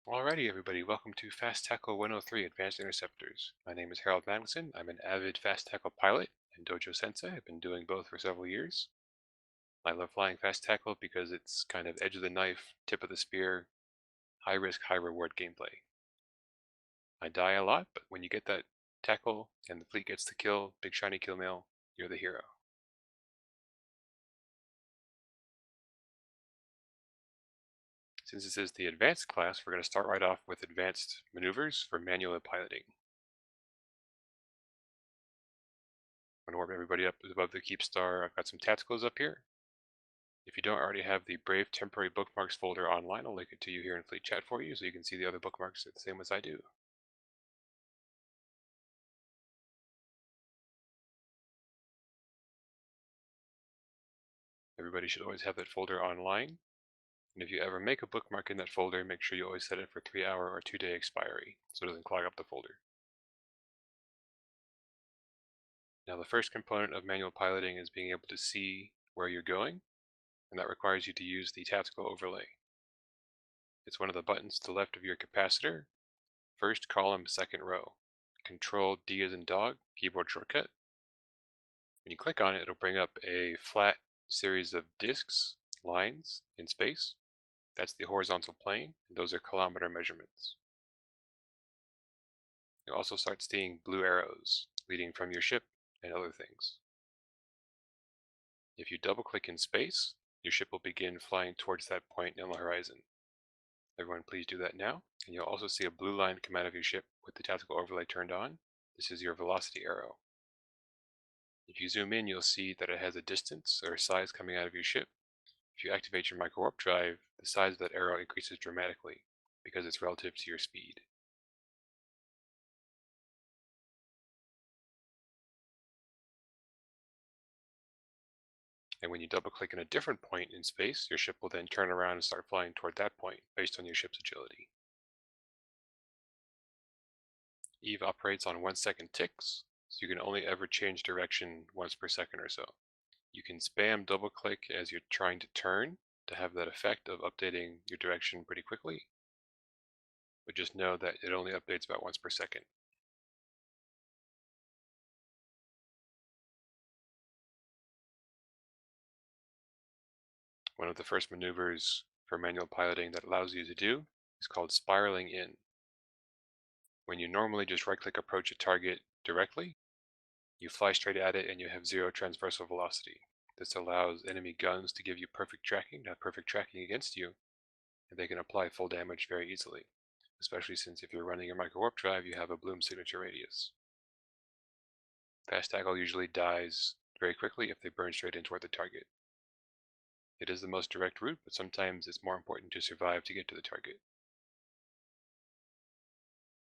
Alrighty, everybody, welcome to Fast Tackle 103 Advanced Interceptors. My name is Harold Magnussen. I'm an avid Fast Tackle pilot and Dojo Sensei. I've been doing both for several years. I love flying Fast Tackle because it's kind of edge of the knife, tip of the spear, high risk, high reward gameplay. I die a lot, but when you get that tackle and the fleet gets the kill, big shiny kill mail, you're the hero. Since this is the advanced class, we're going to start right off with advanced maneuvers for manual piloting. I'm going to warm everybody up above the keep star. I've got some tacticals up here. If you don't already have the Brave temporary bookmarks folder online, I'll link it to you here in Fleet Chat for you so you can see the other bookmarks the same as I do. Everybody should always have that folder online. And if you ever make a bookmark in that folder, make sure you always set it for 3-hour or 2-day expiry so it doesn't clog up the folder. Now the first component of manual piloting is being able to see where you're going, and that requires you to use the tactical overlay. It's one of the buttons to the left of your capacitor, first column, second row. Control D as in dog, keyboard shortcut. When you click on it, it'll bring up a flat series of disks, lines in space. That's the horizontal plane, and those are kilometer measurements. You'll also start seeing blue arrows leading from your ship and other things. If you double click in space, your ship will begin flying towards that point on the horizon. Everyone please do that now, and you'll also see a blue line come out of your ship with the tactical overlay turned on. This is your velocity arrow. If you zoom in, you'll see that it has a distance or size coming out of your ship. If you activate your micro warp drive, the size of that arrow increases dramatically because it's relative to your speed. And when you double click in a different point in space, your ship will then turn around and start flying toward that point based on your ship's agility. Eve operates on 1-second ticks, so you can only ever change direction once per second or so. You can spam double click as you're trying to turn to have that effect of updating your direction pretty quickly, but just know that it only updates about once per second. One of the first maneuvers for manual piloting that allows you to do is called spiraling in. When you normally just right-click approach a target directly, you fly straight at it and you have zero transversal velocity. This allows enemy guns to give you perfect tracking, to have perfect tracking against you, and they can apply full damage very easily, especially since if you're running your micro warp drive, you have a bloom signature radius. Fast tackle usually dies very quickly if they burn straight in toward the target. It is the most direct route, but sometimes it's more important to survive to get to the target.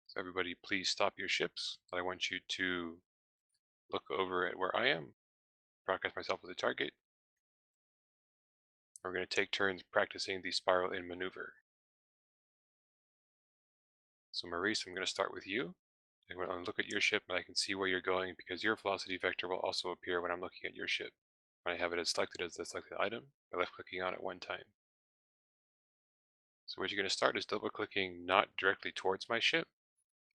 So everybody please stop your ships. I want you to look over at where I am, broadcast myself as a target. We're going to take turns practicing the spiral in maneuver. So Maurice, I'm going to start with you. I'm going to look at your ship and I can see where you're going because your velocity vector will also appear when I'm looking at your ship. When I have it as selected as the selected item by left clicking on it one time. So what you're going to start is double clicking not directly towards my ship,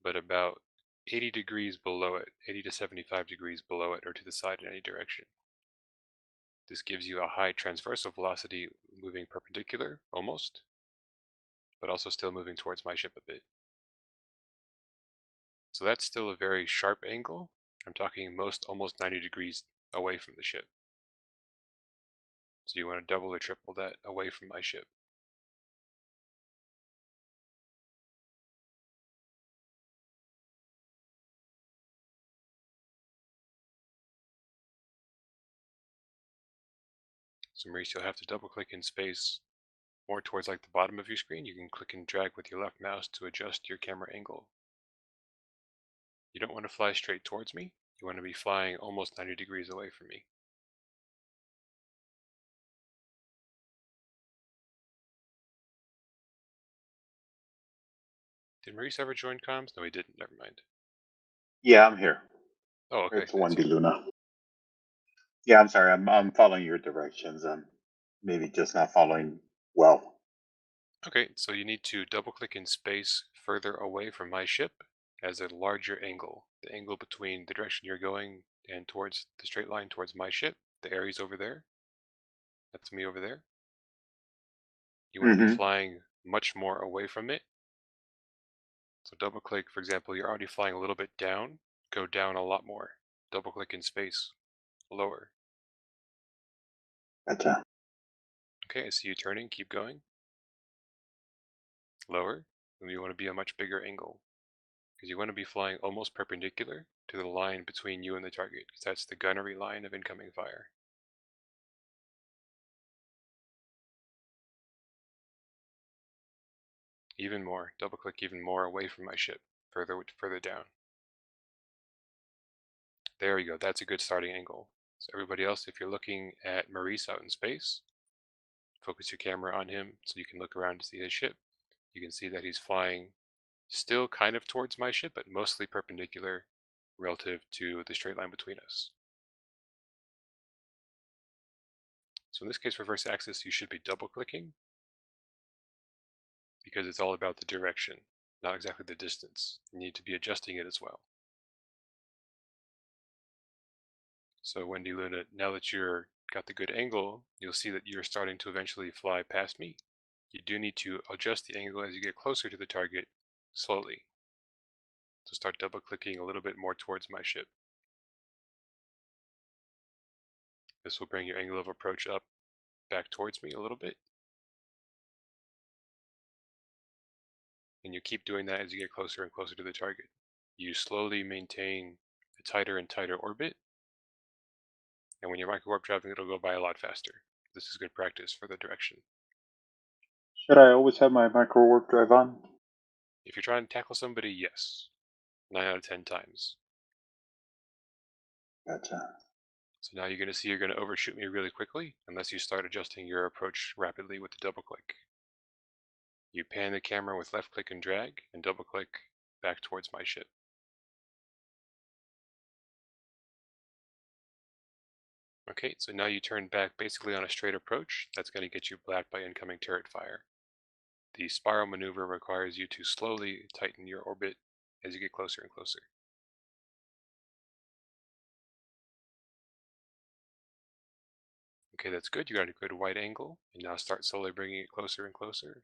but about 80 degrees below it, 80 to 75 degrees below it or to the side in any direction. This gives you a high transversal velocity moving perpendicular, almost, but also still moving towards my ship a bit. So that's still a very sharp angle. I'm talking almost 90 degrees away from the ship. So you want to double or triple that away from my ship. So Maurice, you'll have to double click in space more towards like the bottom of your screen. You can click and drag with your left mouse to adjust your camera angle. You don't want to fly straight towards me. You want to be flying almost 90 degrees away from me. Did Maurice ever join comms? No, he didn't. Never mind. Yeah, I'm here. Oh, okay. It's That's 1D Luna. Yeah, I'm sorry. I'm following your directions. I'm maybe just not following well. Okay, so you need to double click in space further away from my ship as a larger angle. The angle between the direction you're going and towards the straight line towards my ship. The Aries over there. That's me over there. You want to be Mm-hmm. flying much more away from it. So double click, for example, you're already flying a little bit down. Go down a lot more. Double click in space. Lower. Gotcha. Okay, I see you turning. Keep going. Lower. And you want to be a much bigger angle, because you want to be flying almost perpendicular to the line between you and the target, because that's the gunnery line of incoming fire. Even more, double click even more away from my ship, further down. There we go, that's a good starting angle. So everybody else, if you're looking at Maurice out in space, focus your camera on him so you can look around to see his ship. You can see that he's flying still kind of towards my ship, but mostly perpendicular relative to the straight line between us. So in this case, reverse axis, you should be double clicking because it's all about the direction, not exactly the distance. You need to be adjusting it as well. So Wendy Luna, now that you're got the good angle, you'll see that you're starting to eventually fly past me. You do need to adjust the angle as you get closer to the target slowly. So start double clicking a little bit more towards my ship. This will bring your angle of approach up back towards me a little bit. And you keep doing that as you get closer and closer to the target. You slowly maintain a tighter and tighter orbit, and when you're micro warp driving, it'll go by a lot faster. This is good practice for the direction. Should I always have my micro warp drive on? If you're trying to tackle somebody, yes. 9 out of 10 times. Gotcha. So now you're going to see you're going to overshoot me really quickly unless you start adjusting your approach rapidly with the double click. You pan the camera with left click and drag and double click back towards my ship. Okay, so now you turn back basically on a straight approach. That's going to get you blacked by incoming turret fire. The spiral maneuver requires you to slowly tighten your orbit as you get closer and closer. Okay, that's good. You got a good wide angle. And now start slowly bringing it closer and closer.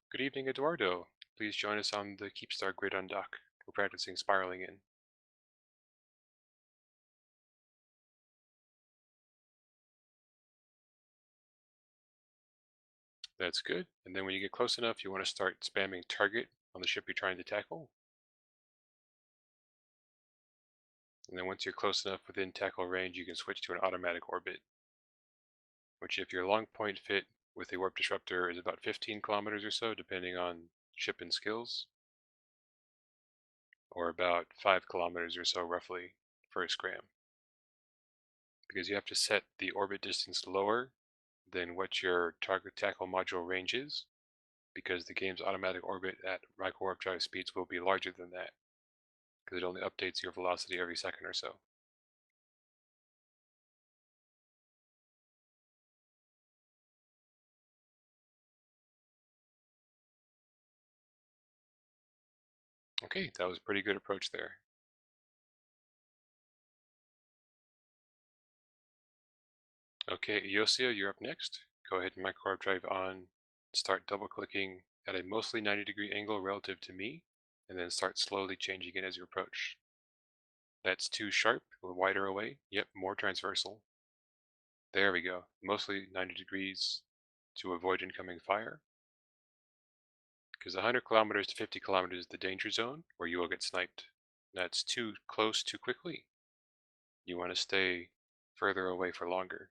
Good evening, Eduardo. Please join us on the Keepstar grid on dock. We're practicing spiraling in. That's good. And then when you get close enough, you want to start spamming target on the ship you're trying to tackle. And then once you're close enough within tackle range, you can switch to an automatic orbit, which if your long point fit with a warp disruptor is about 15 kilometers or so, depending on ship and skills, or about 5 kilometers or so roughly for a scram. Because you have to set the orbit distance lower than what your target tackle module range is, because the game's automatic orbit at micro warp drive speeds will be larger than that, because it only updates your velocity every second or so. Okay, that was a pretty good approach there. Okay, Yosia, you're up next. Go ahead and micro warp drive on. Start double clicking at a mostly 90-degree angle relative to me, and then start slowly changing it as you approach. That's too sharp, or wider away. Yep, more transversal. There we go. Mostly 90 degrees to avoid incoming fire. Because 100 kilometers to 50 kilometers is the danger zone where you will get sniped. That's too close too quickly. You want to stay further away for longer.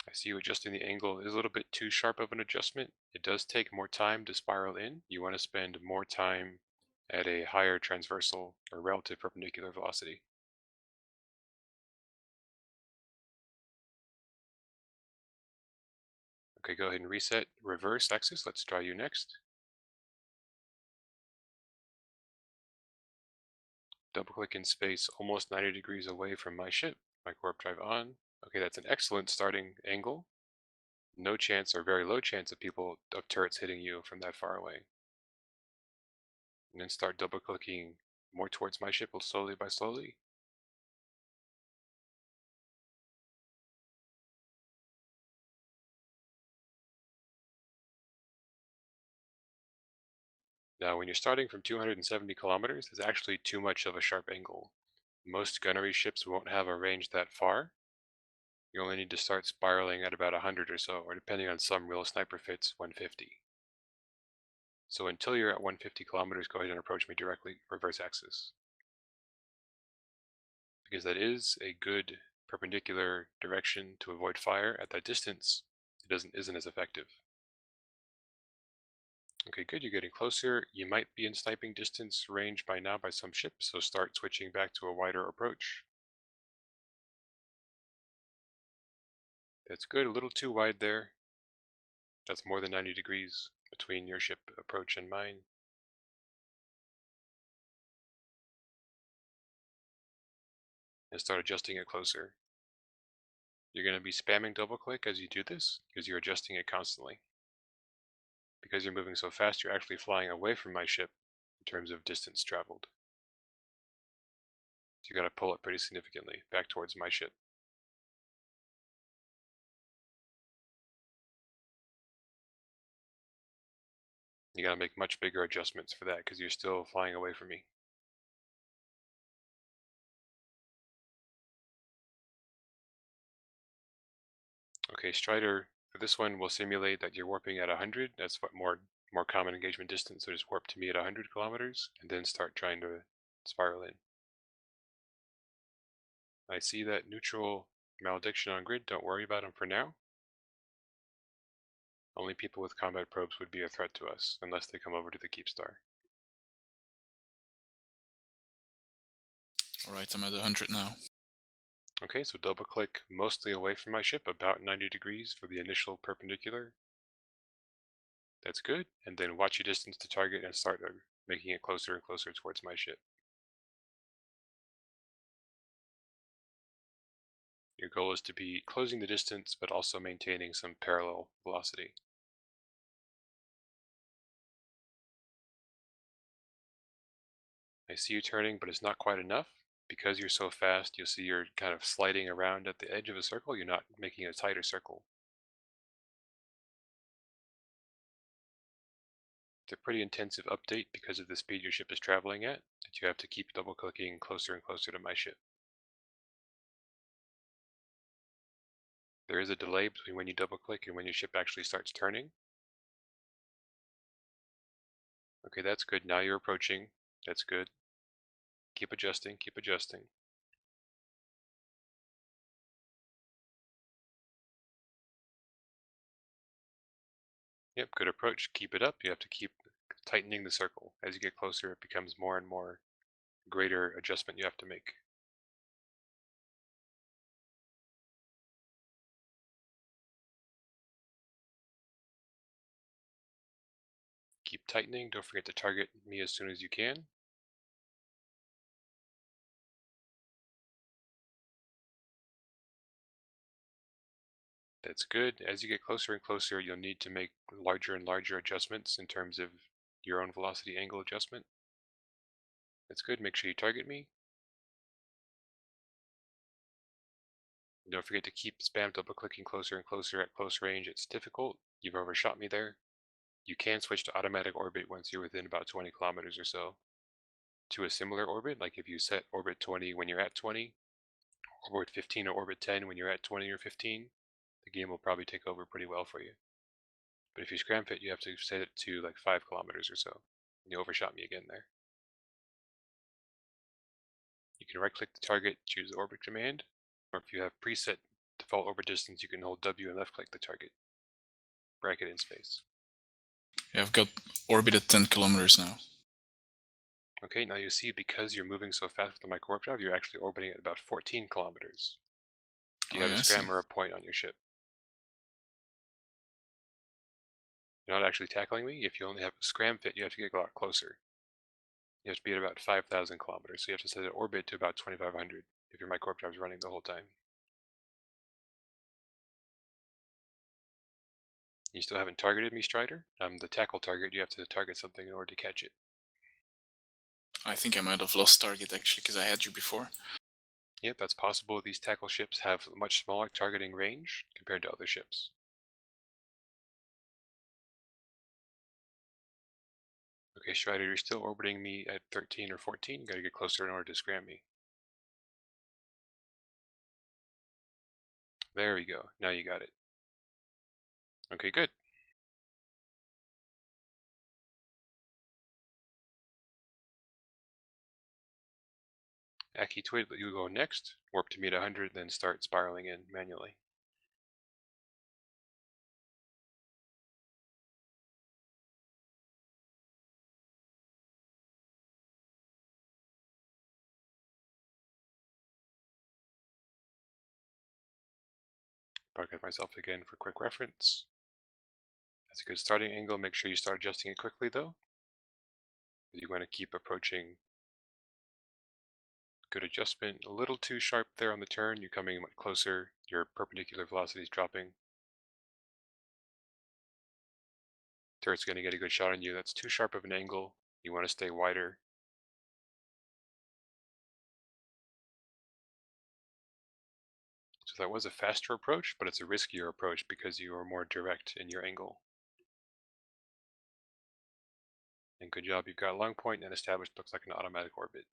I see you adjusting the angle is a little bit too sharp of an adjustment. It does take more time to spiral in. You want to spend more time at a higher transversal or relative perpendicular velocity. Okay, go ahead and reset reverse axis. Let's try you next. Double click in space almost 90 degrees away from my ship. Micro warp drive on. Okay, that's an excellent starting angle. No chance or very low chance of turrets hitting you from that far away. And then start double clicking more towards my ship slowly by slowly. Now, when you're starting from 270 kilometers, it's actually too much of a sharp angle. Most gunnery ships won't have a range that far. You only need to start spiraling at about 100 or so, or depending on some real sniper fits, 150. So until you're at 150 kilometers, go ahead and approach me directly, reverse axis. Because that is a good perpendicular direction to avoid fire. At that distance, isn't as effective. Okay, good, you're getting closer. You might be in sniping distance range by now by some ships, so start switching back to a wider approach. That's good, a little too wide there. That's more than 90 degrees between your ship approach and mine. And start adjusting it closer. You're going to be spamming double click as you do this because you're adjusting it constantly. Because you're moving so fast, you're actually flying away from my ship in terms of distance traveled. So you got to pull it pretty significantly back towards my ship. You got to make much bigger adjustments for that because you're still flying away from me. Okay, Strider, for this one, we'll simulate that you're warping at 100. That's what more common engagement distance. So just warp to me at 100 kilometers and then start trying to spiral in. I see that neutral malediction on grid. Don't worry about them for now. Only people with combat probes would be a threat to us unless they come over to the Keepstar. Alright, I'm at 100 now. Okay, so double click mostly away from my ship, about 90 degrees for the initial perpendicular. That's good. And then watch your distance to target and start making it closer and closer towards my ship. Your goal is to be closing the distance, but also maintaining some parallel velocity. I see you turning, but it's not quite enough. Because you're so fast, you'll see you're kind of sliding around at the edge of a circle. You're not making a tighter circle. It's a pretty intensive update because of the speed your ship is traveling at, that you have to keep double clicking closer and closer to my ship. There is a delay between when you double click and when your ship actually starts turning. Okay, that's good. Now you're approaching. That's good. Keep adjusting, keep adjusting. Yep, good approach. Keep it up. You have to keep tightening the circle. As you get closer, it becomes more and more greater adjustment you have to make. Keep tightening. Don't forget to target me as soon as you can. That's good. As you get closer and closer, you'll need to make larger and larger adjustments in terms of your own velocity angle adjustment. That's good. Make sure you target me. Don't forget to keep spam double clicking closer and closer at close range. It's difficult. You've overshot me there. You can switch to automatic orbit once you're within about 20 kilometers or so to a similar orbit. Like if you set orbit 20 when you're at 20, orbit 15 or orbit 10 when you're at 20 or 15, the game will probably take over pretty well for you. But if you scram fit, you have to set it to like 5 kilometers or so. And you overshot me again there. You can right click the target, choose the orbit command, or if you have preset default orbit distance, you can hold W and left click the target. Bracket in space. Yeah, I've got orbit at 10 kilometers now. Okay, now you see because you're moving so fast with the micro warp drive, you're actually orbiting at about 14 kilometers. Do you Oh have a yeah, I see. scram or a point on your ship? You're not actually tackling me. If you only have a scram fit, you have to get a lot closer. You have to be at about 5,000 kilometers, so you have to set an orbit to about 2,500 if your micro warp drive is running the whole time. You still haven't targeted me, Strider. I'm the tackle target. You have to target something in order to catch it. I think I might have lost target actually, because I had you before. Yep, that's possible. These tackle ships have a much smaller targeting range compared to other ships. Okay, Strider, you're still orbiting me at 13 or 14. You gotta get closer in order to scram me. There we go. Now you got it. Okay, good. Aki Twid, you go next. Warp to me at 100, then start spiraling in manually. Broadcast myself again for quick reference. That's a good starting angle. Make sure you start adjusting it quickly though. You want to keep approaching. Good adjustment. A little too sharp there on the turn. You're coming much closer. Your perpendicular velocity is dropping. Turret's going to get a good shot on you. That's too sharp of an angle. You want to stay wider. So that was a faster approach, but it's a riskier approach because you are more direct in your angle. And good job, you've got long point and established looks like an automatic orbit.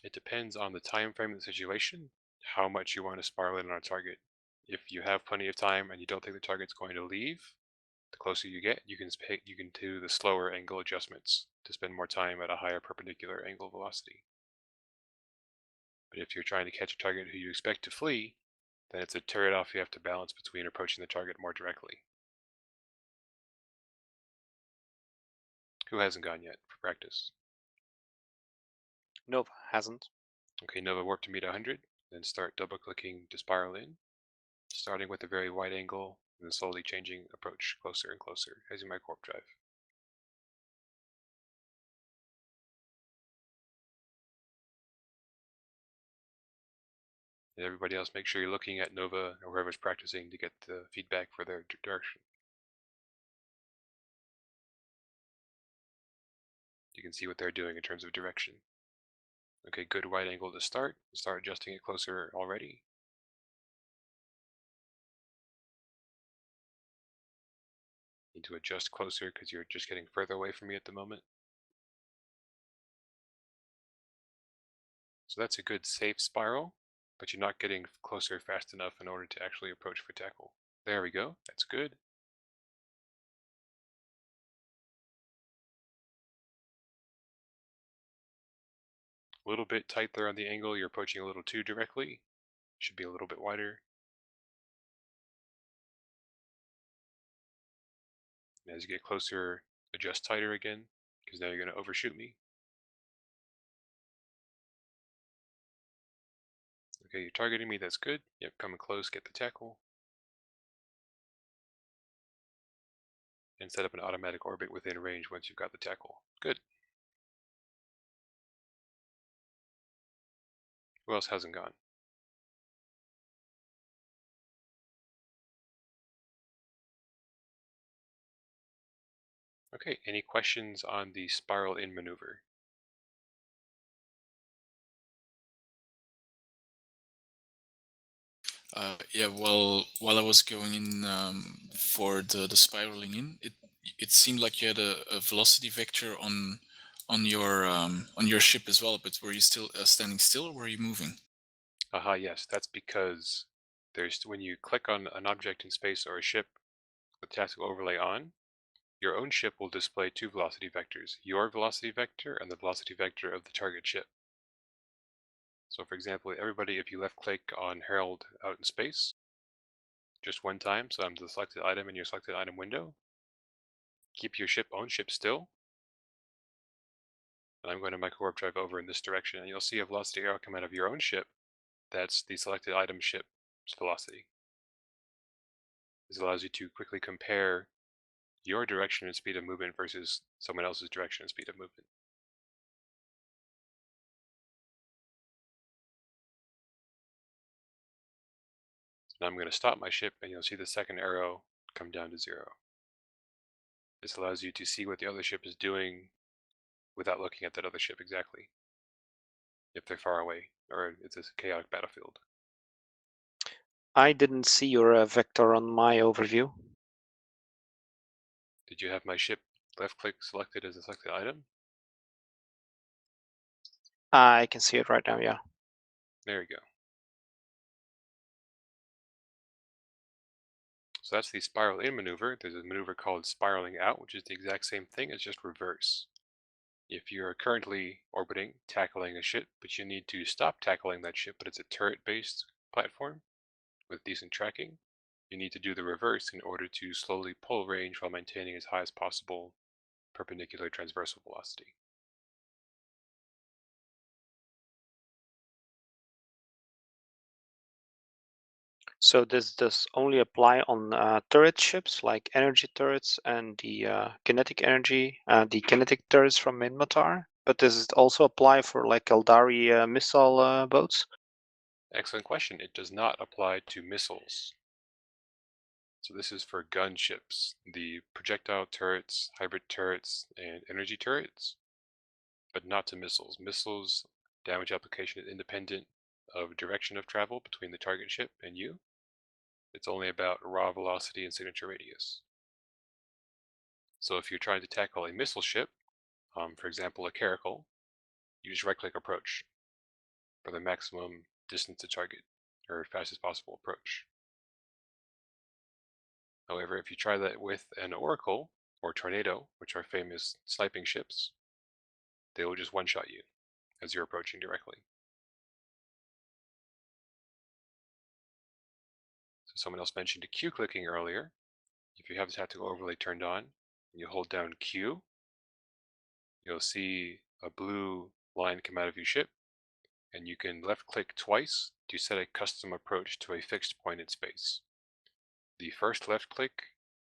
It depends on the time frame of the situation, how much you want to spiral in on a target. If you have plenty of time and you don't think the target's going to leave, the closer you get, you can do the slower angle adjustments to spend more time at a higher perpendicular angle velocity. But if you're trying to catch a target who you expect to flee, then it's a trade-off you have to balance between approaching the target more directly. Who hasn't gone yet for practice? Nova hasn't. Okay, Nova warp to meet 100, then start double-clicking to spiral in, starting with a very wide angle, and then slowly changing approach closer and closer as you mic warp drive. And everybody else, make sure you're looking at Nova or whoever's practicing to get the feedback for their direction. You can see what they're doing in terms of direction. Okay, good wide angle to start. Start adjusting it closer already. Need to adjust closer because you're just getting further away from me at the moment. So that's a good safe spiral, but you're not getting closer fast enough in order to actually approach for tackle. There we go, that's good. A little bit tight there on the angle, you're approaching a little too directly. Should be a little bit wider. And as you get closer, adjust tighter again, because now you're going to overshoot me. Okay, you're targeting me, that's good. Yep, coming close, get the tackle. And set up an automatic orbit within range once you've got the tackle. Good. Who else hasn't gone? Okay, any questions on the spiral in maneuver? Yeah, well, while I was going in for the spiraling in, it seemed like you had a velocity vector on your ship as well. But were you still standing still, or were you moving? Aha, yes, that's because when you click on an object in space or a ship with tactical overlay on, your own ship will display two velocity vectors, your velocity vector and the velocity vector of the target ship. So for example, everybody, if you left click on Herald out in space, just one time, so I'm the selected item in your selected item window, keep your own ship still, and I'm going to micro warp drive over in this direction, and you'll see a velocity arrow come out of your own ship. That's the selected item ship's velocity. This allows you to quickly compare your direction and speed of movement versus someone else's direction and speed of movement. So now I'm going to stop my ship and you'll see the second arrow come down to 0. This allows you to see what the other ship is doing without looking at that other ship exactly, if they're far away or it's a chaotic battlefield. I didn't see your vector on my overview. Did you have my ship left click selected as a selected item? I can see it right now, yeah. There you go. So that's the spiral in maneuver. There's a maneuver called spiraling out, which is the exact same thing, it's just reverse. If you're currently orbiting, tackling a ship, but you need to stop tackling that ship, but it's a turret-based platform with decent tracking, you need to do the reverse in order to slowly pull range while maintaining as high as possible perpendicular transversal velocity. So does this only apply on turret ships like energy turrets and the kinetic turrets from Minmatar? But does it also apply for like Eldari missile boats? Excellent question. It does not apply to missiles. So this is for gunships, the projectile turrets, hybrid turrets, and energy turrets, but not to missiles. Missiles damage application is independent of direction of travel between the target ship and you. It's only about raw velocity and signature radius. So if you're trying to tackle a missile ship, for example a caracal, you just right-click approach for the maximum distance to target, or fastest possible approach. However, if you try that with an Oracle or Tornado, which are famous sniping ships, they will just one-shot you as you're approaching directly. So someone else mentioned Q clicking earlier. If you have the tactical overlay turned on and you hold down Q, you'll see a blue line come out of your ship, and you can left click twice to set a custom approach to a fixed point in space. The first left click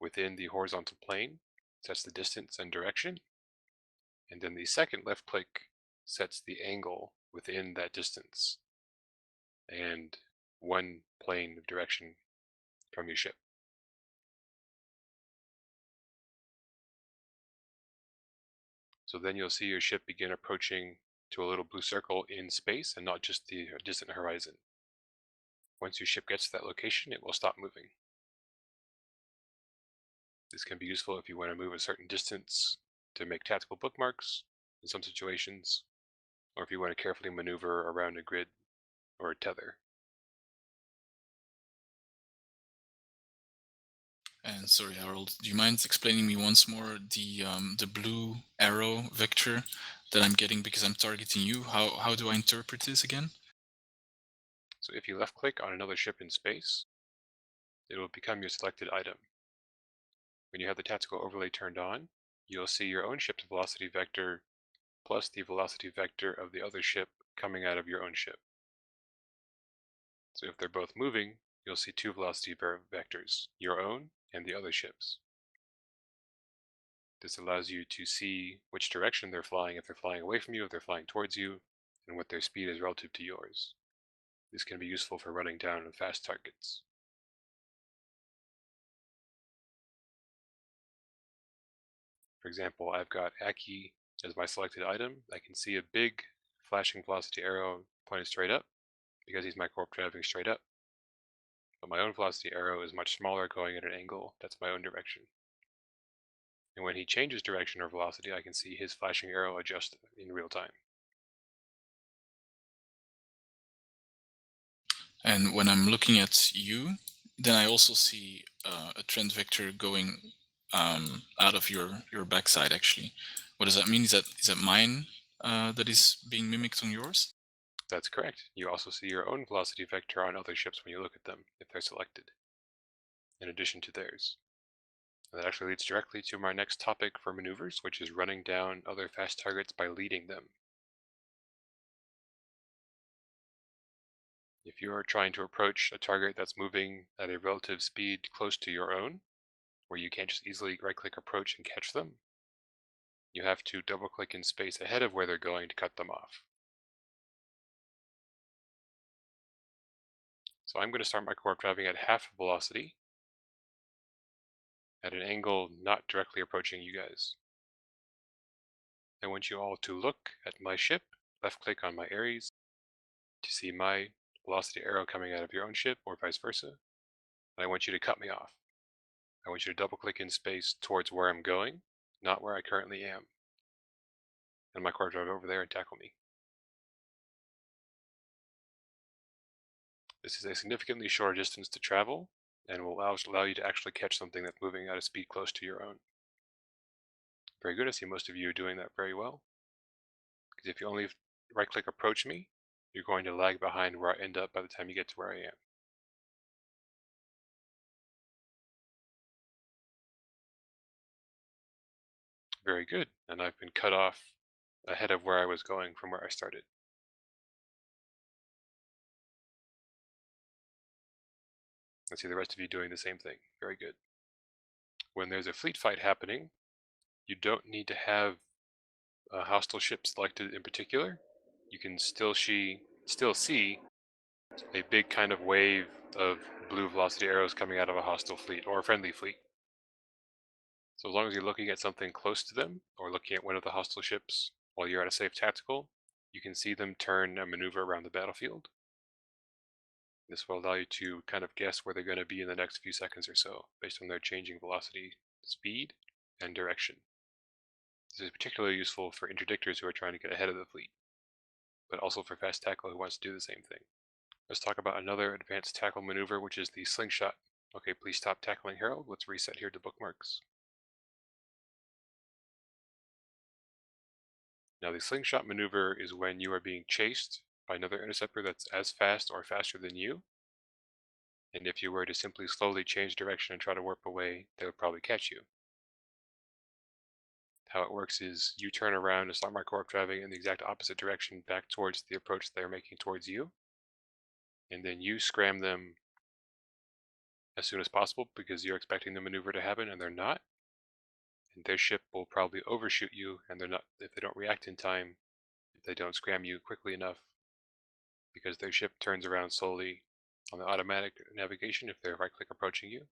within the horizontal plane sets the distance and direction, and then the second left click sets the angle within that distance and one plane of direction from your ship. So then you'll see your ship begin approaching to a little blue circle in space and not just the distant horizon. Once your ship gets to that location, it will stop moving. This can be useful if you want to move a certain distance to make tactical bookmarks in some situations, or if you want to carefully maneuver around a grid or a tether. And sorry, Harold, do you mind explaining me once more the blue arrow vector that I'm getting because I'm targeting you? How do I interpret this again? So if you left click on another ship in space, it will become your selected item. When you have the tactical overlay turned on, you'll see your own ship's velocity vector plus the velocity vector of the other ship coming out of your own ship. So if they're both moving, you'll see two velocity vectors, your own and the other ship's. This allows you to see which direction they're flying, if they're flying away from you, if they're flying towards you, and what their speed is relative to yours. This can be useful for running down fast targets. For example, I've got Aki as my selected item. I can see a big flashing velocity arrow pointed straight up because he's micro-warp driving straight up. But my own velocity arrow is much smaller, going at an angle. That's my own direction. And when he changes direction or velocity, I can see his flashing arrow adjust in real time. And when I'm looking at you, then I also see a trend vector going out of your backside. Actually, what does that mean? Is that mine that is being mimicked on yours? That's correct. You also see your own velocity vector on other ships when you look at them, if they're selected, in addition to theirs. And that actually leads directly to my next topic for maneuvers, which is running down other fast targets by leading them. If you are trying to approach a target that's moving at a relative speed close to your own, where you can't just easily right-click approach and catch them, you have to double-click in space ahead of where they're going to cut them off. So I'm going to start my warp driving at half velocity, at an angle not directly approaching you guys. I want you all to look at my ship, left-click on my Ares, to see my velocity arrow coming out of your own ship, or vice versa. And I want you to cut me off. I want you to double-click in space towards where I'm going, not where I currently am. And my core drive over there and tackle me. This is a significantly shorter distance to travel, and will allow you to actually catch something that's moving at a speed close to your own. Very good. I see most of you are doing that very well. Because if you only right-click approach me, you're going to lag behind where I end up by the time you get to where I am. Very good. And I've been cut off ahead of where I was going from where I started. I see the rest of you doing the same thing. Very good. When there's a fleet fight happening, you don't need to have a hostile ship selected in particular. You can still see a big kind of wave of blue velocity arrows coming out of a hostile fleet or a friendly fleet. So as long as you're looking at something close to them, or looking at one of the hostile ships while you're at a safe tactical, you can see them turn and maneuver around the battlefield. This will allow you to kind of guess where they're going to be in the next few seconds or so, based on their changing velocity, speed, and direction. This is particularly useful for interdictors who are trying to get ahead of the fleet, but also for fast tackle who wants to do the same thing. Let's talk about another advanced tackle maneuver, which is the slingshot. Okay, please stop tackling Harold. Let's reset here to bookmarks. Now the slingshot maneuver is when you are being chased by another interceptor that's as fast or faster than you. And if you were to simply slowly change direction and try to warp away, they would probably catch you. How it works is you turn around and start my warp driving in the exact opposite direction back towards the approach they're making towards you. And then you scram them as soon as possible because you're expecting the maneuver to happen and they're not. And their ship will probably overshoot you, and they're not, if they don't react in time, if they don't scram you quickly enough, because their ship turns around slowly on the automatic navigation if they're right-click approaching you.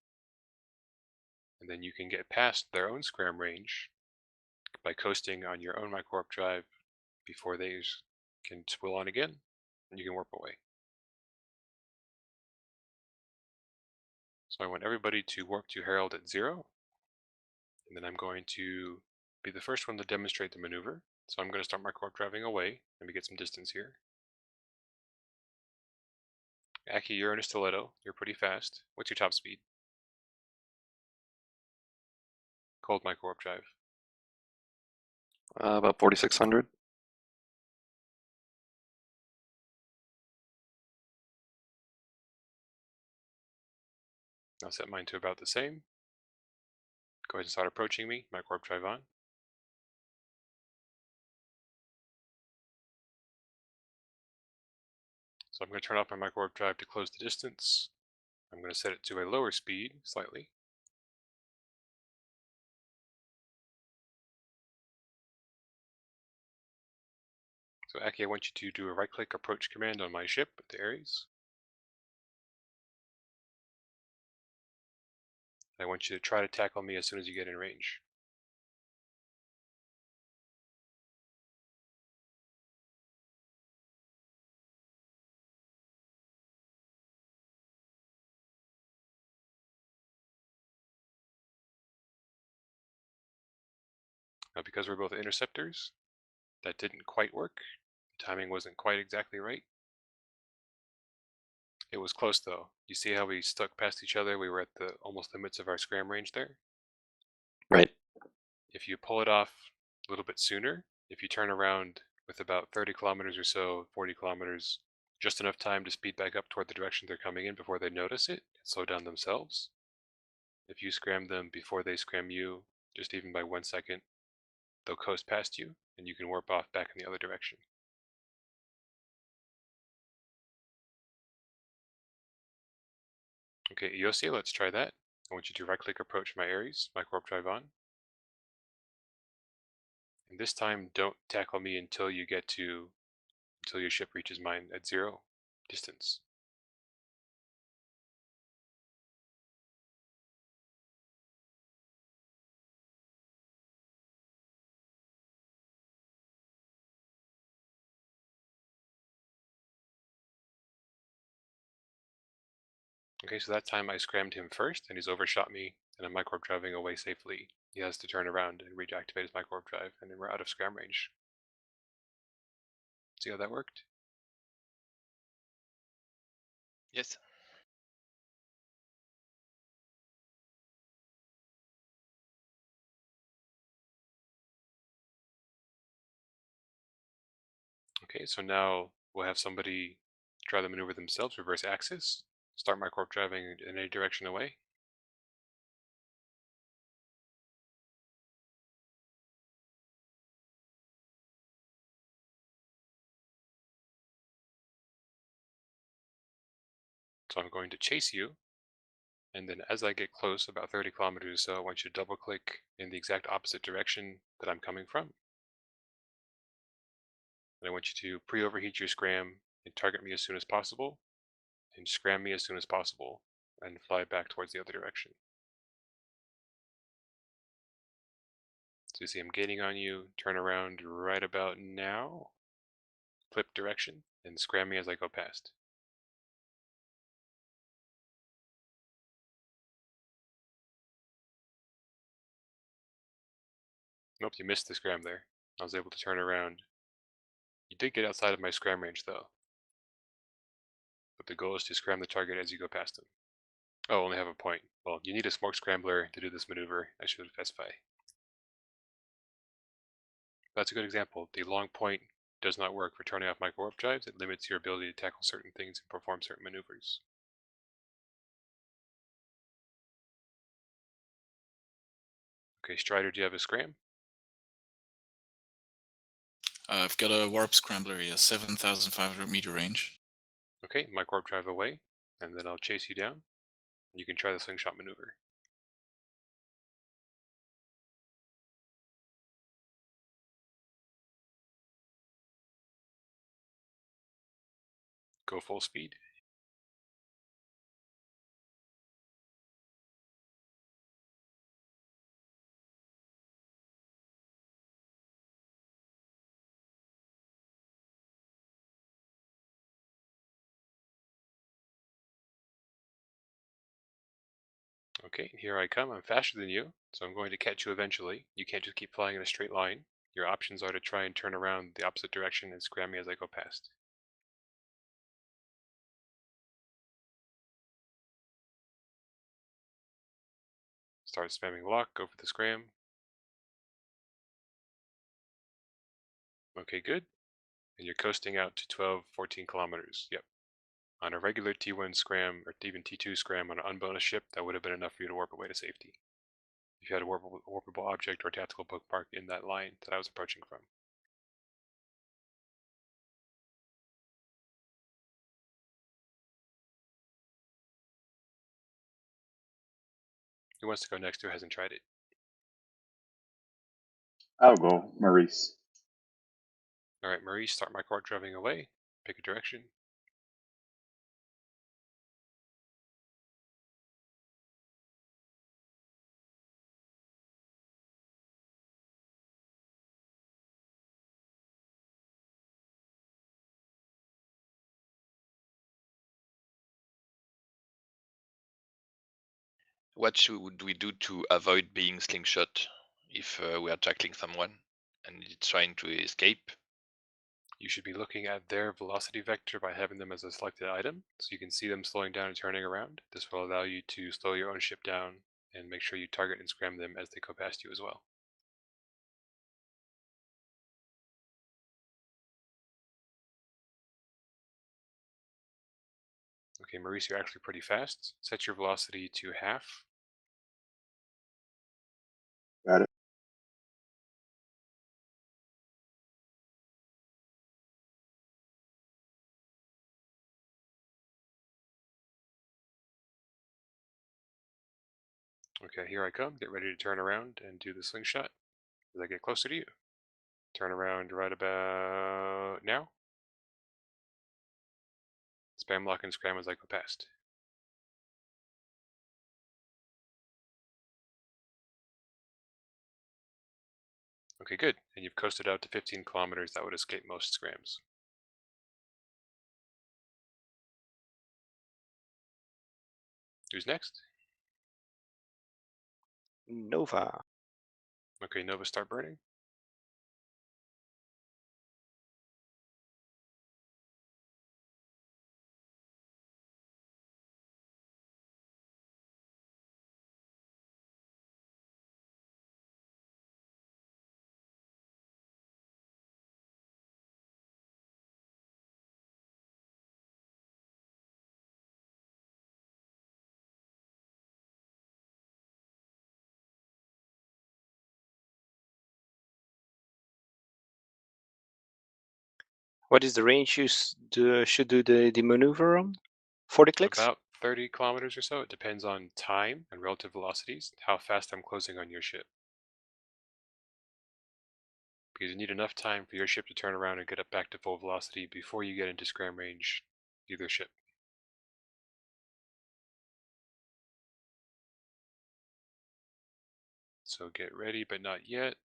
And then you can get past their own scram range by coasting on your own micro-warp drive before they can swill on again, and you can warp away. So I want everybody to warp to Herald at 0, and then I'm going to be the first one to demonstrate the maneuver. So I'm going to start micro-warp driving away. Let me get some distance here. Aki, you're in a stiletto. You're pretty fast. What's your top speed? Cold micro-warp drive. About 4,600. I'll set mine to about the same. Go ahead and start approaching me. Micro-warp drive on. So I'm going to turn off my micro-warp drive to close the distance. I'm going to set it to a lower speed slightly. So Aki, I want you to do a right-click approach command on my ship, the Ares. I want you to try to tackle me as soon as you get in range. Now because we're both interceptors, that didn't quite work. The timing wasn't quite exactly right. It was close though. You see how we stuck past each other? We were at the almost limits of our scram range there. Right. If you pull it off a little bit sooner, if you turn around with about 30 kilometers or so, 40 kilometers, just enough time to speed back up toward the direction they're coming in before they notice it and slow down themselves. If you scram them before they scram you, just even by 1 second, they'll coast past you and you can warp off back in the other direction. Okay, Eosia, let's try that. I want you to right-click approach my Ares, micro-warp drive on. And this time, don't tackle me until your ship reaches mine at 0 distance. Okay, so that time I scrammed him first, and he's overshot me, and I'm micro-warp driving away safely. He has to turn around and reactivate his micro-warp drive, and then we're out of scram range. See how that worked? Yes. Okay, so now we'll have somebody try the maneuver themselves, reverse axis, start micro-warp driving in any direction away. So I'm going to chase you, and then as I get close, about 30 kilometers or so, I want you to double click in the exact opposite direction that I'm coming from. And I want you to pre-overheat your scram and target me as soon as possible, and scram me as soon as possible, and fly back towards the other direction. So you see I'm gaining on you, turn around right about now, flip direction, and scram me as I go past. Nope, you missed the scram there. I was able to turn around. You did get outside of my scram range though, but the goal is to scram the target as you go past him. Oh, only have a point. Well, you need a smoke scrambler to do this maneuver, I should specify. That's a good example. The long point does not work for turning off micro-warp drives. It limits your ability to tackle certain things and perform certain maneuvers. Okay, Strider, do you have a scram? I've got a warp scrambler here, 7,500 meter range. Okay, micro-warp drive away, and then I'll chase you down. You can try the slingshot maneuver. Go full speed. Okay, here I come. I'm faster than you, so I'm going to catch you eventually. You can't just keep flying in a straight line. Your options are to try and turn around the opposite direction and scram me as I go past. Start spamming lock, go for the scram. Okay, good. And you're coasting out to 12, 14 kilometers. Yep. On a regular T1 scram, or even T2 scram on an unbonus ship, that would have been enough for you to warp away to safety, if you had a warpable object or tactical bookmark in that line that I was approaching from. Who wants to go next? Who hasn't tried it? I'll go, Maurice. All right, Maurice, start my cart driving away. Pick a direction. What should we do to avoid being slingshot if we are tackling someone and it's trying to escape? You should be looking at their velocity vector by having them as a selected item, so you can see them slowing down and turning around. This will allow you to slow your own ship down and make sure you target and scram them as they go past you as well. Okay, Maurice, you're actually pretty fast. Set your velocity to half. Got it. Okay, here I come. Get ready to turn around and do the slingshot as I get closer to you. Turn around right about now. Spam lock and scram as I go past. Okay, good. And you've coasted out to 15 kilometers. That would escape most scrams. Who's next? Nova. Okay, Nova, start burning. What is the range you should do the maneuver on? 40 clicks? About 30 kilometers or so. It depends on time and relative velocities, how fast I'm closing on your ship. Because you need enough time for your ship to turn around and get up back to full velocity before you get into scram range, either ship. So get ready, but not yet.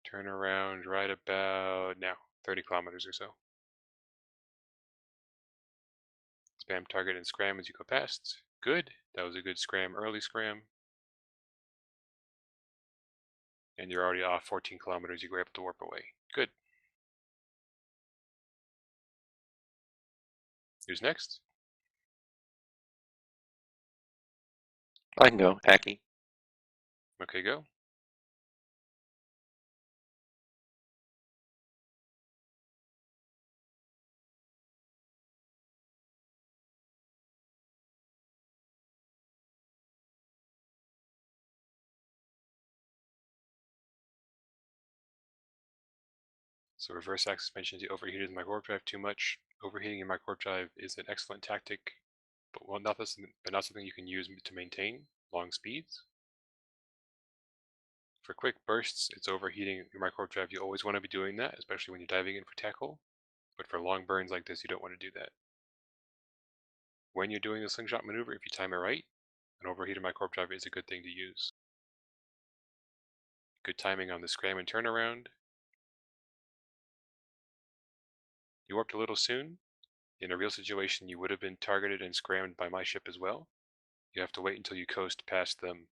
Turn around right about now, 30 kilometers or so. Spam target and scram as you go past. Good. That was a good scram, early scram. And you're already off 14 kilometers. You were able to warp away. Good. Who's next? I can go. Aki. Okay, go. So reverse axis mentions you overheated my warp drive too much. Overheating your micro warp drive is an excellent tactic, but not something you can use to maintain long speeds. For quick bursts, it's overheating your micro warp drive. You always want to be doing that, especially when you're diving in for tackle. But for long burns like this, you don't want to do that. When you're doing a slingshot maneuver, if you time it right, an overheated micro warp drive is a good thing to use. Good timing on the scram and turnaround. You warped a little soon. In a real situation, you would have been targeted and scrammed by my ship as well. You have to wait until you coast past them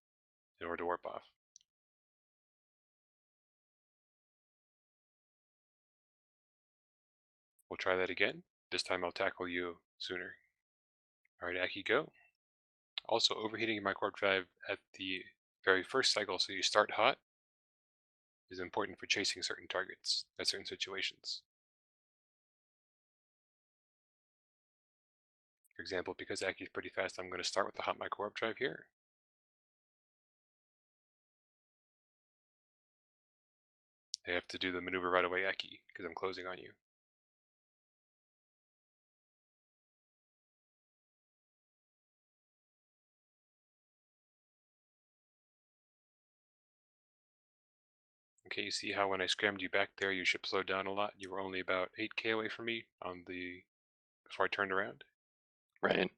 in order to warp off. We'll try that again. This time I'll tackle you sooner. Alright, Aki, go. Also, overheating your micro warp drive at the very first cycle, so you start hot, is important for chasing certain targets at certain situations. For example, because Aki is pretty fast, I'm going to start with the hot micro warp drive here. I have to do the maneuver right away, Aki, because I'm closing on you. Okay, you see how when I scrammed you back there, your ship slowed down a lot. You were only about 8k away from me before I turned around. Right.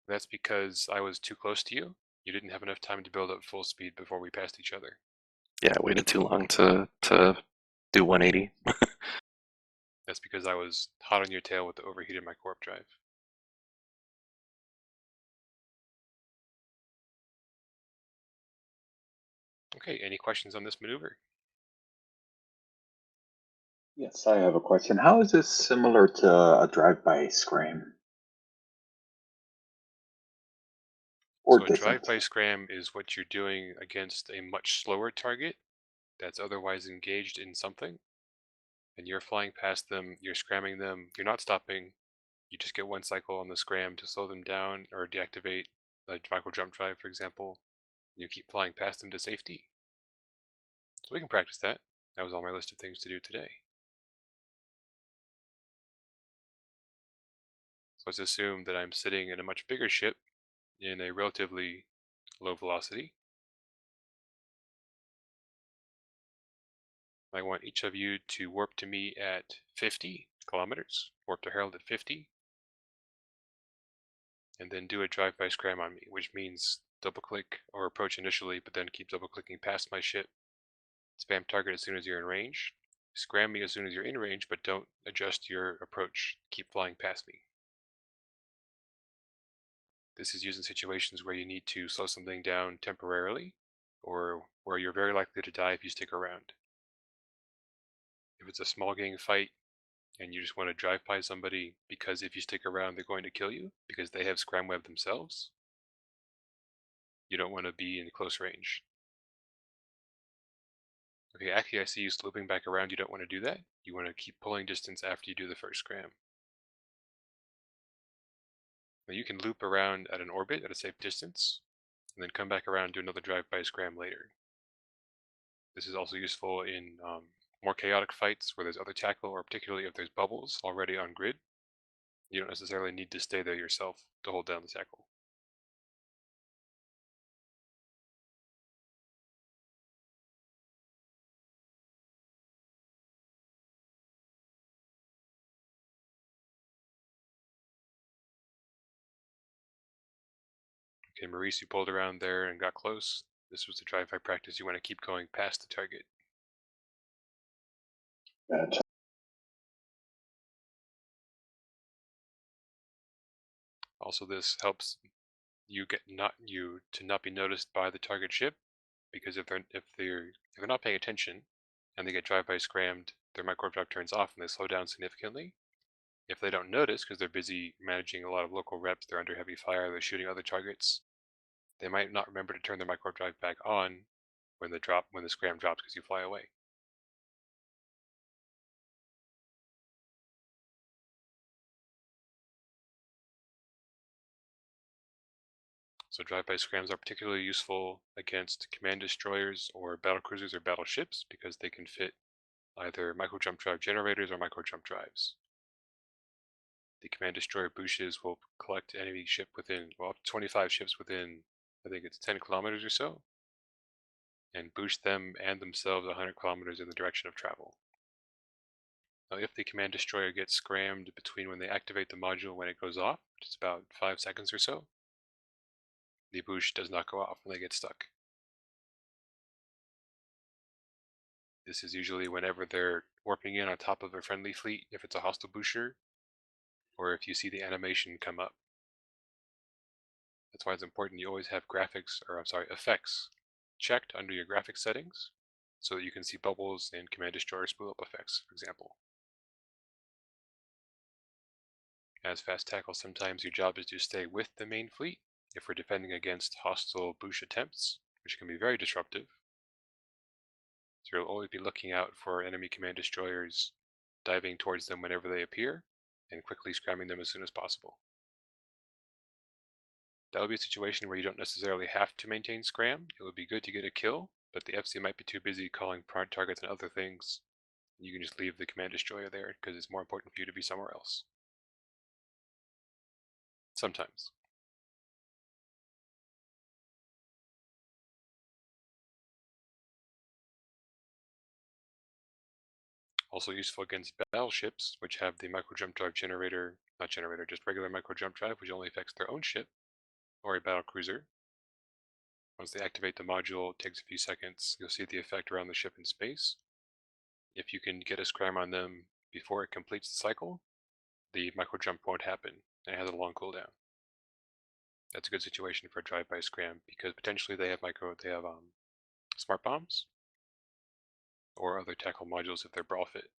That's because I was too close to you. You didn't have enough time to build up full speed before we passed each other. Yeah, I waited too long to do 180. That's because I was hot on your tail with the overheated micro warp drive. Okay, any questions on this maneuver? Yes, I have a question. How is this similar to a drive-by scram? Or So a different? drive-by scram is what you're doing against a much slower target that's otherwise engaged in something. And you're flying past them, you're scramming them, you're not stopping. You just get one cycle on the scram to slow them down or deactivate the micro jump drive, for example. You keep flying past them to safety. So we can practice that. That was on my list of things to do today. let's assume that I'm sitting in a much bigger ship in a relatively low velocity. I want each of you to warp to me at 50 kilometers, warp to Herald at 50, and then do a drive-by scram on me, which means double-click or approach initially, but then keep double-clicking past my ship. Spam target as soon as you're in range. Scram me as soon as you're in range, but don't adjust your approach. Keep flying past me. This is used in situations where you need to slow something down temporarily, or where you're very likely to die if you stick around. If it's a small gang fight and you just want to drive by somebody because if you stick around they're going to kill you because they have scram web themselves, you don't want to be in close range. Okay, actually I see you looping back around. You don't want to do that. You want to keep pulling distance after you do the first scram. Now you can loop around at an orbit at a safe distance, and then come back around and do another drive-by scram later. This is also useful in more chaotic fights where there's other tackle, or particularly if there's bubbles already on grid. You don't necessarily need to stay there yourself to hold down the tackle. Okay, Maurice, you pulled around there and got close. This was the drive-by practice. You want to keep going past the target. Gotcha. Also, this helps you to not be noticed by the target ship, because if they're not paying attention and they get drive-by scrammed, their micro-drop turns off and they slow down significantly. If they don't notice because they're busy managing a lot of local reps, they're under heavy fire, they're shooting other targets, they might not remember to turn their micro drive back on when the scram drops because you fly away. So drive-by scrams are particularly useful against command destroyers or battle cruisers or battleships because they can fit either micro jump drive generators or micro jump drives. The command destroyer bushes will collect enemy ship within, well, up to 25 ships within, I think it's 10 kilometers or so, and boost them and themselves 100 kilometers in the direction of travel. Now, if the command destroyer gets scrammed between when they activate the module when it goes off, which is about 5 seconds or so, the boost does not go off and they get stuck. This is usually whenever they're warping in on top of a friendly fleet, if it's a hostile booster, or if you see the animation come up. That's why it's important you always have effects checked under your graphics settings so that you can see bubbles and command destroyer spool up effects, for example. As fast tackle, sometimes your job is to stay with the main fleet if we're defending against hostile boosh attempts, which can be very disruptive. So you'll always be looking out for enemy command destroyers, diving towards them whenever they appear, and quickly scramming them as soon as possible. That would be a situation where you don't necessarily have to maintain scram. It would be good to get a kill, but the FC might be too busy calling prime targets and other things. You can just leave the command destroyer there because it's more important for you to be somewhere else. Sometimes. Also useful against battleships, which have the micro jump drive generator, not generator, just regular micro jump drive, which only affects their own ship, or a battle cruiser. Once they activate the module, it takes a few seconds. You'll see the effect around the ship in space. If you can get a scram on them before it completes the cycle, the micro jump won't happen, and it has a long cooldown. That's a good situation for a drive-by scram because potentially they have smart bombs or other tackle modules if they're brawl fit.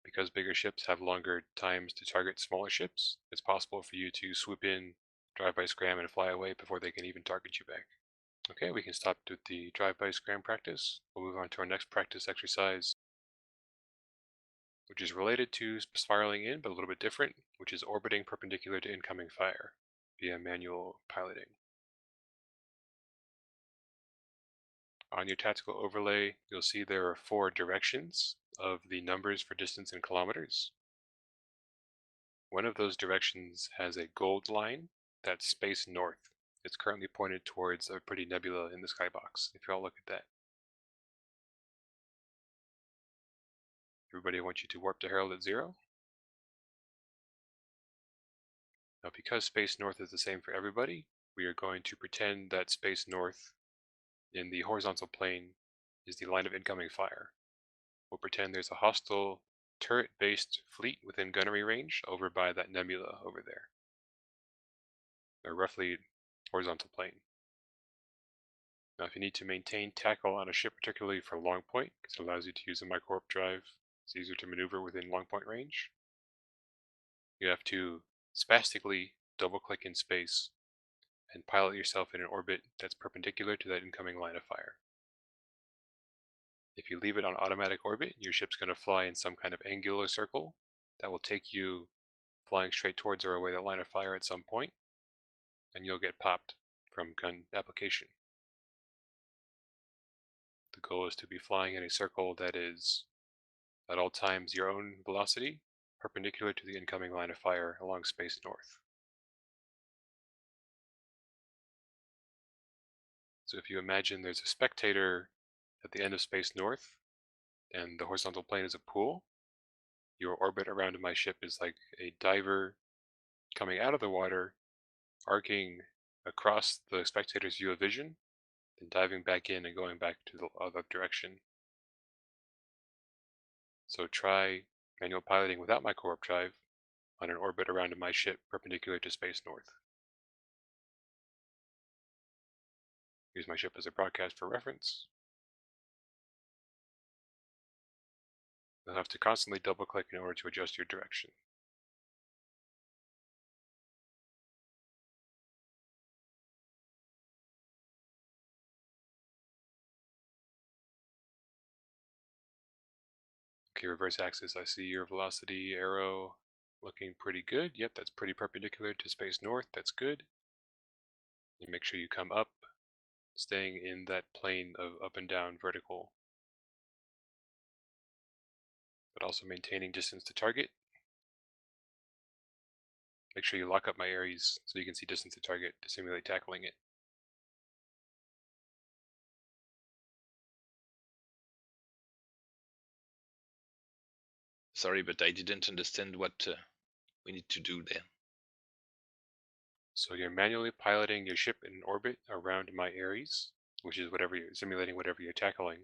Because bigger ships have longer times to target smaller ships, it's possible for you to swoop in, drive-by scram, and fly away before they can even target you back. Okay, we can stop with the drive-by scram practice. We'll move on to our next practice exercise, which is related to spiraling in, but a little bit different, which is orbiting perpendicular to incoming fire via manual piloting. On your tactical overlay, you'll see there are 4 directions of the numbers for distance in kilometers. One of those directions has a gold line that's space north. It's currently pointed towards a pretty nebula in the skybox, if you all look at that. Everybody, I want you to warp to Herald at 0. Now, because space north is the same for everybody, we are going to pretend that space north in the horizontal plane is the line of incoming fire. We'll pretend there's a hostile turret-based fleet within gunnery range over by that nebula over there. Or roughly horizontal plane. Now, if you need to maintain tackle on a ship, particularly for long point, because it allows you to use a micro-warp drive, it's easier to maneuver within long point range. You have to spastically double-click in space and pilot yourself in an orbit that's perpendicular to that incoming line of fire. If you leave it on automatic orbit, your ship's going to fly in some kind of angular circle that will take you flying straight towards or away that line of fire at some point, and you'll get popped from gun application. The goal is to be flying in a circle that is at all times your own velocity, perpendicular to the incoming line of fire along space north. So if you imagine there's a spectator at the end of space north, and the horizontal plane is a pool, your orbit around my ship is like a diver coming out of the water, arcing across the spectator's view of vision, then diving back in and going back to the other direction. So try manual piloting without my co-warp drive on an orbit around my ship perpendicular to space north. Use my ship as a broadcast for reference. You'll have to constantly double click in order to adjust your direction. Okay, reverse axis, I see your velocity arrow looking pretty good. Yep, that's pretty perpendicular to space north. That's good. And make sure you come up, staying in that plane of up and down vertical, but also maintaining distance to target. Make sure you lock up my Aries so you can see distance to target to simulate tackling it. Sorry, but I didn't understand what we need to do there. So you're manually piloting your ship in an orbit around my Aries, which is whatever you're simulating, whatever you're tackling.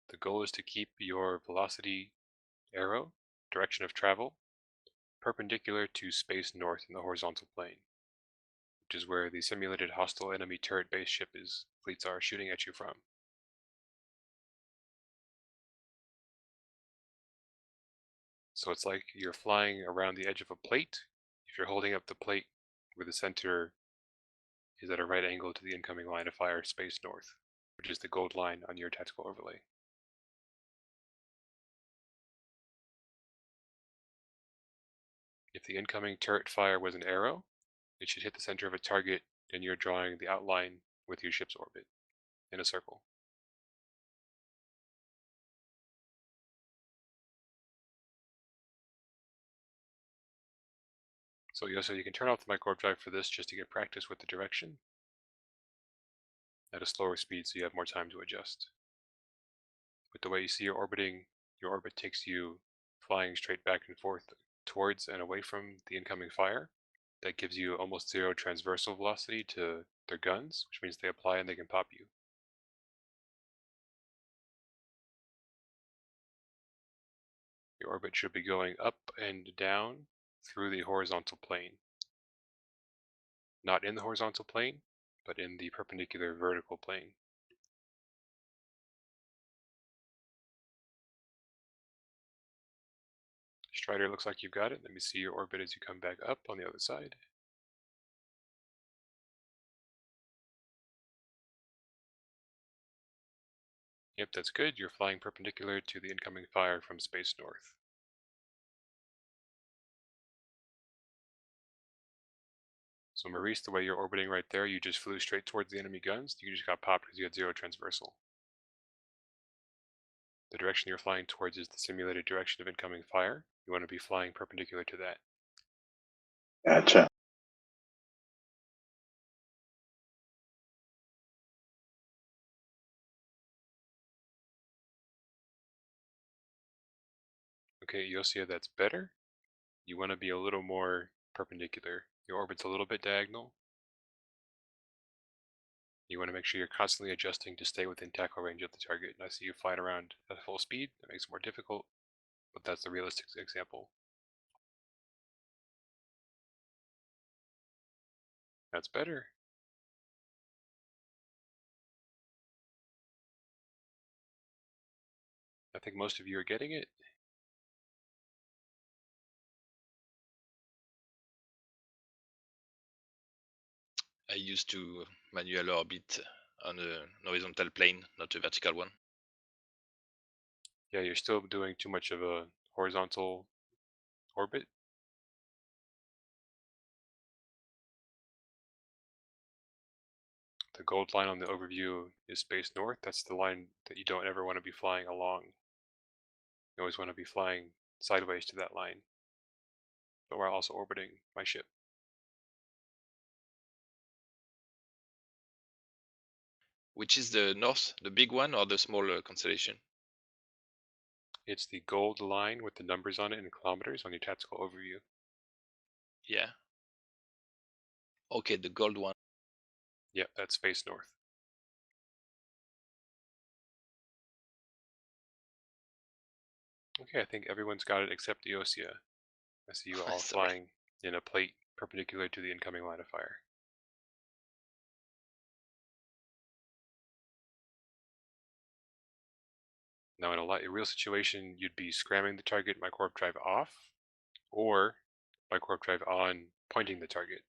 The goal is to keep your velocity arrow, direction of travel, perpendicular to space north in the horizontal plane, which is where the simulated hostile enemy turret-based fleets are shooting at you from. So it's like you're flying around the edge of a plate. If you're holding up the plate where the center is at a right angle to the incoming line of fire space north, which is the gold line on your tactical overlay. If the incoming turret fire was an arrow, it should hit the center of a target, and you're drawing the outline with your ship's orbit in a circle. So you can turn off the micro-warp drive for this just to get practice with the direction at a slower speed so you have more time to adjust. With the way you see your orbit takes you flying straight back and forth towards and away from the incoming fire. That gives you almost zero transversal velocity to their guns, which means they apply and they can pop you. Your orbit should be going up and down through the horizontal plane. Not in the horizontal plane, but in the perpendicular vertical plane. Strider, looks like you've got it. Let me see your orbit as you come back up on the other side. Yep, that's good. You're flying perpendicular to the incoming fire from space north. So Maurice, the way you're orbiting right there, you just flew straight towards the enemy guns. You just got popped because you had zero transversal. The direction you're flying towards is the simulated direction of incoming fire. You want to be flying perpendicular to that. Gotcha. Okay, you'll see that's better. You want to be a little more perpendicular. Your orbit's a little bit diagonal. You want to make sure you're constantly adjusting to stay within tackle range of the target. And I see you flying around at full speed. That makes it more difficult, but that's the realistic example. That's better. I think most of you are getting it. I used to manual orbit on an horizontal plane, not a vertical one. Yeah, you're still doing too much of a horizontal orbit. The gold line on the overview is space north. That's the line that you don't ever want to be flying along. You always want to be flying sideways to that line, but while also orbiting my ship. Which is the north, the big one, or the small constellation? It's the gold line with the numbers on it in kilometers on your tactical overview. Yeah. Okay, the gold one. Yep, that's space north. Okay, I think everyone's got it except Eosia. I see you all Sorry. flying in a plate perpendicular to the incoming line of fire. Now in a real situation, you'd be scramming the target microwarp drive off, or microwarp drive on, pointing the target,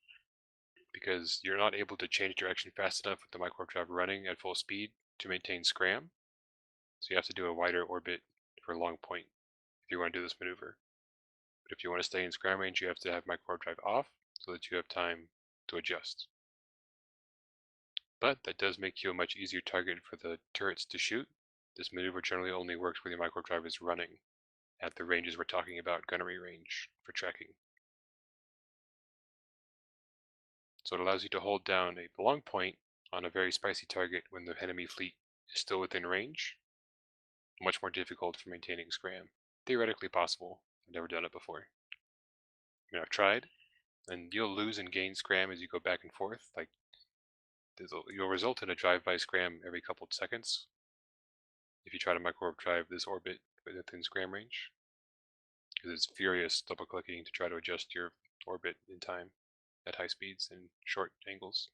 because you're not able to change direction fast enough with the microwarp drive running at full speed to maintain scram. So you have to do a wider orbit for a long point if you want to do this maneuver. But if you want to stay in scram range, you have to have microwarp drive off so that you have time to adjust. But that does make you a much easier target for the turrets to shoot. This maneuver generally only works when the microwarp drive is running at the ranges we're talking about, gunnery range, for tracking. So it allows you to hold down a long point on a very spicy target when the enemy fleet is still within range. Much more difficult for maintaining scram. Theoretically possible. I've never done it before. I mean, I've tried, and you'll lose and gain scram as you go back and forth. Like, you'll result in a drive-by scram every couple of seconds if you try to micro-warp drive this orbit within scram range, because it's furious double-clicking to try to adjust your orbit in time at high speeds and short angles.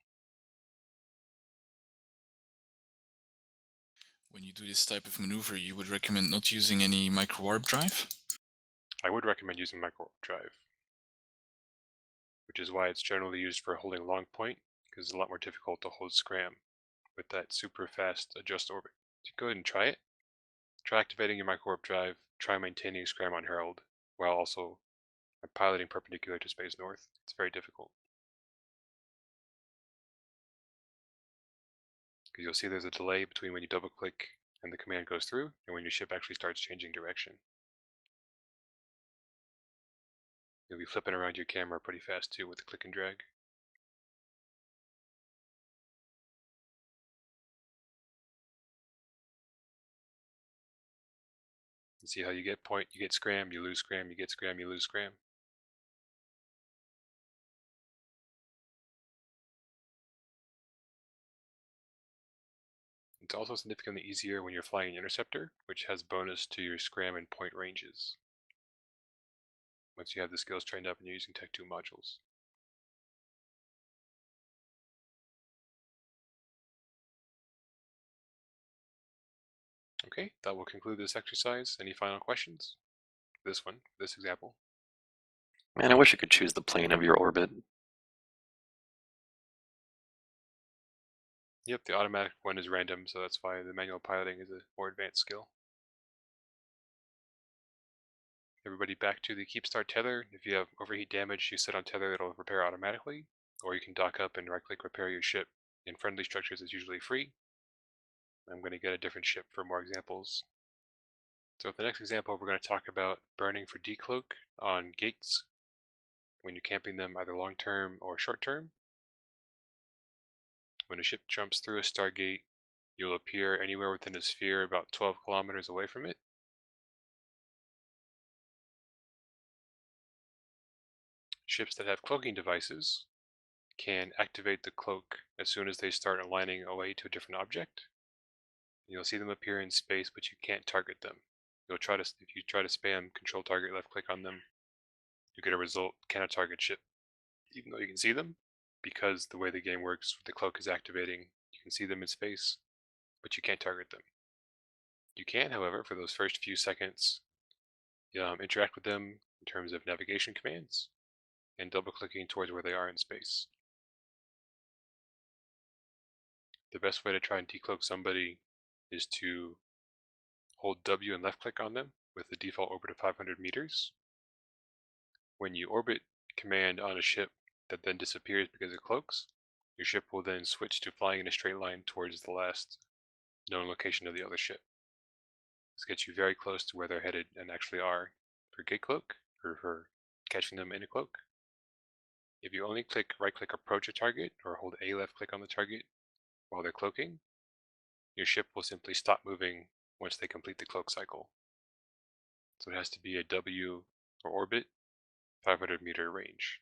When you do this type of maneuver, you would recommend not using any micro warp drive? I would recommend using micro-warp drive, which is why it's generally used for holding long point, because it's a lot more difficult to hold scram with that super fast adjust orbit. So go ahead and try it. Try activating your micro-warp drive, try maintaining scram on Herald, while also piloting perpendicular to space north. It's very difficult. Because you'll see there's a delay between when you double click and the command goes through and when your ship actually starts changing direction. You'll be flipping around your camera pretty fast too with the click and drag. And see how you get point, you get scram, you lose scram, you get scram, you lose scram. It's also significantly easier when you're flying an Interceptor, which has bonus to your scram and point ranges once you have the skills trained up and you're using Tech 2 modules. Okay, that will conclude this exercise. Any final questions? This example. Man, I wish I could choose the plane of your orbit. Yep, the automatic one is random, so that's why the manual piloting is a more advanced skill. Everybody back to the keep start tether. If you have overheat damage, you set on tether, it'll repair automatically. Or you can dock up and right click repair your ship. In friendly structures, it's usually free. I'm going to get a different ship for more examples. So the next example, we're going to talk about burning for decloak on gates. when you're camping them either long term or short term. When a ship jumps through a stargate, you'll appear anywhere within a sphere about 12 kilometers away from it. Ships that have cloaking devices can activate the cloak as soon as they start aligning away to a different object. You'll see them appear in space, but you can't target them. If you try to spam control target left click on them, you get a result cannot target ship, even though you can see them, because the way the game works, the cloak is activating. You can see them in space, but you can't target them. You can, however, for those first few seconds, interact with them in terms of navigation commands and double clicking towards where they are in space. The best way to try and decloak somebody is to hold W and left click on them with the default orbit of 500 meters. When you orbit command on a ship that then disappears because it cloaks, your ship will then switch to flying in a straight line towards the last known location of the other ship. This gets you very close to where they're headed and actually are for gate cloak, or for catching them in a cloak. If you only right click approach a target or hold A left click on the target while they're cloaking, your ship will simply stop moving once they complete the cloak cycle. So it has to be a W or orbit 500-meter range.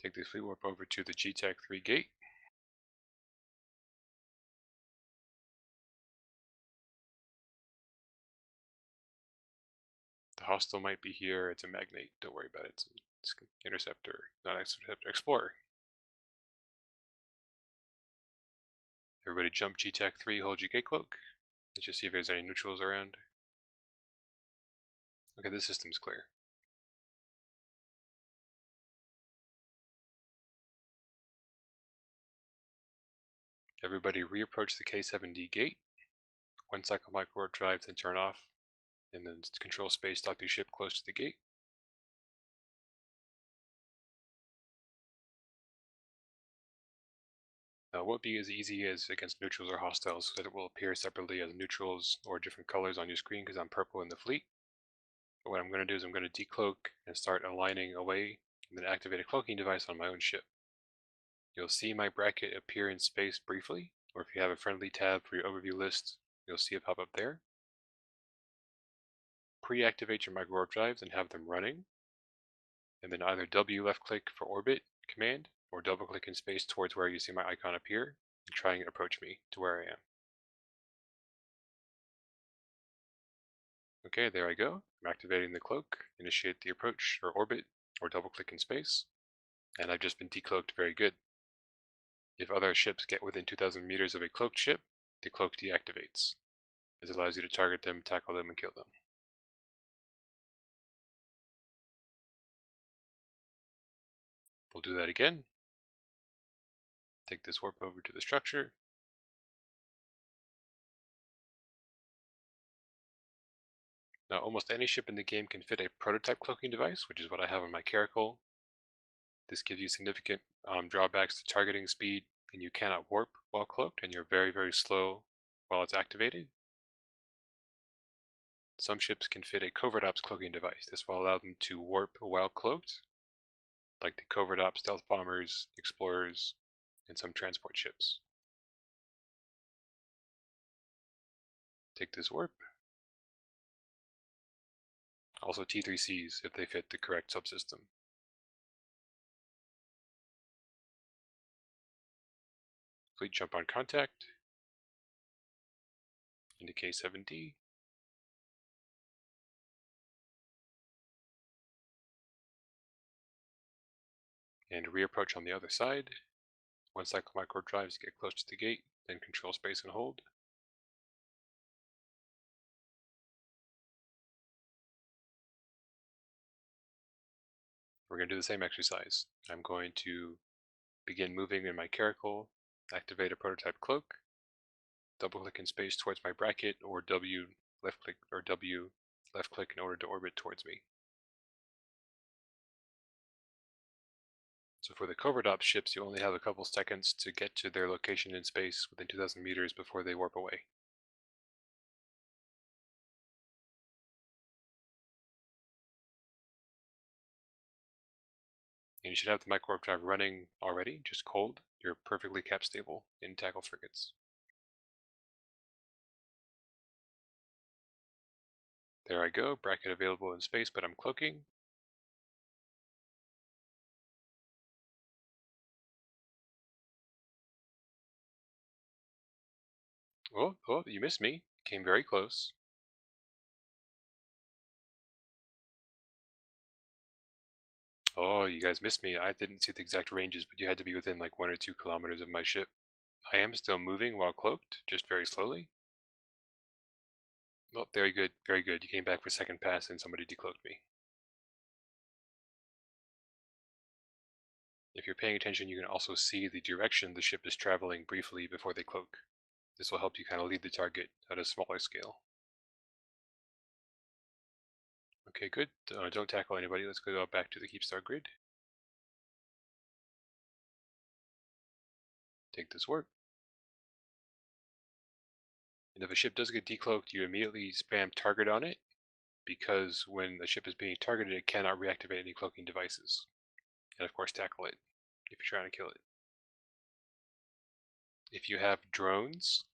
Take this fleet warp over to the GTAC 3 gate. The hostile might be here. It's a magnate. Don't worry about it. It's an interceptor, not interceptor, explorer. Everybody jump GTAC 3, hold your gate cloak. Let's just see if there's any neutrals around. Okay, this system's clear. Everybody reapproach the K7D gate. One cycle micro drive, then turn off, and then control space, dock your ship close to the gate. Now, it won't be as easy as against neutrals or hostiles, so that it will appear separately as neutrals or different colors on your screen because I'm purple in the fleet. But what I'm going to do is I'm going to decloak and start aligning away, and then activate a cloaking device on my own ship. You'll see my bracket appear in space briefly, or if you have a friendly tab for your overview list, you'll see it pop up there. Pre-activate your micro warp drives and have them running, and then either W left click for orbit command, or double click in space towards where you see my icon appear, and try and approach me to where I am. Okay, there I go. I'm activating the cloak, initiate the approach or orbit, or double click in space, and I've just been decloaked. Very good. If other ships get within 2,000 meters of a cloaked ship, the cloak deactivates. This allows you to target them, tackle them, and kill them. We'll do that again. Take this warp over to the structure. Now, almost any ship in the game can fit a prototype cloaking device, which is what I have on my Caracal. This gives you significant drawbacks to targeting speed, and you cannot warp while cloaked, and you're very, very slow while it's activated. Some ships can fit a covert ops cloaking device. This will allow them to warp while cloaked, like the covert ops stealth bombers, explorers, and some transport ships. Take this warp. Also T3Cs if they fit the correct subsystem. Fleet jump on contact into K7D. And reapproach on the other side. One cycle micro drives to get close to the gate, then control space and hold. We're going to do the same exercise. I'm going to begin moving in my Caracal, activate a prototype cloak, double click in space towards my bracket, or W left click in order to orbit towards me. So for the covert ops ships, you only have a couple seconds to get to their location in space within 2,000 meters before they warp away. And you should have the micro warp drive running already, just cold. You're perfectly cap stable in tackle frigates. There I go, bracket available in space, but I'm cloaking. Oh, you missed me. Came very close. Oh, you guys missed me. I didn't see the exact ranges, but you had to be within like 1 or 2 kilometers of my ship. I am still moving while cloaked, just very slowly. Oh, very good, very good. You came back for second pass and somebody decloaked me. If you're paying attention, you can also see the direction the ship is traveling briefly before they cloak. This will help you kind of lead the target at a smaller scale. Okay, good. Don't tackle anybody. Let's go back to the Keep Star grid. Take this work. And if a ship does get decloaked, you immediately spam target on it, because when the ship is being targeted, it cannot reactivate any cloaking devices. And of course, tackle it if you're trying to kill it. If you have drones,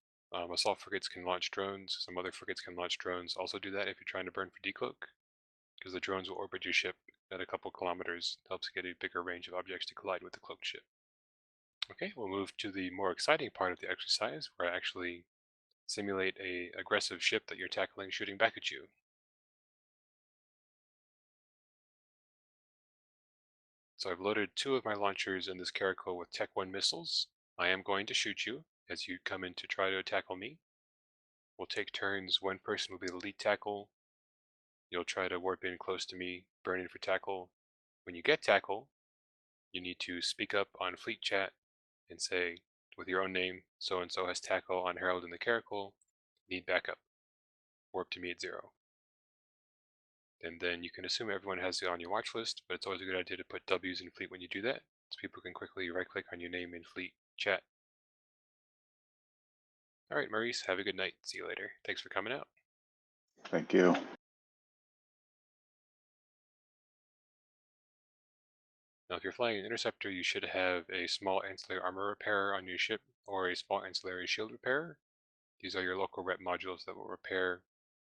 assault frigates can launch drones. Some other frigates can launch drones. Also do that if you're trying to burn for decloak, because the drones will orbit your ship at a couple kilometers. It helps get a bigger range of objects to collide with the cloaked ship. Okay, we'll move to the more exciting part of the exercise, where I actually simulate a aggressive ship that you're tackling shooting back at you. So I've loaded 2 of my launchers in this caracal with Tech 1 missiles. I am going to shoot you as you come in to try to tackle me. We'll take turns. One person will be the lead tackle. You'll try to warp in close to me, burn in for tackle. When you get tackle, you need to speak up on fleet chat and say, with your own name, so-and-so has tackle on Herald in the caracal, need backup. Warp to me at 0. And then you can assume everyone has it on your watch list, but it's always a good idea to put W's in fleet when you do that, so people can quickly right-click on your name in fleet chat. Alright, Maurice, have a good night. See you later. Thanks for coming out. Thank you. Now, if you're flying an Interceptor, you should have a small ancillary armor repairer on your ship, or a small ancillary shield repairer. These are your local rep modules that will repair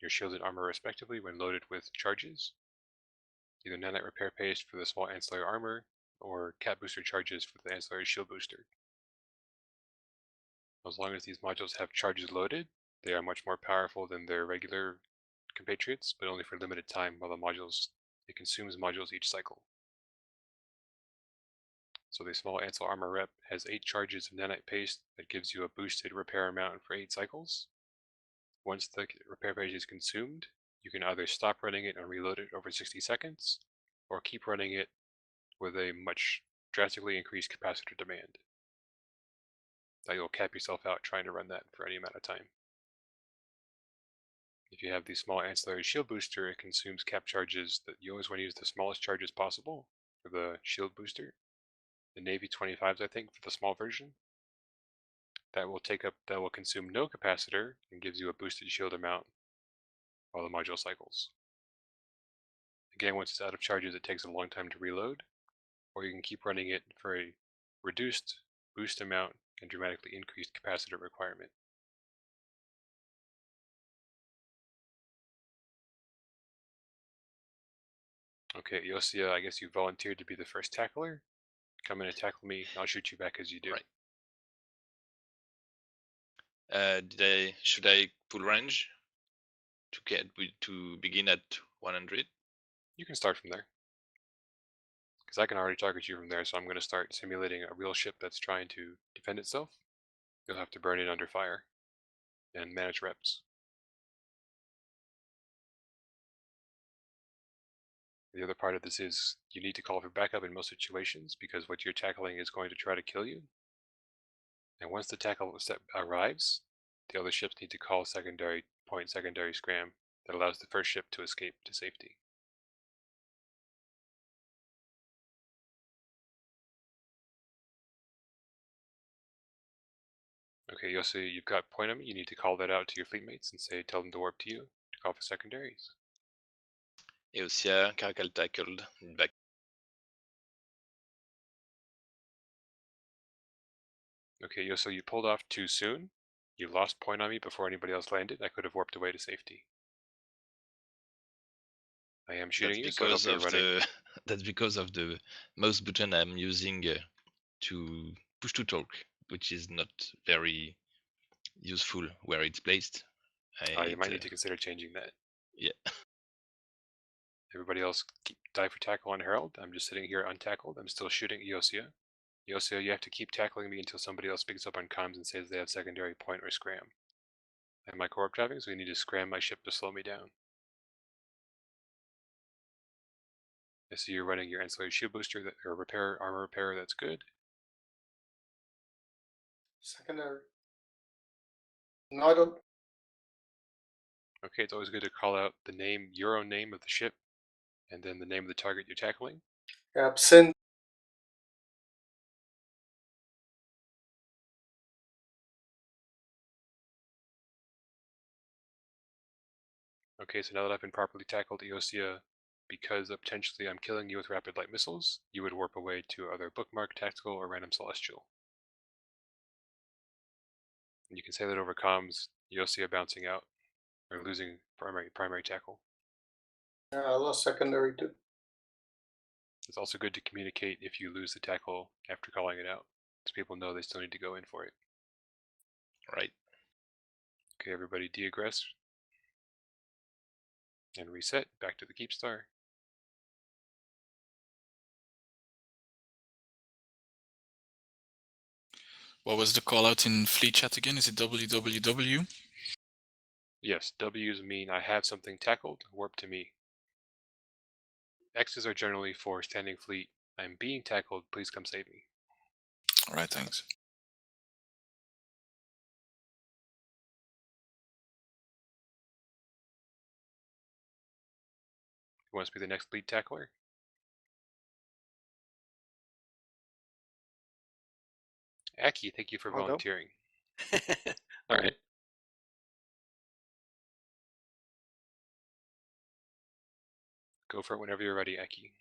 your shield and armor respectively when loaded with charges. Either nanite repair paste for the small ancillary armor, or cat booster charges for the ancillary shield booster. As long as these modules have charges loaded, they are much more powerful than their regular compatriots, but only for limited time while it consumes modules each cycle. So the small ancillary armor rep has 8 charges of nanite paste that gives you a boosted repair amount for 8 cycles. Once the repair page is consumed, you can either stop running it and reload it over 60 seconds, or keep running it with a much drastically increased capacitor demand. That you'll cap yourself out trying to run that for any amount of time. If you have the small ancillary shield booster, it consumes cap charges that you always want to use the smallest charges possible for the shield booster. The Navy 25s, I think, for the small version. That will consume no capacitor and gives you a boosted shield amount while the module cycles. Again, once it's out of charges, it takes a long time to reload, or you can keep running it for a reduced boost amount and dramatically increased capacitor requirement. Okay, Yosia, I guess you volunteered to be the first tackler. Come in and tackle me, and I'll shoot you back as you do. Right. Should I pull range to begin at 100? You can start from there, because I can already target you from there, so I'm going to start simulating a real ship that's trying to defend itself. You'll have to burn it under fire and manage reps. The other part of this is you need to call for backup in most situations, because what you're tackling is going to try to kill you. And once the tackle step arrives, the other ships need to call secondary scram that allows the first ship to escape to safety. Okay, Yossi, you've got point on me. You need to call that out to your fleet mates and tell them to warp to you to call for secondaries. Eosia, caracal tackled, back Okay, so you pulled off too soon. You lost point on me before anybody else landed. I could have warped away to safety. I am shooting you, so I hope you're running. That's because of the mouse button I'm using to push to talk, which is not very useful where it's placed. You might need to consider changing that. Yeah. Everybody else die for tackle on Herald. I'm just sitting here untackled. I'm still shooting Eosia. Eosia, you have to keep tackling me until somebody else picks up on comms and says they have secondary point or scram. I have my co-op driving, so we need to scram my ship to slow me down. I see you're running your ancillary shield booster or armor repairer. That's good. Secondary. No, I don't. Okay, it's always good to call out the name, your own name of the ship, and then the name of the target you're tackling. Absent. Okay, so now that I've been properly tackled, Eosia, because potentially I'm killing you with rapid light missiles, you would warp away to either bookmark, tactical, or random celestial. And you can say that over comms, Eosia bouncing out or losing primary tackle. Yeah, I lost secondary too. It's also good to communicate if you lose the tackle after calling it out, because people know they still need to go in for it. Right. Okay, everybody deaggress and reset back to the keep star. What was the call out in fleet chat again? Is it WWW? Yes, W's mean I have something tackled, warp to me. X's are generally for standing fleet. I'm being tackled, please come save me. Alright, thanks. Who wants to be the next fleet tackler? Aki, thank you for I'll go. volunteering. All right. Go for it whenever you're ready, Aki.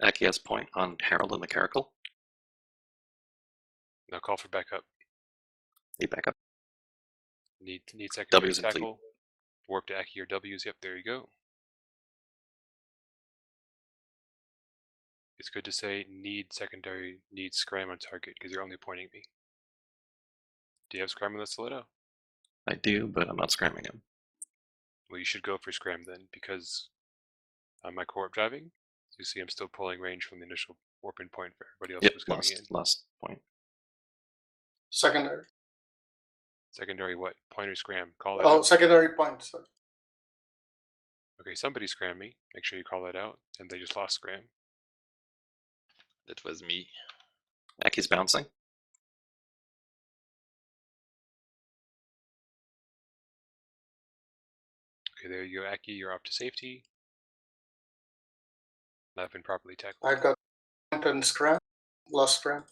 Aki has point on Harold and the Caracal. Now call for backup. Need backup. Need secondary W's in fleet. tackle. Warp to Aki or W's. Yep, there you go. It's good to say need secondary, need scram on target because you're only pointing me. Do you have scram on the stiletto? I do, but I'm not scramming him. Well, you should go for scram then because on my co-op driving, you see I'm still pulling range from the initial warp in point for everybody else Yep, who's coming in. lost point. Secondary. Secondary what? Point or scram? Call that Oh, out. secondary point. Sorry. Okay, somebody scram me. Make sure you call that out. And they just lost scram. That was me. Aki's bouncing. Okay, there you go, Aki. You're off to safety. I've been properly tackled. I got point and scram. Lost scram.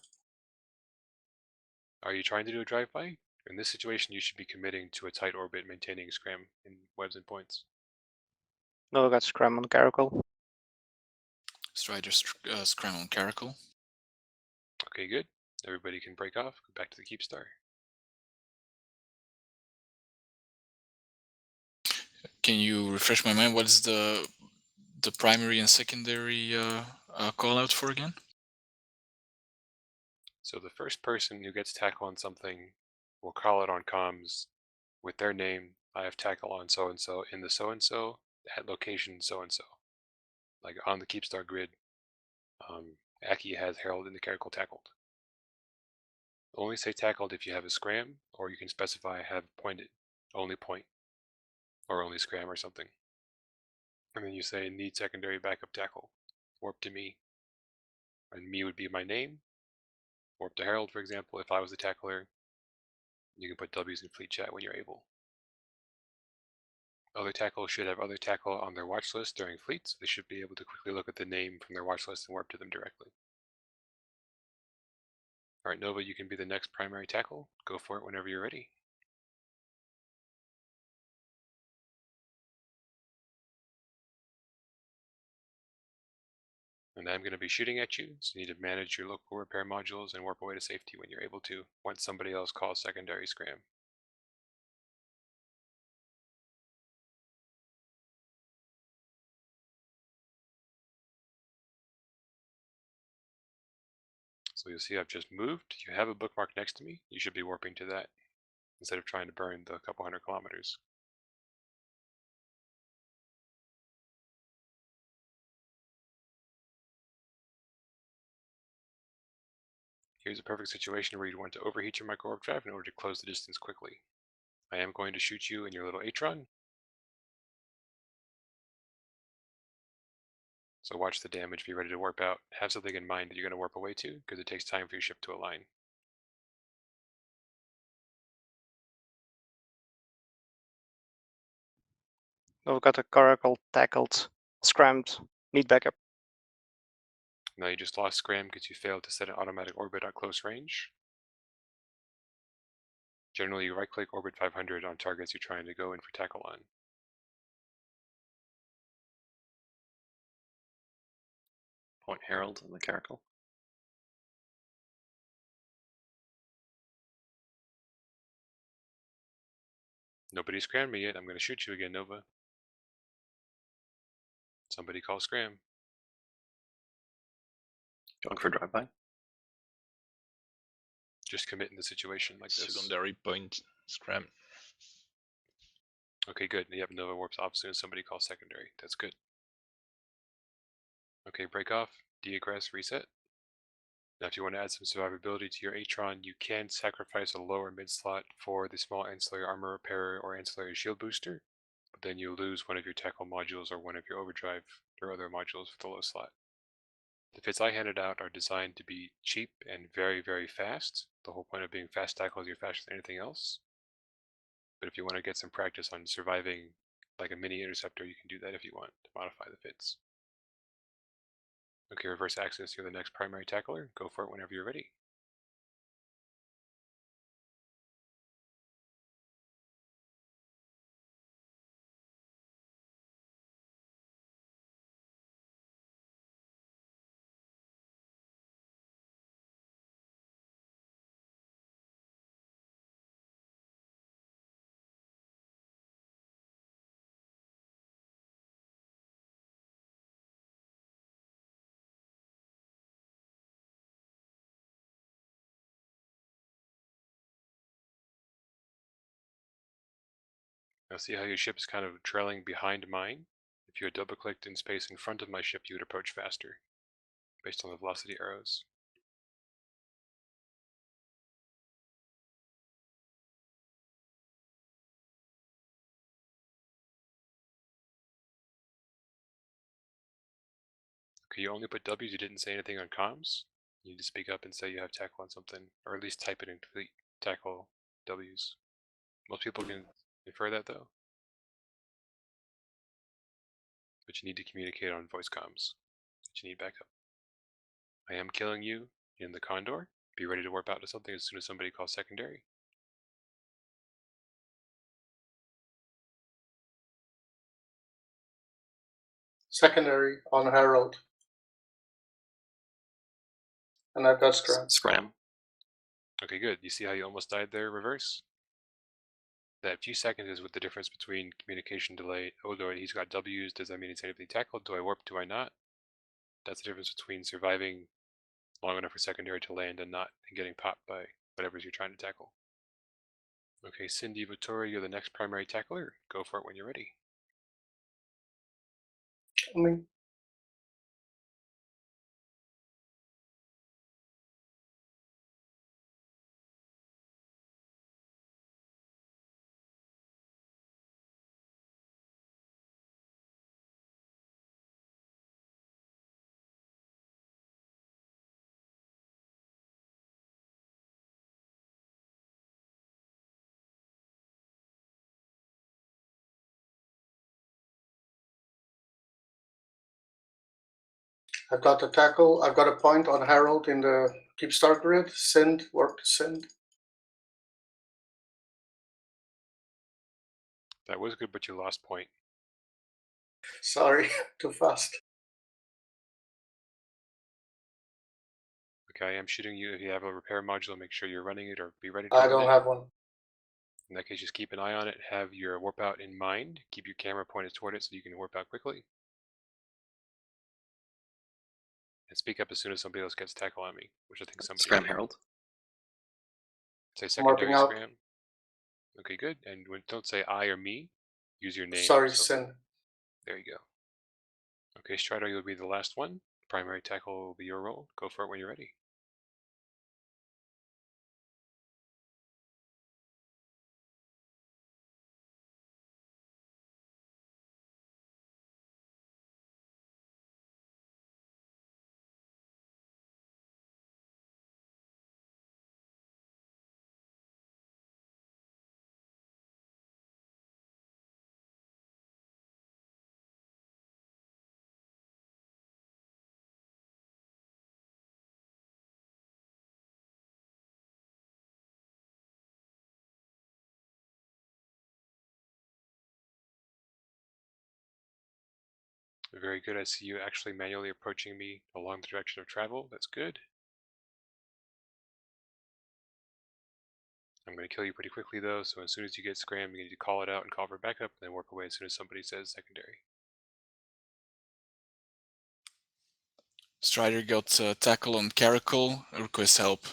Are you trying to do a drive-by? In this situation, you should be committing to a tight orbit, maintaining scram in webs and points. No, I got scram on Caracal. Strider scram on Caracal. Okay, good. Everybody can break off. Go back to the keep star. Can you refresh my mind? What is the primary and secondary call out for again? So the first person who gets tackle on something will call it on comms with their name. I have tackle on so-and-so in the so-and-so at location so-and-so. Like on the keep star grid, Aki has Herald in the Caracal tackled. Only say tackled if you have a scram, or you can specify have pointed, only point, or only scram or something. And then you say need secondary backup tackle, warp to me. And me would be my name, warp to Herald, for example, if I was the tackler. You can put W's in fleet chat when you're able. Other tackle should have other tackle on their watch list during fleets. They should be able to quickly look at the name from their watch list and warp to them directly. All right, Nova, you can be the next primary tackle. Go for it whenever you're ready. And I'm going to be shooting at you, so you need to manage your local repair modules and warp away to safety when you're able to, once somebody else calls secondary scram. So you'll see I've just moved. You have a bookmark next to me. You should be warping to that instead of trying to burn the couple 100 kilometers. Here's a perfect situation where you'd want to overheat your micro warp drive in order to close the distance quickly. I am going to shoot you in your little Atron. So watch the damage, be ready to warp out. Have something in mind that you're going to warp away to, because it takes time for your ship to align. We've got a coracle tackled, scrammed, need backup. Now you just lost scram because you failed to set an automatic orbit at close range. Generally, you right-click orbit 500 on targets you're trying to go in for tackle on. Point Herald in the caracal. Nobody scrammed me yet. I'm going to shoot you again, Nova. Somebody call scram. Going for drive-by. Just commit in the situation like this. Secondary point scram. Okay, good. Yep, Nova warps off as soon as somebody calls secondary. That's good. Okay, break off, deaggress, reset. Now if you want to add some survivability to your Atron, you can sacrifice a lower mid slot for the small ancillary armor repairer or ancillary shield booster, but then you lose one of your tackle modules or one of your overdrive or other modules for the low slot. The fits I handed out are designed to be cheap and very, very fast. The whole point of being fast tackle is you're faster than anything else. But if you want to get some practice on surviving like a mini interceptor, you can do that if you want to modify the fits. Okay, reverse axis, you're the next primary tackler. Go for it whenever you're ready. Now see how your ship is kind of trailing behind mine? If you had double clicked in space in front of my ship, you would approach faster, based on the velocity arrows. Okay, you only put W's, you didn't say anything on comms. You need to speak up and say you have tackle on something, or at least type it in complete tackle W's. Most people can infer that though. But you need to communicate on voice comms. But you need backup. I am killing you in the Condor. Be ready to warp out to something as soon as somebody calls secondary. Secondary on Herald. And I've got scram. Scram. Okay, good. You see how you almost died there, reverse? That few seconds is what the difference between communication delay. Oh, he's got W's. Does that mean it's anything tackled? Do I warp? Do I not? That's the difference between surviving long enough for secondary to land and not, and getting popped by whatever you're trying to tackle. Okay, Cindy Vittori, you're the next primary tackler. Go for it when you're ready. Coming. I've got the tackle. I've got a point on Herald in the Keep start grid, send, warp to send. That was good, but you lost point. Sorry, too fast. Okay, I'm shooting you. If you have a repair module, make sure you're running it or be ready to I run don't it. have one. In that case, just keep an eye on it. Have your warp out in mind. Keep your camera pointed toward it so you can warp out quickly. And speak up as soon as somebody else gets tackle on me, which I think somebody Scram did. Herald. Say Warping secondary out. scram. Okay, good. And don't say I or me. Use your name. Sorry, So send. there you go. Okay, Strider, you'll be the last one. Primary tackle will be your role. Go for it when you're ready. Very good. I see you actually manually approaching me along the direction of travel. That's good. I'm going to kill you pretty quickly though, so as soon as you get scrammed, you need to call it out and call for backup, and then warp away as soon as somebody says secondary. Strider got tackle on Caracal. Request help.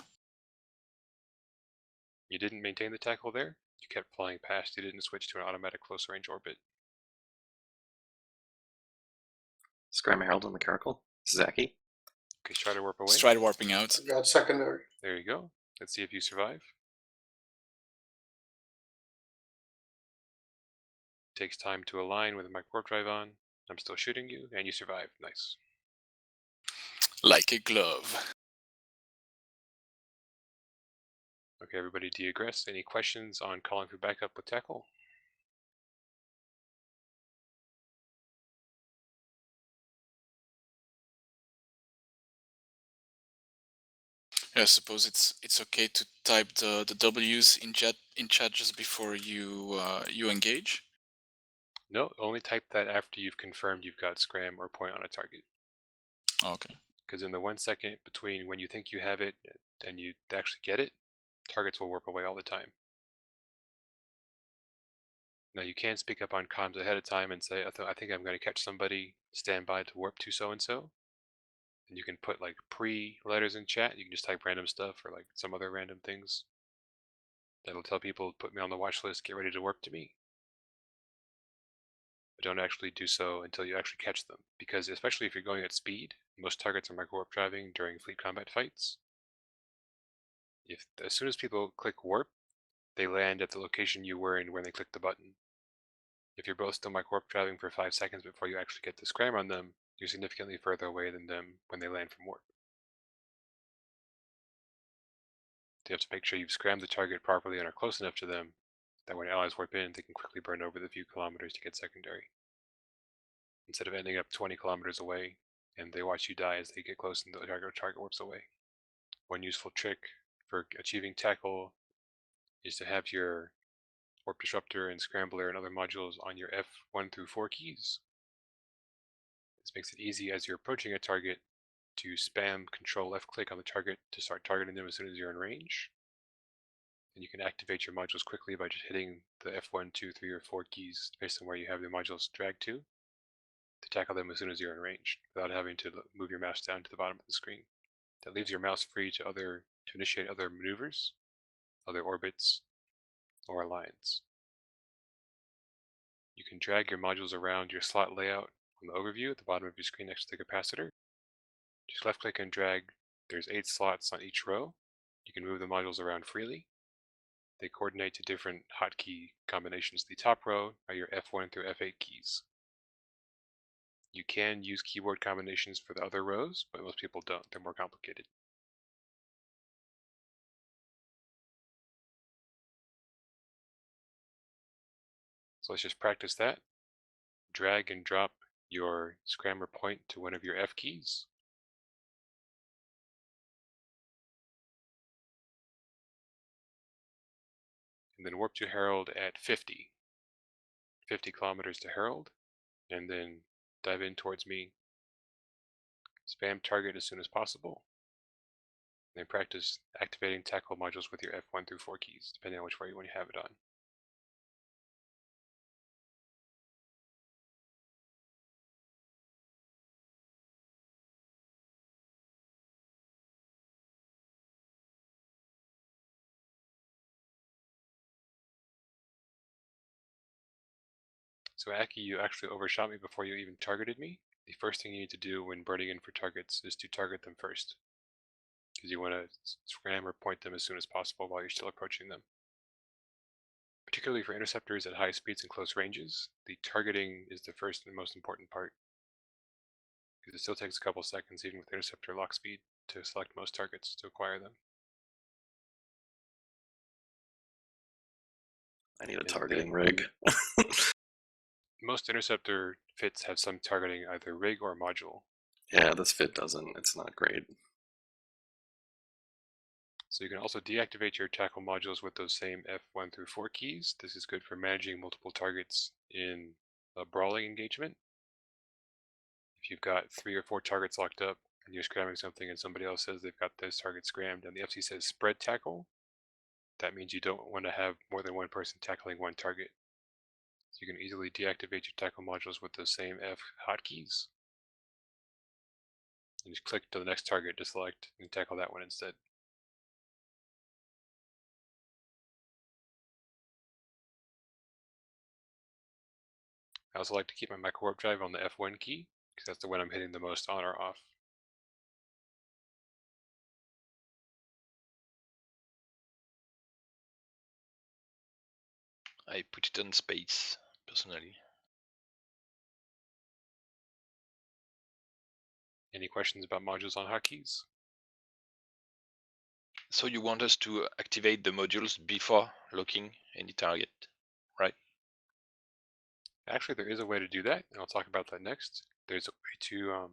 You didn't maintain the tackle there. You kept flying past. You didn't switch to an automatic close range orbit. Scram Herald on the Caracal. Zaki. Okay, try to warp away. Strider warping out. I got secondary. There you go. Let's see if you survive. Takes time to align with my warp drive on. I'm still shooting you, and you survive. Nice. Like a glove. Okay, everybody deaggress. Any questions on calling for backup with tackle? Yeah, I suppose it's okay to type the W's in chat just before you you engage. No, only type that after you've confirmed you've got scram or point on a target. Okay. Because in the 1 second between when you think you have it and you actually get it, targets will warp away all the time. Now you can speak up on comms ahead of time and say, I think I'm going to catch somebody, stand by to warp to so-and-so. And you can put like pre-letters in chat. You can just type random stuff or like some other random things. That'll tell people, put me on the watch list, get ready to warp to me. But don't actually do so until you actually catch them. Because especially if you're going at speed, most targets are micro warp driving during fleet combat fights. As soon as people click warp, they land at the location you were in when they clicked the button. If you're both still micro warp driving for 5 seconds before you actually get the scram on them, you're significantly further away than them when they land from warp. You have to make sure you've scrammed the target properly and are close enough to them that when allies warp in, they can quickly burn over the few kilometers to get secondary. Instead of ending up 20 kilometers away, and they watch you die as they get close and the target warps away. One useful trick for achieving tackle is to have your warp disruptor and scrambler and other modules on your F1 through 4 keys. This makes it easy as you're approaching a target to spam Control left click on the target to start targeting them as soon as you're in range. And you can activate your modules quickly by just hitting the F1, 2, 3, or 4 keys based on where you have the modules dragged to tackle them as soon as you're in range without having to move your mouse down to the bottom of the screen. That leaves your mouse free to initiate other maneuvers, other orbits, or lines. You can drag your modules around your slot layout on the overview at the bottom of your screen next to the capacitor. Just left click and drag. There's 8 slots on each row. You can move the modules around freely. They coordinate to different hotkey combinations. The top row are your F1 through F8 keys. You can use keyboard combinations for the other rows, but most people don't. They're more complicated. So let's just practice that. Drag and drop your scrammer point to one of your F keys. and then warp to Herald at 50 kilometers to Herald, and then dive in towards me. Spam target as soon as possible. And then practice activating tackle modules with your F1 through 4 keys, depending on which way you want to have it on. So Aki, you actually overshot me before you even targeted me. The first thing you need to do when burning in for targets is to target them first, because you want to scram or point them as soon as possible while you're still approaching them. Particularly for interceptors at high speeds and close ranges, the targeting is the first and most important part, because it still takes a couple seconds even with interceptor lock speed to select most targets to acquire them. I need a And targeting then rig. most interceptor fits have some targeting, either rig or module. Yeah, this fit doesn't. It's not great. So you can also deactivate your tackle modules with those same F1 through 4 keys. This is good for managing multiple targets in a brawling engagement. If you've got 3 or 4 targets locked up and you're scramming something and somebody else says they've got those targets scrammed and the FC says spread tackle, that means you don't want to have more than one person tackling one target. So you can easily deactivate your tackle modules with those same F hotkeys. And just click to the next target to select and tackle that one instead. I also like to keep my micro warp drive on the F1 key, because that's the one I'm hitting the most on or off. I put it on space, personally. Any questions about modules on hotkeys? So you want us to activate the modules before locking any target, right? Actually, there is a way to do that, and I'll talk about that next. There's a way to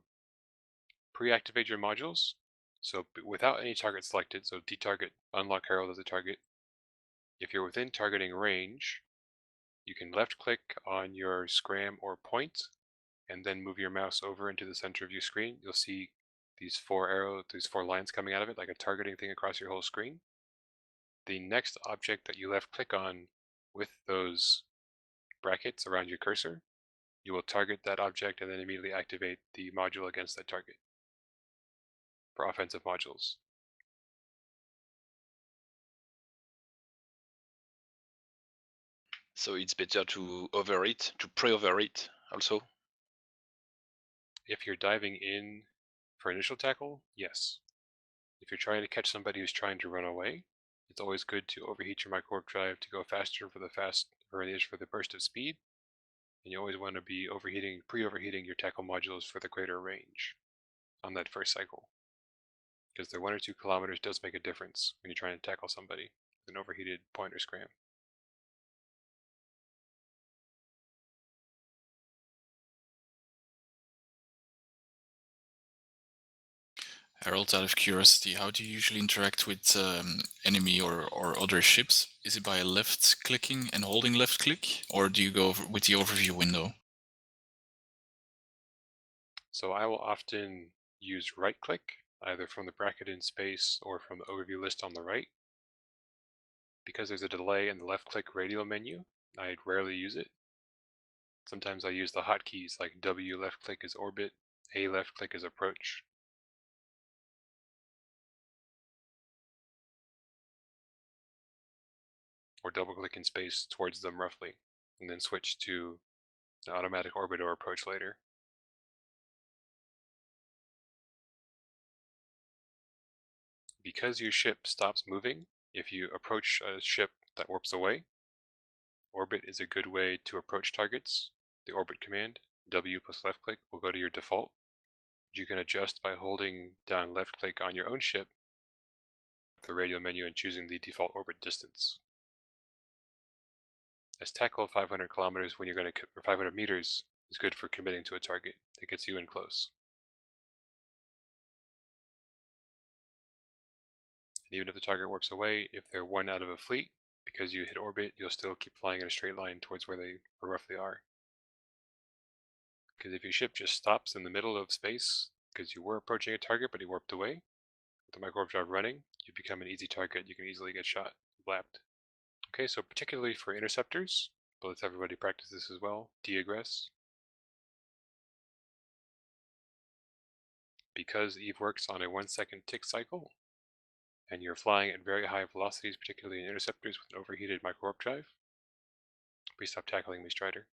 pre-activate your modules. So without any target selected, so detarget, unlock Herald as a target. If you're within targeting range, you can left click on your scram or point, and then move your mouse over into the center of your screen. You'll see these 4 arrows, these 4 lines coming out of it, like a targeting thing across your whole screen. The next object that you left click on with those brackets around your cursor, you will target that object and then immediately activate the module against that target for offensive modules. So it's better to overhit, to pre-overhit also. If you're diving in for initial tackle, yes. If you're trying to catch somebody who's trying to run away, it's always good to overheat your micro warp drive to go faster for the burst of speed. And you always want to be pre-overheating your tackle modules for the greater range on that first cycle. Because the 1 or 2 kilometers does make a difference when you're trying to tackle somebody with an overheated point or scram. Harold, out of curiosity, how do you usually interact with enemy or other ships? Is it by left clicking and holding left click, or do you go with the overview window? So I will often use right click, either from the bracket in space or from the overview list on the right. Because there's a delay in the left click radial menu, I rarely use it. Sometimes I use the hotkeys like W left click is orbit, A left click is approach. Or double click in space towards them roughly, and then switch to an automatic orbit or approach later. Because your ship stops moving if you approach a ship that warps away, orbit is a good way to approach targets. The orbit command, W plus left click, will go to your default. You can adjust by holding down left click on your own ship, the radial menu, and choosing the default orbit distance. As tackle 500 kilometers when you're going to, or 500 meters is good for committing to a target that gets you in close. And even if the target warps away, if they're one out of a fleet, because you hit orbit, you'll still keep flying in a straight line towards where they roughly are. Because if your ship just stops in the middle of space because you were approaching a target but he warped away, with the micro warp drive running, you become an easy target. You can easily get shot, blapped. Okay, so particularly for interceptors, but let's everybody practice this as well. Deagress. Because Eve works on a 1 second tick cycle, and you're flying at very high velocities, particularly in interceptors with an overheated micro warp drive, please stop tackling me, Strider.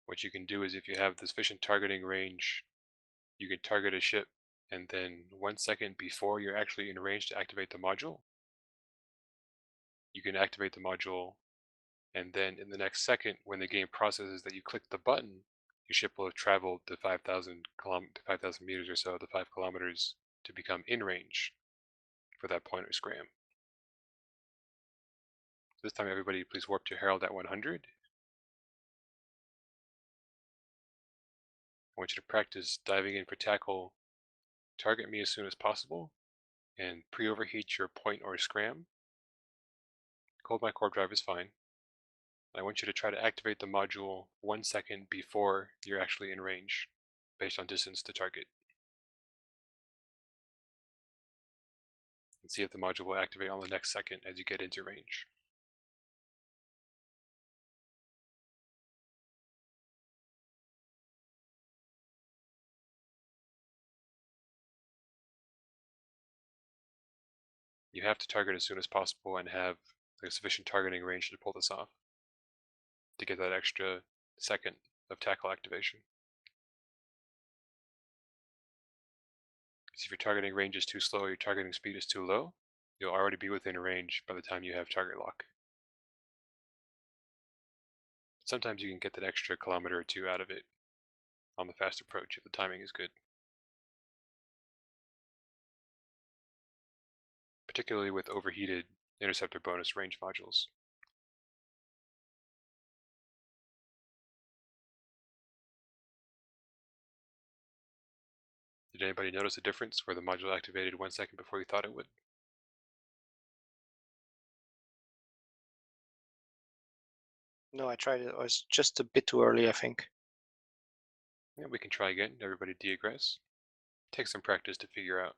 What you can do is if you have the sufficient targeting range, you can target a ship, and then 1 second before you're actually in range to activate the module, you can activate the module, and then in the next second, when the game processes that you click the button, your ship will have traveled the 5,000 meters or so, the 5 kilometers, to become in range for that point or scram. This time, everybody, please warp to Herald at 100. I want you to practice diving in for tackle. Target me as soon as possible, and pre-overheat your point or scram. Cold micro warp drive is fine. I want you to try to activate the module 1 second before you're actually in range, based on distance to target. And see if the module will activate on the next second as you get into range. You have to target as soon as possible and have a sufficient targeting range to pull this off, to get that extra second of tackle activation. Because if your targeting range is too slow or your targeting speed is too low, you'll already be within range by the time you have target lock. Sometimes you can get that extra kilometer or two out of it on the fast approach if the timing is good. Particularly with overheated interceptor bonus range modules. Did anybody notice a difference where the module activated 1 second before you thought it would? No, I tried it. It was just a bit too early, I think. Yeah, we can try again. Everybody deagress. Take some practice to figure out.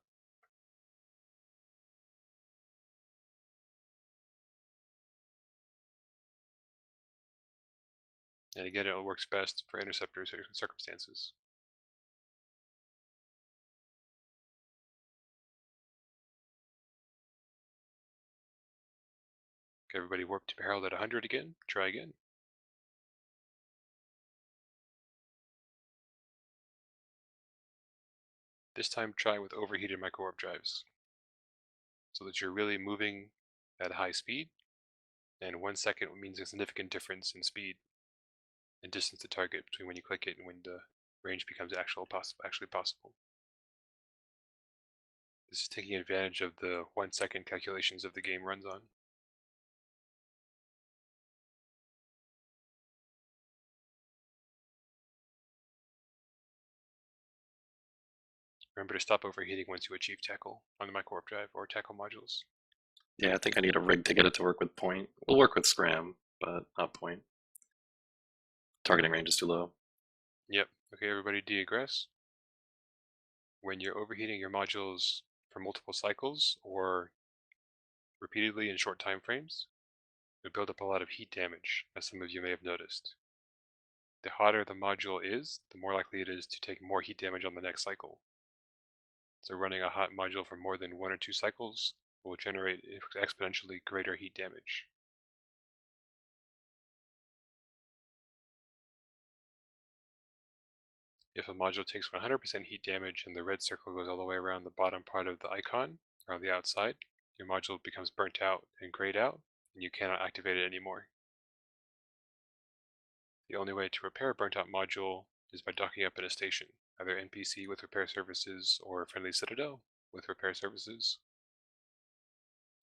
And again, it works best for interceptor circumstances. Okay, everybody warp to Herald at 100 again. Try again. This time try with overheated micro warp drives, so that you're really moving at high speed, and 1 second means a significant difference in speed and distance to target between when you click it and when the range becomes actually possible. This is taking advantage of the 1 second calculations of the game runs on. Remember to stop overheating once you achieve tackle on the micro warp drive or tackle modules. Yeah, I think I need a rig to get it to work with point. We'll work with scram, but not point. Targeting range is too low. Yep. Okay, everybody deagress. When you're overheating your modules for multiple cycles or repeatedly in short time frames, you build up a lot of heat damage, as some of you may have noticed. The hotter the module is, the more likely it is to take more heat damage on the next cycle. So running a hot module for more than 1 or 2 cycles will generate exponentially greater heat damage. If a module takes 100% heat damage and the red circle goes all the way around the bottom part of the icon, around the outside, your module becomes burnt out and grayed out, and you cannot activate it anymore. The only way to repair a burnt out module is by docking up at a station, either NPC with repair services or a friendly Citadel with repair services,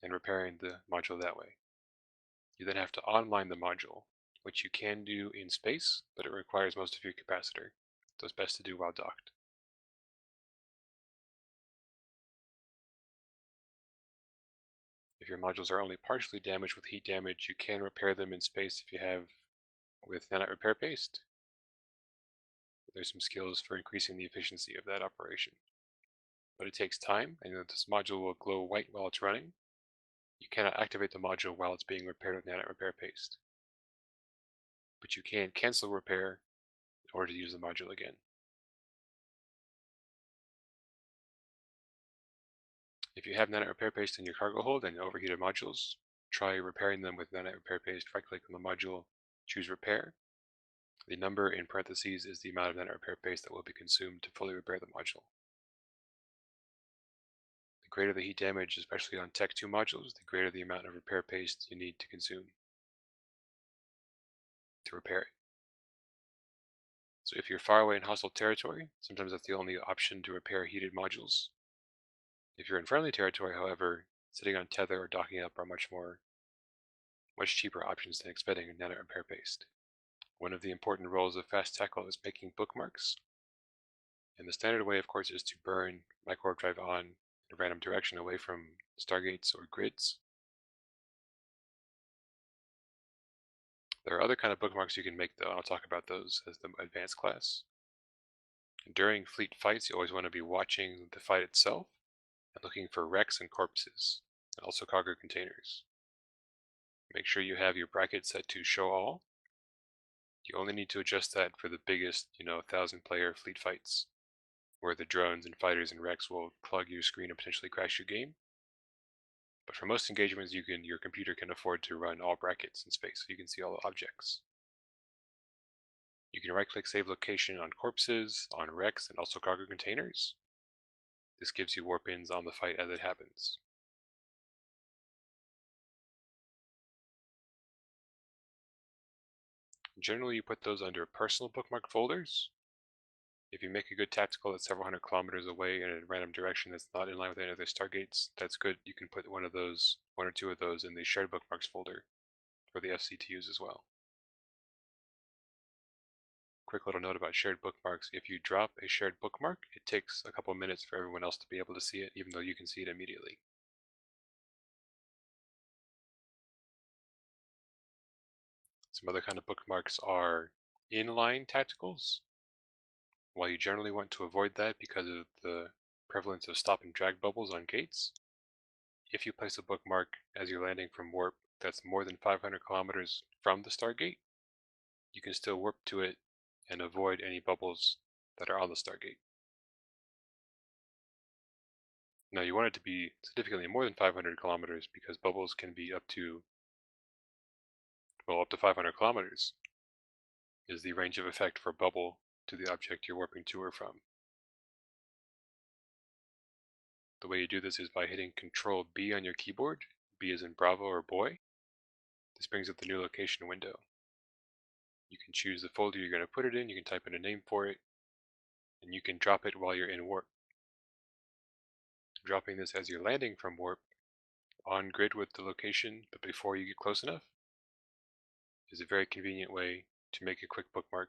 and repairing the module that way. You then have to online the module, which you can do in space, but it requires most of your capacitor, so it's best to do while docked. If your modules are only partially damaged with heat damage, you can repair them in space if you have with nanite repair paste. There's some skills for increasing the efficiency of that operation. But it takes time, and this module will glow white while it's running. You cannot activate the module while it's being repaired with nanite repair paste. But you can cancel repair in order to use the module again. If you have nanite repair paste in your cargo hold and overheated modules, try repairing them with nanite repair paste. Right-click on the module, choose repair. The number in parentheses is the amount of nanite repair paste that will be consumed to fully repair the module. The greater the heat damage, especially on Tech 2 modules, the greater the amount of repair paste you need to consume to repair it. So if you're far away in hostile territory, sometimes that's the only option to repair heated modules. If you're in friendly territory, however, sitting on tether or docking up are much cheaper options than expending nanite repair paste. One of the important roles of fast tackle is making bookmarks. And the standard way, of course, is to burn microwarp drive on in a random direction away from stargates or grids. There are other kind of bookmarks you can make, though. I'll talk about those as the advanced class. And during fleet fights, you always want to be watching the fight itself and looking for wrecks and corpses, and also cargo containers. Make sure you have your bracket set to show all. You only need to adjust that for the biggest, 1,000-player fleet fights, where the drones and fighters and wrecks will clog your screen and potentially crash your game. But for most engagements, your computer can afford to run all brackets in space, so you can see all the objects. You can right-click Save Location on corpses, on wrecks, and also cargo containers. This gives you warp-ins on the fight as it happens. Generally, you put those under personal bookmark folders. If you make a good tactical that's several hundred kilometers away in a random direction that's not in line with any other stargates, that's good. You can put one or two of those in the shared bookmarks folder for the FC to use as well. Quick little note about shared bookmarks. If you drop a shared bookmark, it takes a couple minutes for everyone else to be able to see it, even though you can see it immediately. Some other kind of bookmarks are inline tacticals. While you generally want to avoid that because of the prevalence of stop and drag bubbles on gates, if you place a bookmark as you're landing from warp that's more than 500 kilometers from the Stargate, you can still warp to it and avoid any bubbles that are on the Stargate. Now you want it to be significantly more than 500 kilometers because bubbles can be up to 500 kilometers is the range of effect for a bubble to the object you're warping to or from. The way you do this is by hitting Control B on your keyboard. B as in Bravo or boy. This brings up the new location window. You can choose the folder you're going to put it in, you can type in a name for it, and you can drop it while you're in warp. Dropping this as you're landing from warp, on grid with the location, but before you get close enough, is a very convenient way to make a quick bookmark,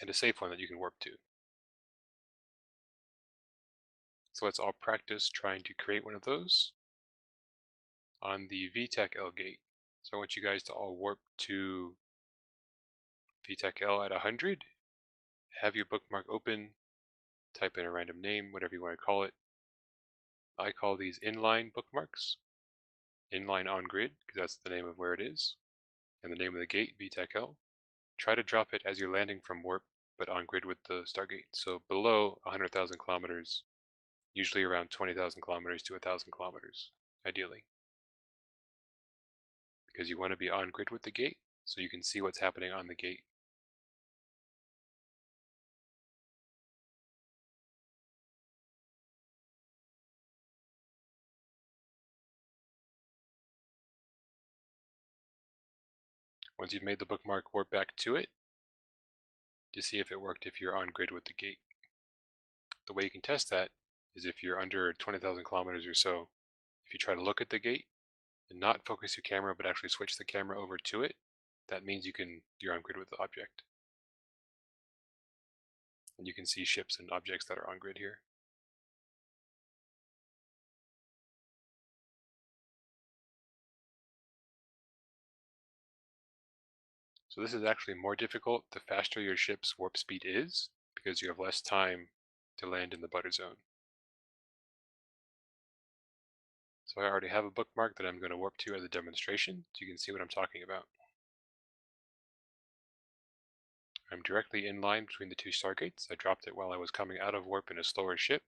and a safe one that you can warp to. So let's all practice trying to create one of those on the VTech L gate. So I want you guys to all warp to VTech L at 100. Have your bookmark open, type in a random name, whatever you want to call it. I call these inline bookmarks, inline on grid, because that's the name of where it is, and the name of the gate, VTech L. Try to drop it as you're landing from warp, but on grid with the Stargate. So below 100,000 kilometers, usually around 20,000 kilometers to 1,000 kilometers, ideally. Because you want to be on grid with the gate, so you can see what's happening on the gate. Once you've made the bookmark, warp back to it to see if it worked if you're on grid with the gate. The way you can test that is if you're under 20,000 kilometers or so, if you try to look at the gate and not focus your camera but actually switch the camera over to it, that means you're on grid with the object. And you can see ships and objects that are on grid here. So this is actually more difficult the faster your ship's warp speed is, because you have less time to land in the butter zone. So I already have a bookmark that I'm going to warp to as a demonstration, so you can see what I'm talking about. I'm directly in line between the two stargates. I dropped it while I was coming out of warp in a slower ship.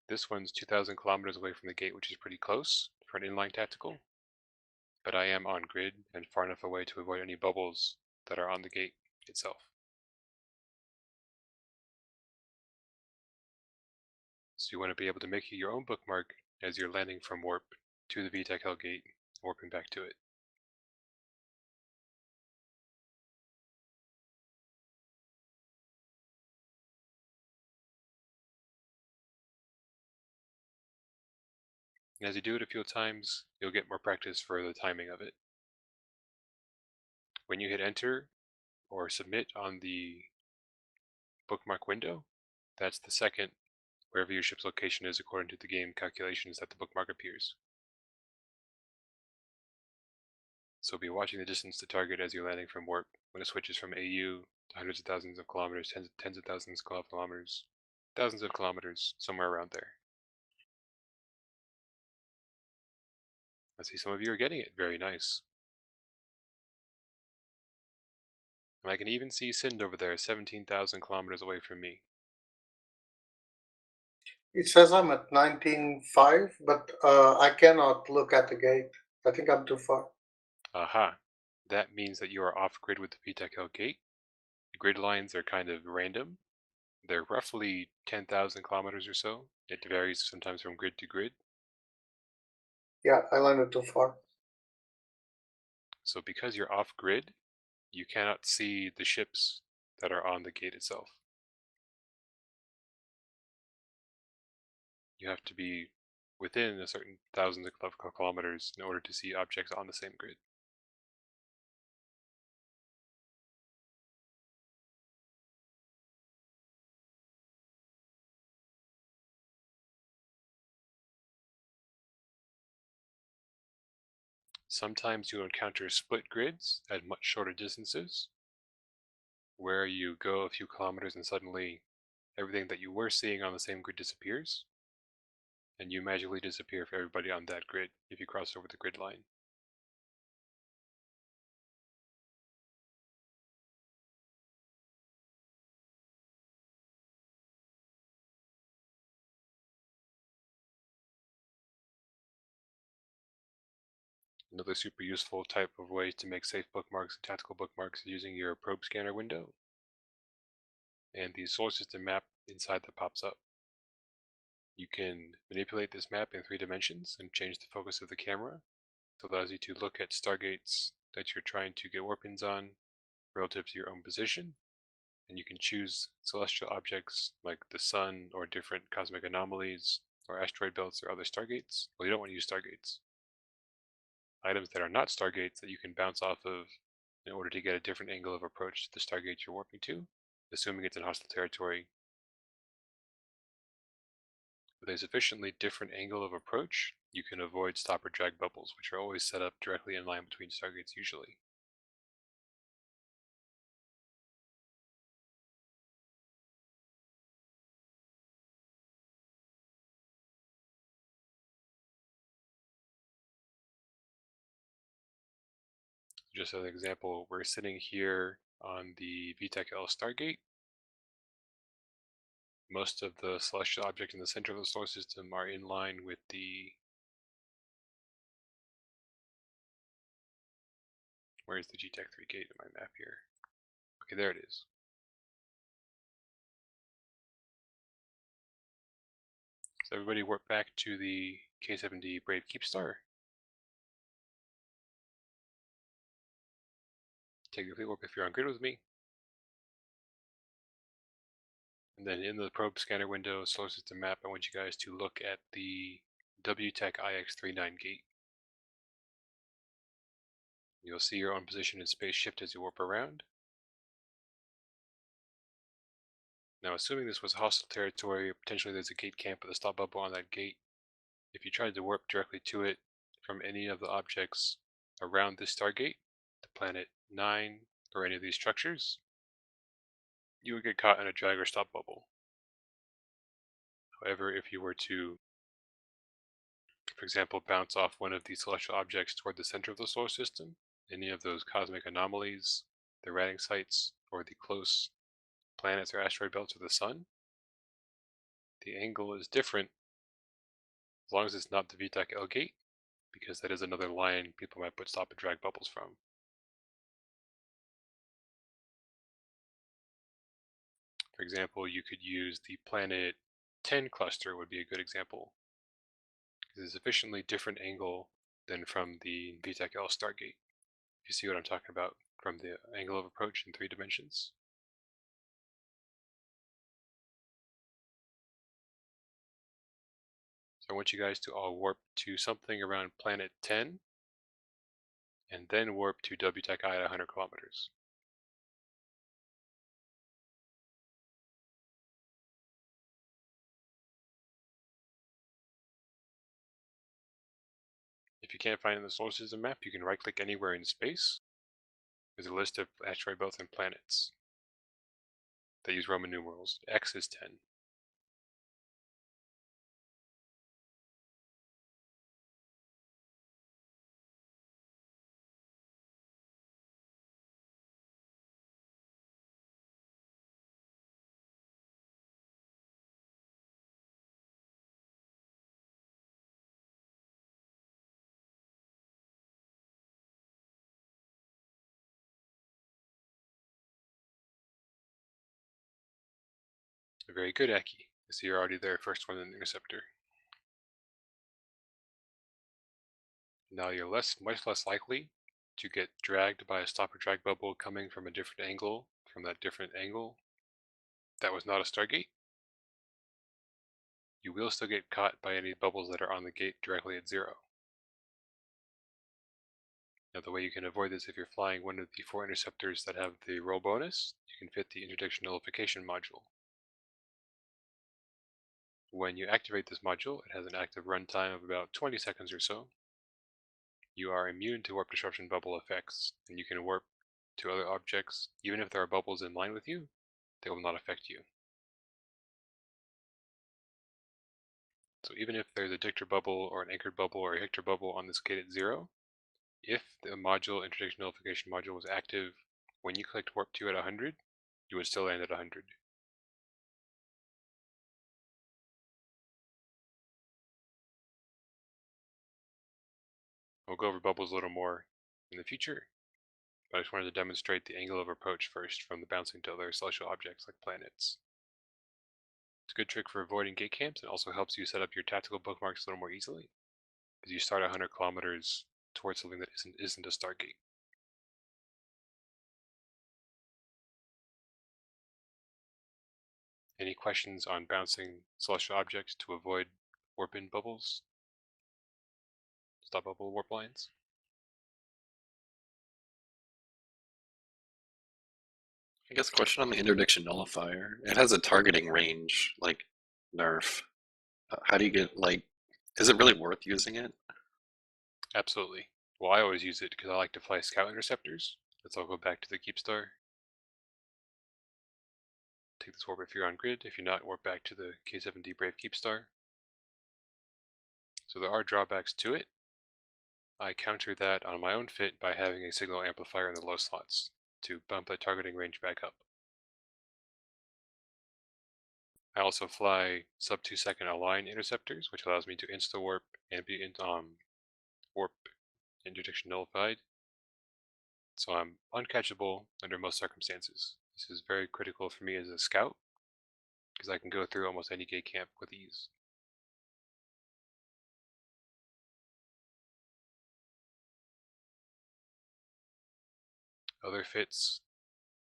This one's 2,000 kilometers away from the gate, which is pretty close for an inline tactical. But I am on grid and far enough away to avoid any bubbles that are on the gate itself. So you want to be able to make your own bookmark as you're landing from warp to the VTech Hell gate, warping back to it. And as you do it a few times, you'll get more practice for the timing of it. When you hit enter or submit on the bookmark window, that's the second wherever your ship's location is according to the game calculations that the bookmark appears. So be watching the distance to target as you're landing from warp. When it switches from AU to hundreds of thousands of kilometers, tens of thousands of kilometers, thousands of kilometers, somewhere around there. I see some of you are getting it. Very nice. And I can even see Sind over there, 17,000 kilometers away from me. It says I'm at 19.5, but I cannot look at the gate. I think I'm too far. Aha. That means that you are off grid with the VTech gate. The grid lines are kind of random. They're roughly 10,000 kilometers or so. It varies sometimes from grid to grid. Yeah, I landed too far. So because you're off grid, you cannot see the ships that are on the gate itself. You have to be within a certain thousands of kilometers in order to see objects on the same grid. Sometimes you encounter split grids at much shorter distances, where you go a few kilometers and suddenly everything that you were seeing on the same grid disappears, and you magically disappear for everybody on that grid if you cross over the grid line. Another super useful type of way to make safe bookmarks and tactical bookmarks is using your probe scanner window and the solar system map inside that pops up. You can manipulate this map in 3 dimensions and change the focus of the camera. It allows you to look at stargates that you're trying to get warp ins on relative to your own position, and you can choose celestial objects like the sun or different cosmic anomalies or asteroid belts or other stargates. Well, you don't want to use stargates. Items that are not stargates that you can bounce off of in order to get a different angle of approach to the stargate you're warping to, assuming it's in hostile territory. With a sufficiently different angle of approach, you can avoid stop or drag bubbles, which are always set up directly in line between stargates usually. Just as an example, we're sitting here on the VTech-L Stargate. Most of the celestial objects in the center of the solar system are in line with the... Where's the GTech 3 gate in my map here? Okay, there it is. So everybody warp back to the K7D Brave Keepstar. Take the fleet warp if you're on grid with me. And then in the probe scanner window, solar system map, I want you guys to look at the WTech IX39 gate. You'll see your own position in space shift as you warp around. Now, assuming this was hostile territory, potentially there's a gate camp with a stop bubble on that gate. If you tried to warp directly to it from any of the objects around this stargate, the planet 9 or any of these structures, you would get caught in a drag or stop bubble. However, if you were to, for example, bounce off one of these celestial objects toward the center of the solar system, any of those cosmic anomalies, the Ratting sites, or the close planets or asteroid belts of the sun, the angle is different as long as it's not the VTAC L gate, because that is another line people might put stop and drag bubbles from. For example, you could use the planet 10 cluster would be a good example. It's a sufficiently different angle than from the VTAC L stargate. You see what I'm talking about from the angle of approach in 3 dimensions. So I want you guys to all warp to something around planet 10 and then warp to WTAC I at 100 kilometers. If you can't find it in the solar system map, you can right click anywhere in space. There's a list of asteroid belts and planets that use Roman numerals. X is 10. Very good, Aki. I see you're already there, first one in the Interceptor. Now you're much less likely to get dragged by a stop or drag bubble coming from a different angle, from that different angle that was not a Stargate. You will still get caught by any bubbles that are on the gate directly at 0. Now the way you can avoid this if you're flying one of the 4 interceptors that have the roll bonus, you can fit the interdiction nullification module. When you activate this module, it has an active runtime of about 20 seconds or so. You are immune to warp disruption bubble effects, and you can warp to other objects. Even if there are bubbles in line with you, they will not affect you. So even if there's a Dictor bubble or an anchored bubble or a Hector bubble on this gate at 0, if the module interdiction nullification module was active when you clicked warp 2 at 100, you would still land at 100. We'll go over bubbles a little more in the future, but I just wanted to demonstrate the angle of approach first from the bouncing to other celestial objects like planets. It's a good trick for avoiding gate camps and also helps you set up your tactical bookmarks a little more easily, because you start 100 kilometers towards something that isn't a Stargate. Any questions on bouncing celestial objects to avoid warp-in bubbles? Stop bubble warp lines? I guess question on the interdiction nullifier. It has a targeting range, like nerf. How do you get, like, is it really worth using it? Absolutely. Well, I always use it because I like to fly scout interceptors. Let's all go back to the Keepstar. Take this warp if you're on grid. If you're not, warp back to the K7D Brave Keepstar. So there are drawbacks to it. I counter that on my own fit by having a signal amplifier in the low slots to bump that targeting range back up. I also fly sub 2 second align interceptors, which allows me to insta warp and be warp interdiction nullified. So I'm uncatchable under most circumstances. This is very critical for me as a scout, because I can go through almost any gate camp with ease. Other fits,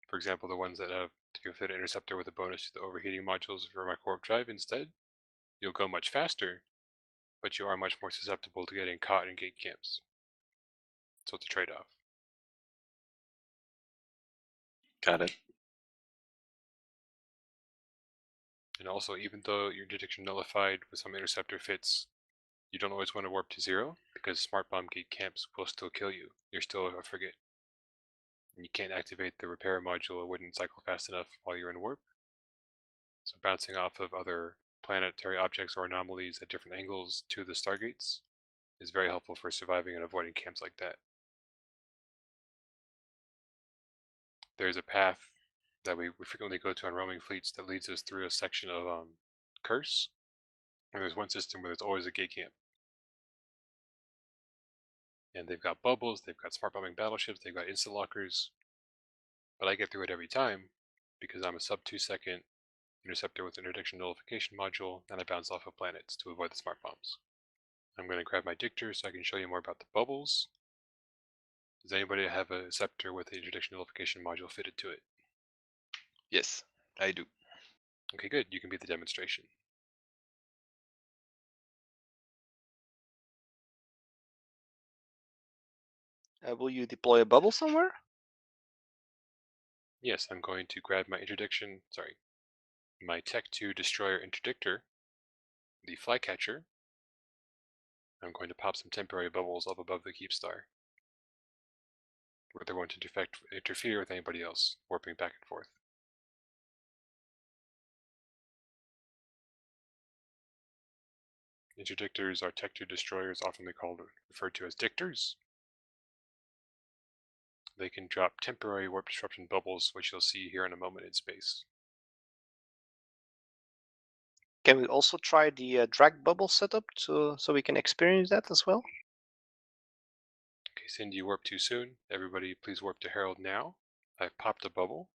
for example, the ones that have to fit an interceptor with a bonus to the overheating modules for my warp drive instead, you'll go much faster, but you are much more susceptible to getting caught in gate camps. So it's a trade-off. Got it. And also, even though your interdiction nullified with some interceptor fits, you don't always want to warp to 0, because smart bomb gate camps will still kill you. You're still a frigate. you can't activate the repair module, it wouldn't cycle fast enough while you're in warp. So bouncing off of other planetary objects or anomalies at different angles to the stargates is very helpful for surviving and avoiding camps like that. There's a path that we frequently go to on roaming fleets that leads us through a section of Curse, and there's one system where there's always a gate camp. And they've got bubbles, they've got smart bombing battleships, they've got instant lockers, but I get through it every time because I'm a sub 2 second interceptor with interdiction nullification module, and I bounce off of planets to avoid the smart bombs. I'm going to grab my dictor so I can show you more about the bubbles. Does anybody have a scepter with the interdiction nullification module fitted to it? Yes, I do. Okay, good. You can be the demonstration. Will you deploy a bubble somewhere? Yes, I'm going to grab my my Tech 2 destroyer interdictor, the flycatcher. I'm going to pop some temporary bubbles up above the keep star, where they won't interfere with anybody else warping back and forth. Interdictors are Tech 2 destroyers, often referred to as dictors. They can drop temporary warp disruption bubbles, which you'll see here in a moment in space. Can we also try the drag bubble setup so we can experience that as well? Okay, Cindy, you warp too soon. Everybody, please warp to Herald now. I've popped a bubble.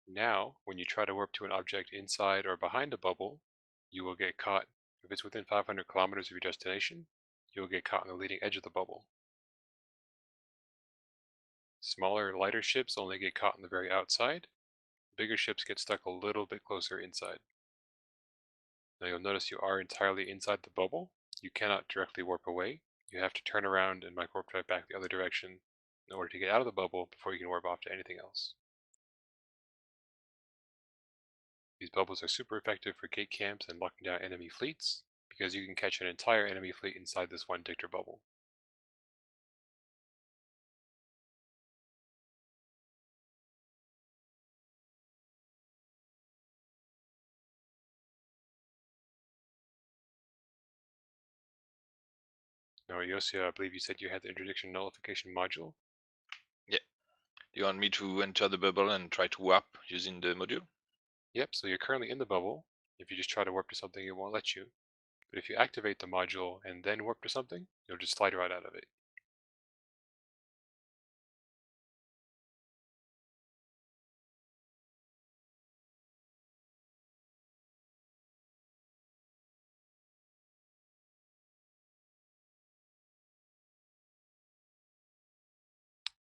Now, when you try to warp to an object inside or behind a bubble, you will get caught. If it's within 500 kilometers of your destination, you will get caught on the leading edge of the bubble. Smaller, lighter ships only get caught on the very outside. Bigger ships get stuck a little bit closer inside. Now you'll notice you are entirely inside the bubble. You cannot directly warp away. You have to turn around and micro warp drive back the other direction in order to get out of the bubble before you can warp off to anything else. These bubbles are super effective for gate camps and locking down enemy fleets, because you can catch an entire enemy fleet inside this one dictor bubble. Now, Yosia, I believe you said you had the interdiction nullification module. Yeah. Do you want me to enter the bubble and try to warp using the module? Yep, so you're currently in the bubble. If you just try to warp to something, it won't let you. But if you activate the module and then warp to something, you'll just slide right out of it.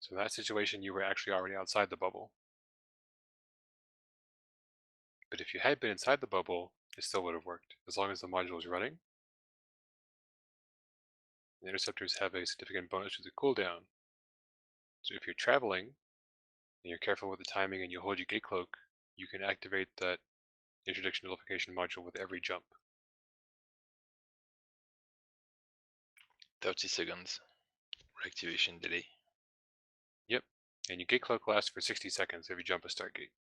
So in that situation, you were actually already outside the bubble. But if you had been inside the bubble, it still would have worked, as long as the module is running. The interceptors have a significant bonus to the cooldown. So if you're traveling, and you're careful with the timing and you hold your gate cloak, you can activate that interdiction nullification module with every jump. 30 seconds reactivation delay. Yep, and your gate cloak lasts for 60 seconds if you jump a start gate.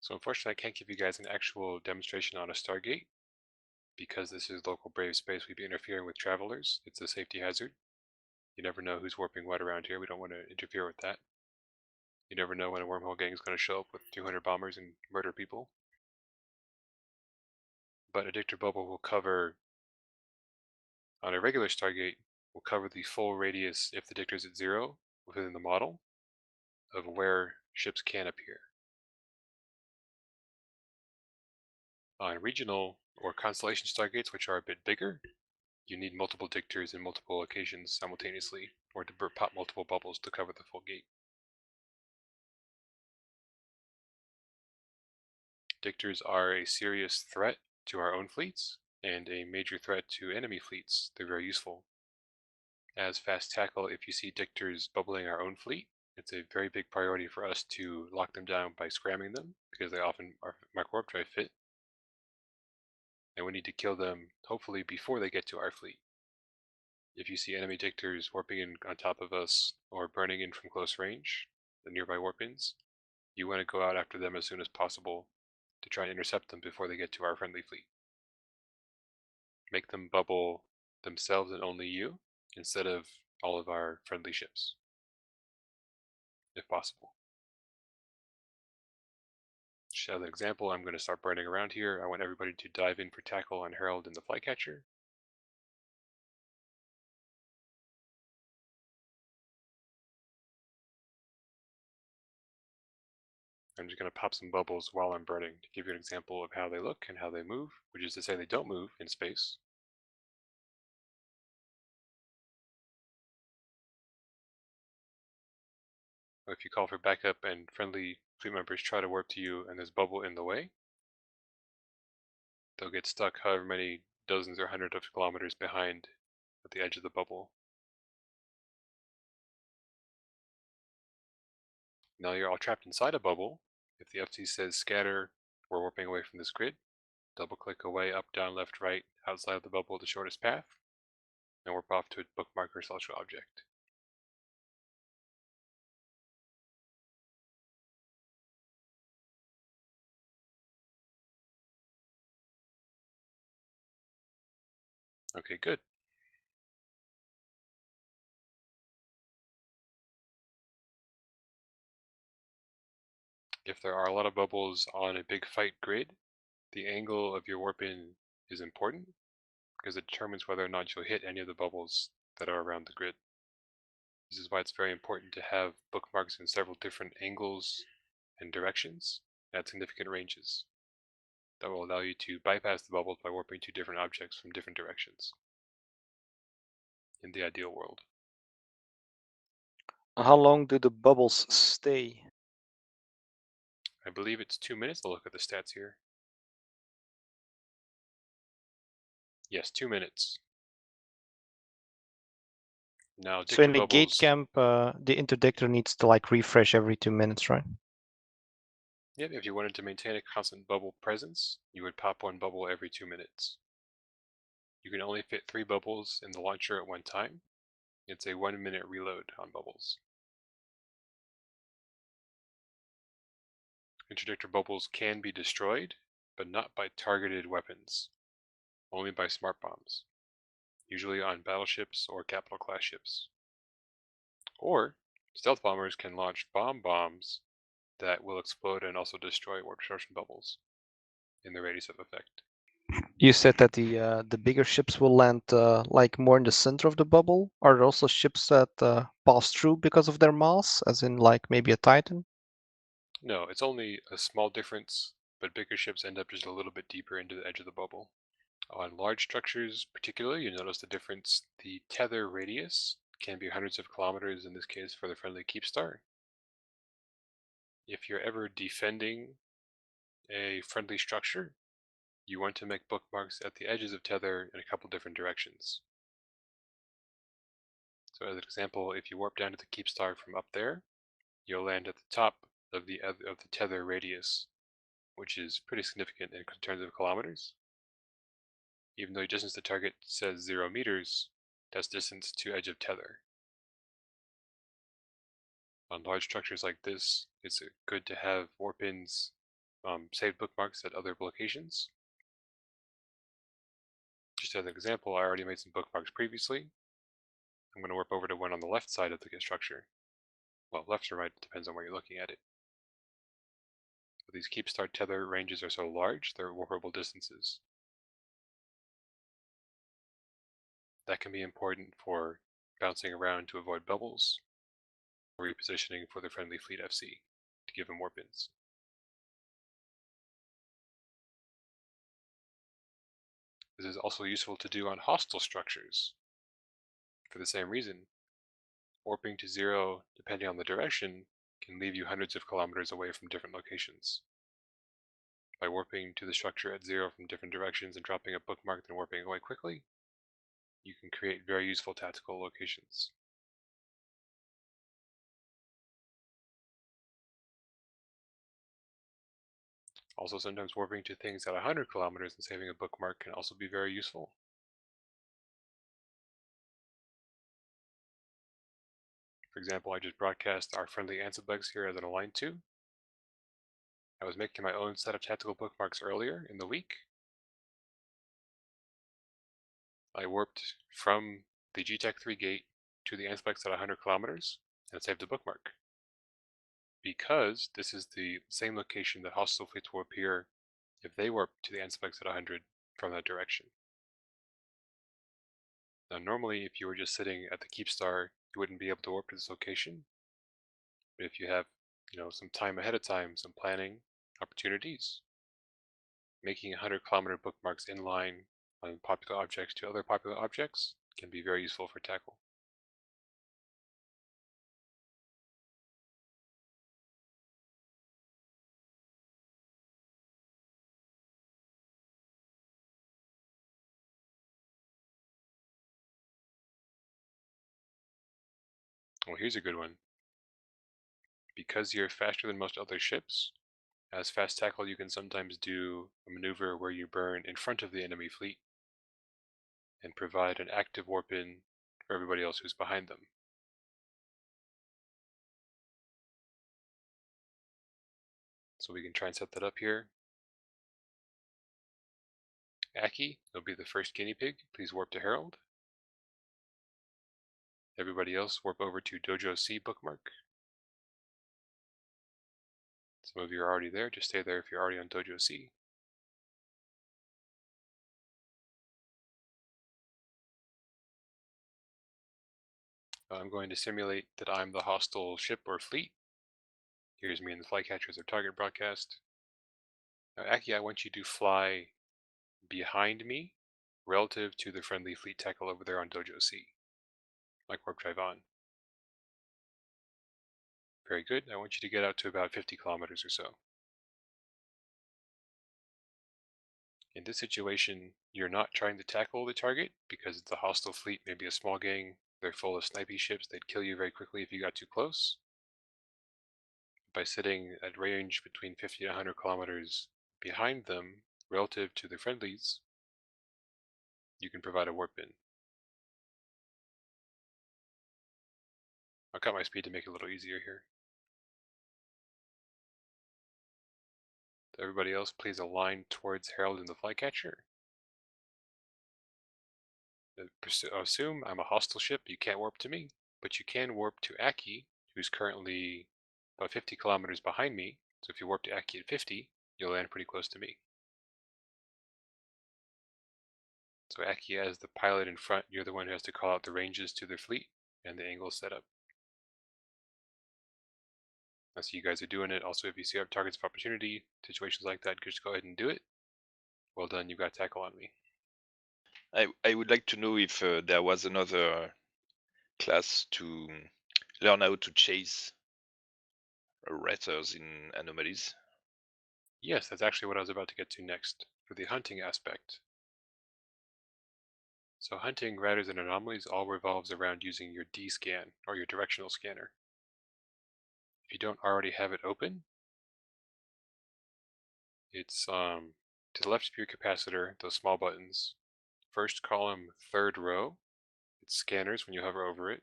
So unfortunately, I can't give you guys an actual demonstration on a Stargate, because this is local brave space. We'd be interfering with travelers. It's a safety hazard. You never know who's warping what around here. We don't want to interfere with that. You never know when a wormhole gang is going to show up with 200 bombers and murder people. But a Dictor bubble will cover, on a regular Stargate, will cover the full radius, if the Dictor is at 0, within the model, of where ships can appear. On regional or constellation Stargates, which are a bit bigger, you need multiple Dictors in multiple locations simultaneously, or to pop multiple bubbles to cover the full gate. Dictors are a serious threat to our own fleets, and a major threat to enemy fleets. They're very useful. As fast tackle, if you see Dictors bubbling our own fleet, It's a very big priority for us to lock them down by scramming them, because they often are micro-warp drive fit. And we need to kill them, hopefully, before they get to our fleet. If you see enemy dictators warping in on top of us or burning in from close range, the nearby warp-ins, you want to go out after them as soon as possible to try and intercept them before they get to our friendly fleet. Make them bubble themselves and only you, instead of all of our friendly ships, if possible. Just as an example, I'm going to start burning around here. I want everybody to dive in for tackle on Herald and the Flycatcher. I'm just going to pop some bubbles while I'm burning to give you an example of how they look and how they move, which is to say they don't move in space. If you call for backup and friendly fleet members try to warp to you and there's bubble in the way, they'll get stuck however many dozens or hundreds of kilometers behind at the edge of the bubble. Now you're all trapped inside a bubble. If the FC says scatter, we're warping away from this grid. Double click away, up, down, left, right, outside of the bubble, the shortest path, and warp off to a bookmark or celestial object. Okay, good. If there are a lot of bubbles on a big fight grid, the angle of your warp in is important because it determines whether or not you'll hit any of the bubbles that are around the grid. This is why it's very important to have bookmarks in several different angles and directions at significant ranges. That will allow you to bypass the bubbles by warping to different objects from different directions in the ideal world. How long do the bubbles stay? I believe it's 2 minutes. I'll look at the stats here. Yes, 2 minutes. Now, So in dictator the gate bubbles. camp, the interdictor needs to like refresh every 2 minutes, right? Yep, if you wanted to maintain a constant bubble presence, you would pop one bubble every 2 minutes. You can only fit 3 bubbles in the launcher at one time. It's a 1 minute reload on bubbles. Interdictor bubbles can be destroyed, but not by targeted weapons, only by smart bombs, usually on battleships or capital class ships. Or stealth bombers can launch bombs that will explode and also destroy warp distortion bubbles in the radius of effect. You said that the bigger ships will land like more in the center of the bubble. Are there also ships that pass through because of their mass, as in like maybe a Titan? No, it's only a small difference, but bigger ships end up just a little bit deeper into the edge of the bubble. On large structures particularly, you notice the difference. The tether radius can be hundreds of kilometers, in this case for the friendly Keepstar. If you're ever defending a friendly structure, you want to make bookmarks at the edges of tether in a couple different directions. So as an example, if you warp down to the Keepstar from up there, you'll land at the top of the tether radius, which is pretty significant in terms of kilometers. Even though your distance to target says 0 meters, that's distance to edge of tether. On large structures like this, it's good to have warp-ins, saved bookmarks at other locations. Just as an example, I already made some bookmarks previously. I'm going to warp over to one on the left side of the structure. Well, left or right, depends on where you're looking at it. But these Keepstar tether ranges are so large, they're warpable distances. That can be important for bouncing around to avoid bubbles, or repositioning for the friendly fleet FC to give them warp-ins. This is also useful to do on hostile structures. For the same reason, warping to 0, depending on the direction, can leave you hundreds of kilometers away from different locations. By warping to the structure at 0 from different directions and dropping a bookmark then warping away quickly, you can create very useful tactical locations. Also, sometimes warping to things at 100 kilometers and saving a bookmark can also be very useful. For example, I just broadcast our friendly Ansibugs here as an align to. I was making my own set of tactical bookmarks earlier in the week. I warped from the GTEC 3 gate to the Ansibugs at 100 kilometers and saved a bookmark. Because this is the same location that hostile fleets will appear if they warp to the Ansibugs at 100 from that direction. Now, normally, if you were just sitting at the Keep Star, you wouldn't be able to warp to this location. But if you have, some time ahead of time, some planning opportunities, making 100-kilometer bookmarks in line on popular objects to other popular objects can be very useful for tackle. Well, here's a good one. Because you're faster than most other ships, as fast tackle you can sometimes do a maneuver where you burn in front of the enemy fleet and provide an active warp in for everybody else who's behind them. So we can try and set that up here. Aki, you'll be the first guinea pig. Please warp to Herald. Everybody else warp over to Dojo C bookmark. Some of you are already there. Just stay there if you're already on Dojo C. I'm going to simulate that I'm the hostile ship or fleet. Here's me and the flycatcher as our target broadcast. Now, Aki, I want you to fly behind me relative to the friendly fleet tackle over there on Dojo C. Like warp drive on. Very good. I want you to get out to about 50 kilometers or so. In this situation, you're not trying to tackle the target because it's a hostile fleet, maybe a small gang. They're full of snipey ships. They'd kill you very quickly if you got too close. By sitting at range between 50 and 100 kilometers behind them relative to the friendlies, you can provide a warp in. I'll cut my speed to make it a little easier here. Everybody else, please align towards Herald and the Flycatcher. Assume I'm a hostile ship. You can't warp to me, but you can warp to Aki, who's currently about 50 kilometers behind me. So if you warp to Aki at 50, you'll land pretty close to me. So Aki, as the pilot in front, you're the one who has to call out the ranges to their fleet and the angle set up. I see you guys are doing it. Also, if you see our targets of opportunity, situations like that, just go ahead and do it. Well done, you got tackle on me. I would like to know if there was another class to learn how to chase ratters in anomalies. Yes, that's actually what I was about to get to next, for the hunting aspect. So hunting ratters and anomalies all revolves around using your D-scan, or your directional scanner. If you don't already have it open, it's to the left of your capacitor, those small buttons. First column, third row, it's scanners when you hover over it.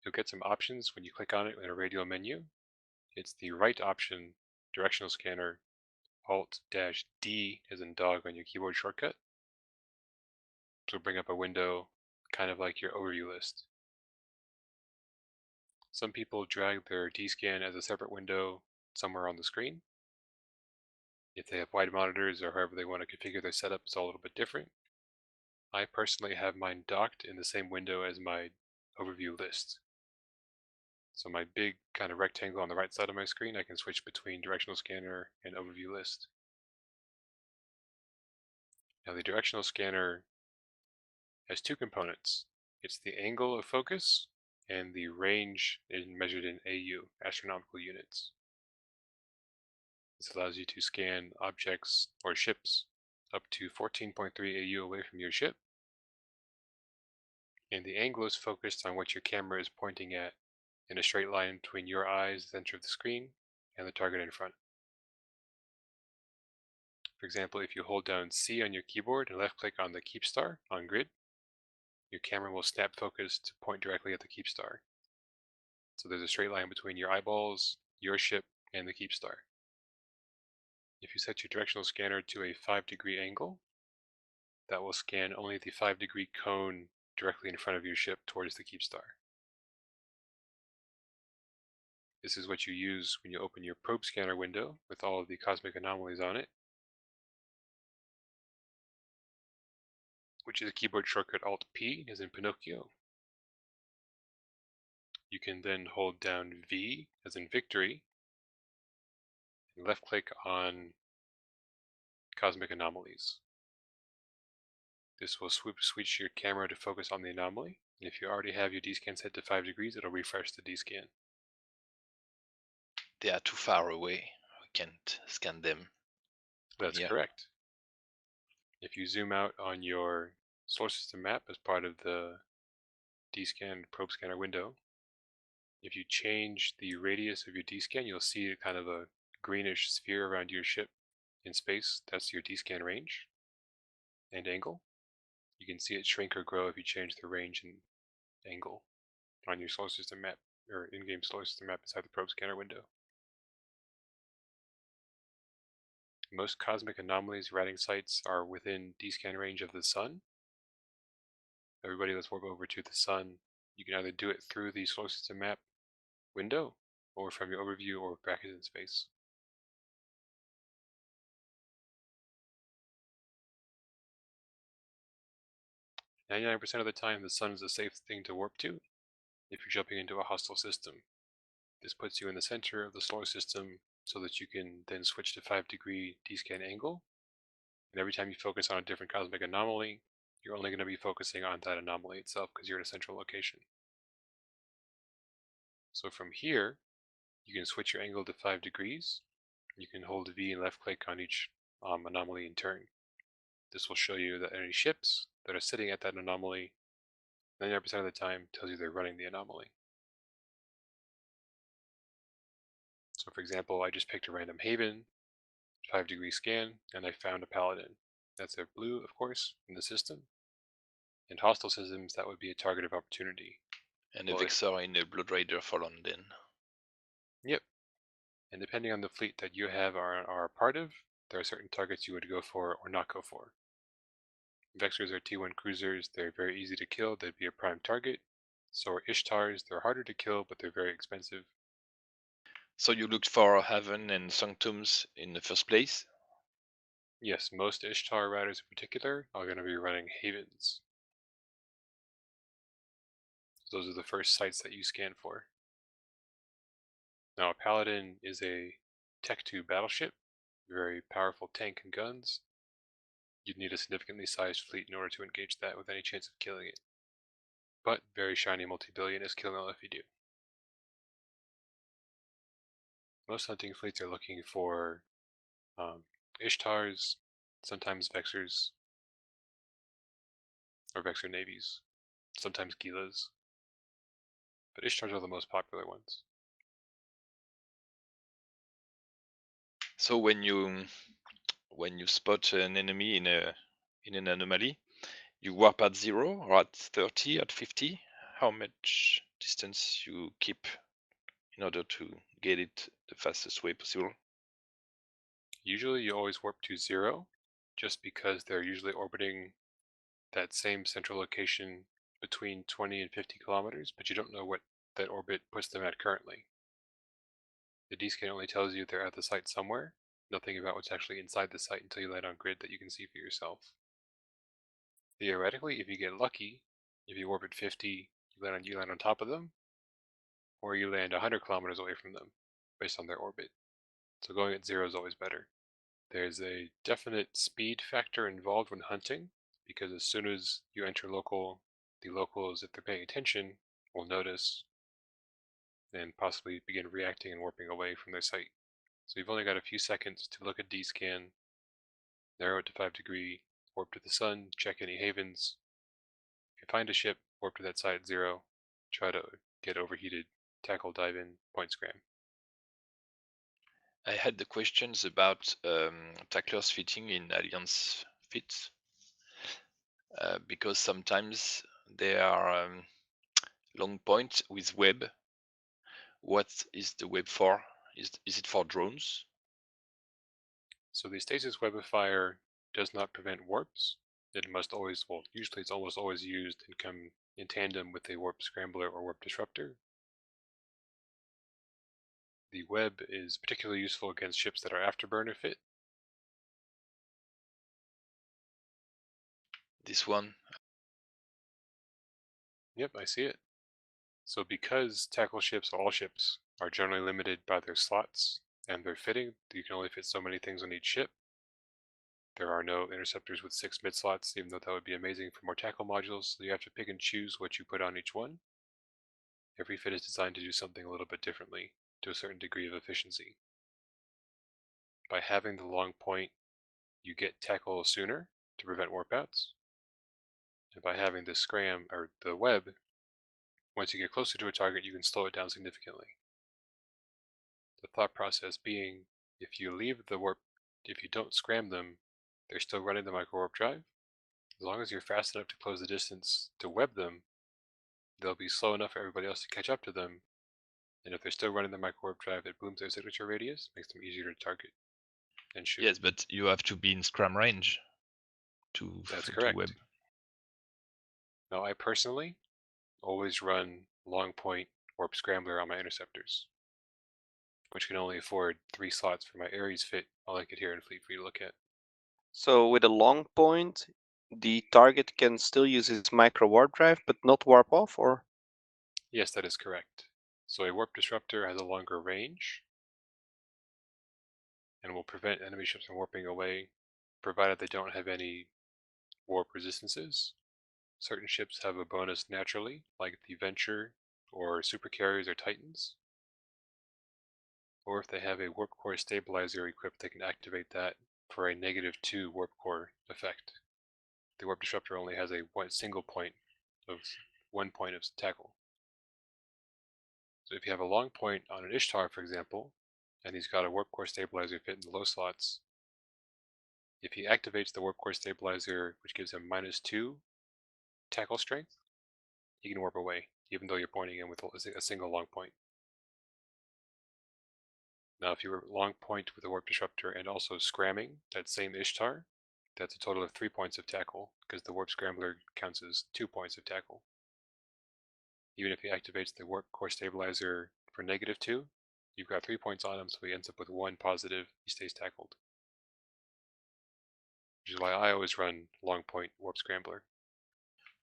You'll get some options when you click on it in a radial menu. It's the right option, directional scanner, Alt-D as in dog on your keyboard shortcut. So bring up a window kind of like your overview list. Some people drag their D-scan as a separate window somewhere on the screen. If they have wide monitors or however they want to configure their setup, it's all a little bit different. I personally have mine docked in the same window as my overview list. So my big kind of rectangle on the right side of my screen, I can switch between directional scanner and overview list. Now the directional scanner has two components. It's the angle of focus and the range measured in AU, astronomical units. This allows you to scan objects or ships up to 14.3 AU away from your ship. And the angle is focused on what your camera is pointing at in a straight line between your eyes, the center of the screen, and the target in front. For example, if you hold down C on your keyboard and left click on the keep star on grid, your camera will snap focus to point directly at the keep star. So there's a straight line between your eyeballs, your ship, and the keep star. If you set your directional scanner to a 5-degree angle, that will scan only the 5-degree cone directly in front of your ship towards the keep star. This is what you use when you open your probe scanner window with all of the cosmic anomalies on it, which is a keyboard shortcut Alt-P as in Pinocchio. You can then hold down V as in victory and left click on cosmic anomalies. This will switch your camera to focus on the anomaly, and if you already have your D-scan set to 5 degrees, it'll refresh the D-scan. They are too far away. We can't scan them. That's correct. If you zoom out on your solar system map as part of the D-scan probe scanner window, if you change the radius of your D-scan, you'll see kind of a greenish sphere around your ship in space. That's your D-scan range and angle. You can see it shrink or grow if you change the range and angle on your solar system map or in-game solar system map inside the probe scanner window. Most cosmic anomalies routing sites are within D-scan range of the sun. Everybody, let's warp over to the sun. You can either do it through the solar system map window or from your overview or back in space. "99% of the time, the sun is a safe thing to warp to if you're jumping into a hostile system. This puts you in the center of the solar system so that you can then switch to 5-degree D-scan angle. And every time you focus on a different cosmic anomaly, you're only going to be focusing on that anomaly itself because you're in a central location. So from here, you can switch your angle to 5 degrees. You can hold V and left click on each anomaly in turn. This will show you that any ships that are sitting at that anomaly 99% of the time tells you they're running the anomaly. So for example, I just picked a random haven, 5-degree scan, and I found a paladin. That's a blue, of course, in the system. In hostile systems, that would be a target of opportunity. And a Vexor in a Blood Rider for London. Yep. And depending on the fleet that you have or are a part of, there are certain targets you would go for or not go for. Vexors are T1 cruisers, they're very easy to kill, they'd be a prime target. So are Ishtars, they're harder to kill, but they're very expensive. So you looked for Haven and Sanctums in the first place? Yes, most Ishtar riders in particular are going to be running Havens. Those are the first sites that you scan for. Now a Paladin is a Tech 2 battleship, very powerful tank and guns. You'd need a significantly sized fleet in order to engage that with any chance of killing it. But very shiny multi-billion is killing all if you do. Most hunting fleets are looking for Ishtars, sometimes Vexors, or Vexor navies, sometimes Gilas. But Ishtars are the most popular ones. So when you spot an enemy in an anomaly, you warp at 0 or at 30, at 50? How much distance you keep in order to get it the fastest way possible? Usually you always warp to 0, just because they're usually orbiting that same central location between 20 and 50 kilometers, but you don't know what that orbit puts them at currently. The D-scan only tells you they're at the site somewhere, nothing about what's actually inside the site until you land on grid that you can see for yourself. Theoretically, if you get lucky, if you orbit 50, you land on top of them, or you land 100 kilometers away from them, based on their orbit. So going at 0 is always better. There's a definite speed factor involved when hunting, because as soon as you enter local, the locals, if they're paying attention, will notice and possibly begin reacting and warping away from their site. So you've only got a few seconds to look at D-scan, narrow it to 5 degree, warp to the sun, check any havens. If you find a ship, warp to that side at 0, try to get overheated, tackle, dive in, point scram. I had the questions about tacklers fitting in Alliance fits because sometimes they are long point with web. What is the web for? Is it for drones? So the stasis webifier does not prevent warps. It must always, well, usually it's almost always used and come in tandem with a warp scrambler or warp disruptor. The web is particularly useful against ships that are afterburner fit. This one? Yep, I see it. So because tackle ships, all ships, are generally limited by their slots and their fitting, you can only fit so many things on each ship. There are no interceptors with 6 mid slots, even though that would be amazing for more tackle modules, so you have to pick and choose what you put on each one. Every fit is designed to do something a little bit differently, to a certain degree of efficiency. By having the long point, you get tackle sooner to prevent warp outs. And by having the scram, or the web, once you get closer to a target, you can slow it down significantly. The thought process being, if you leave the warp, if you don't scram them, they're still running the micro warp drive. As long as you're fast enough to close the distance to web them, they'll be slow enough for everybody else to catch up to them. And if they're still running the micro warp drive, it booms their signature radius, makes them easier to target and shoot. Yes, but you have to be in scram range to That's to correct. web. Now, I personally always run long point warp scrambler on my interceptors, which can only afford 3 slots for my Ares fit. I'll link it here in Fleet for you to look at. So with a long point, the target can still use its micro warp drive, but not warp off, or? Yes, that is correct. So a warp disruptor has a longer range and will prevent enemy ships from warping away, provided they don't have any warp resistances. Certain ships have a bonus naturally, like the Venture or Supercarriers or Titans. Or if they have a warp core stabilizer equipped, they can activate that for a -2 warp core effect. The warp disruptor only has a single point of 1 point of tackle. So if you have a long point on an Ishtar, for example, and he's got a warp core stabilizer fit in the low slots, if he activates the warp core stabilizer, which gives him -2 tackle strength, he can warp away, even though you're pointing him with a single long point. Now, if you were long point with a warp disruptor and also scramming that same Ishtar, that's a total of 3 points of tackle, because the warp scrambler counts as 2 points of tackle. Even if he activates the warp core stabilizer for -2, you've got 3 points on him, so he ends up with 1 positive, he stays tackled. Which is why I always run long point warp scrambler.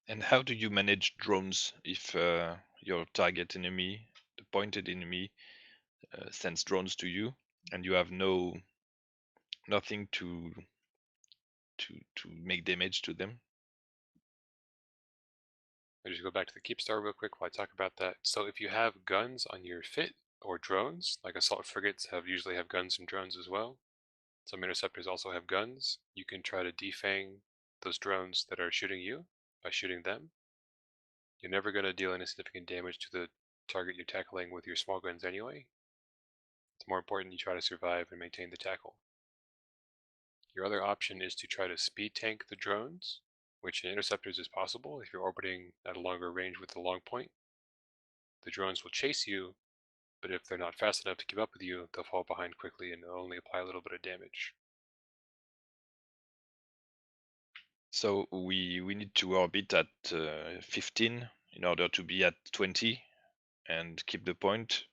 And how do you manage drones if your target enemy, the pointed enemy, sends drones to you and you have nothing to make damage to them? I'll just go back to the keep star real quick while I talk about that. So if you have guns on your fit or drones, like assault frigates usually have guns and drones as well. Some interceptors also have guns. You can try to defang those drones that are shooting you by shooting them. You're never going to deal any significant damage to the target you're tackling with your small guns anyway. It's more important you try to survive and maintain the tackle. Your other option is to try to speed tank the drones, which in interceptors is possible if you're orbiting at a longer range with the long point. The drones will chase you, but if they're not fast enough to keep up with you, they'll fall behind quickly and they'll only apply a little bit of damage. So we need to orbit at 15 in order to be at 20 and keep the point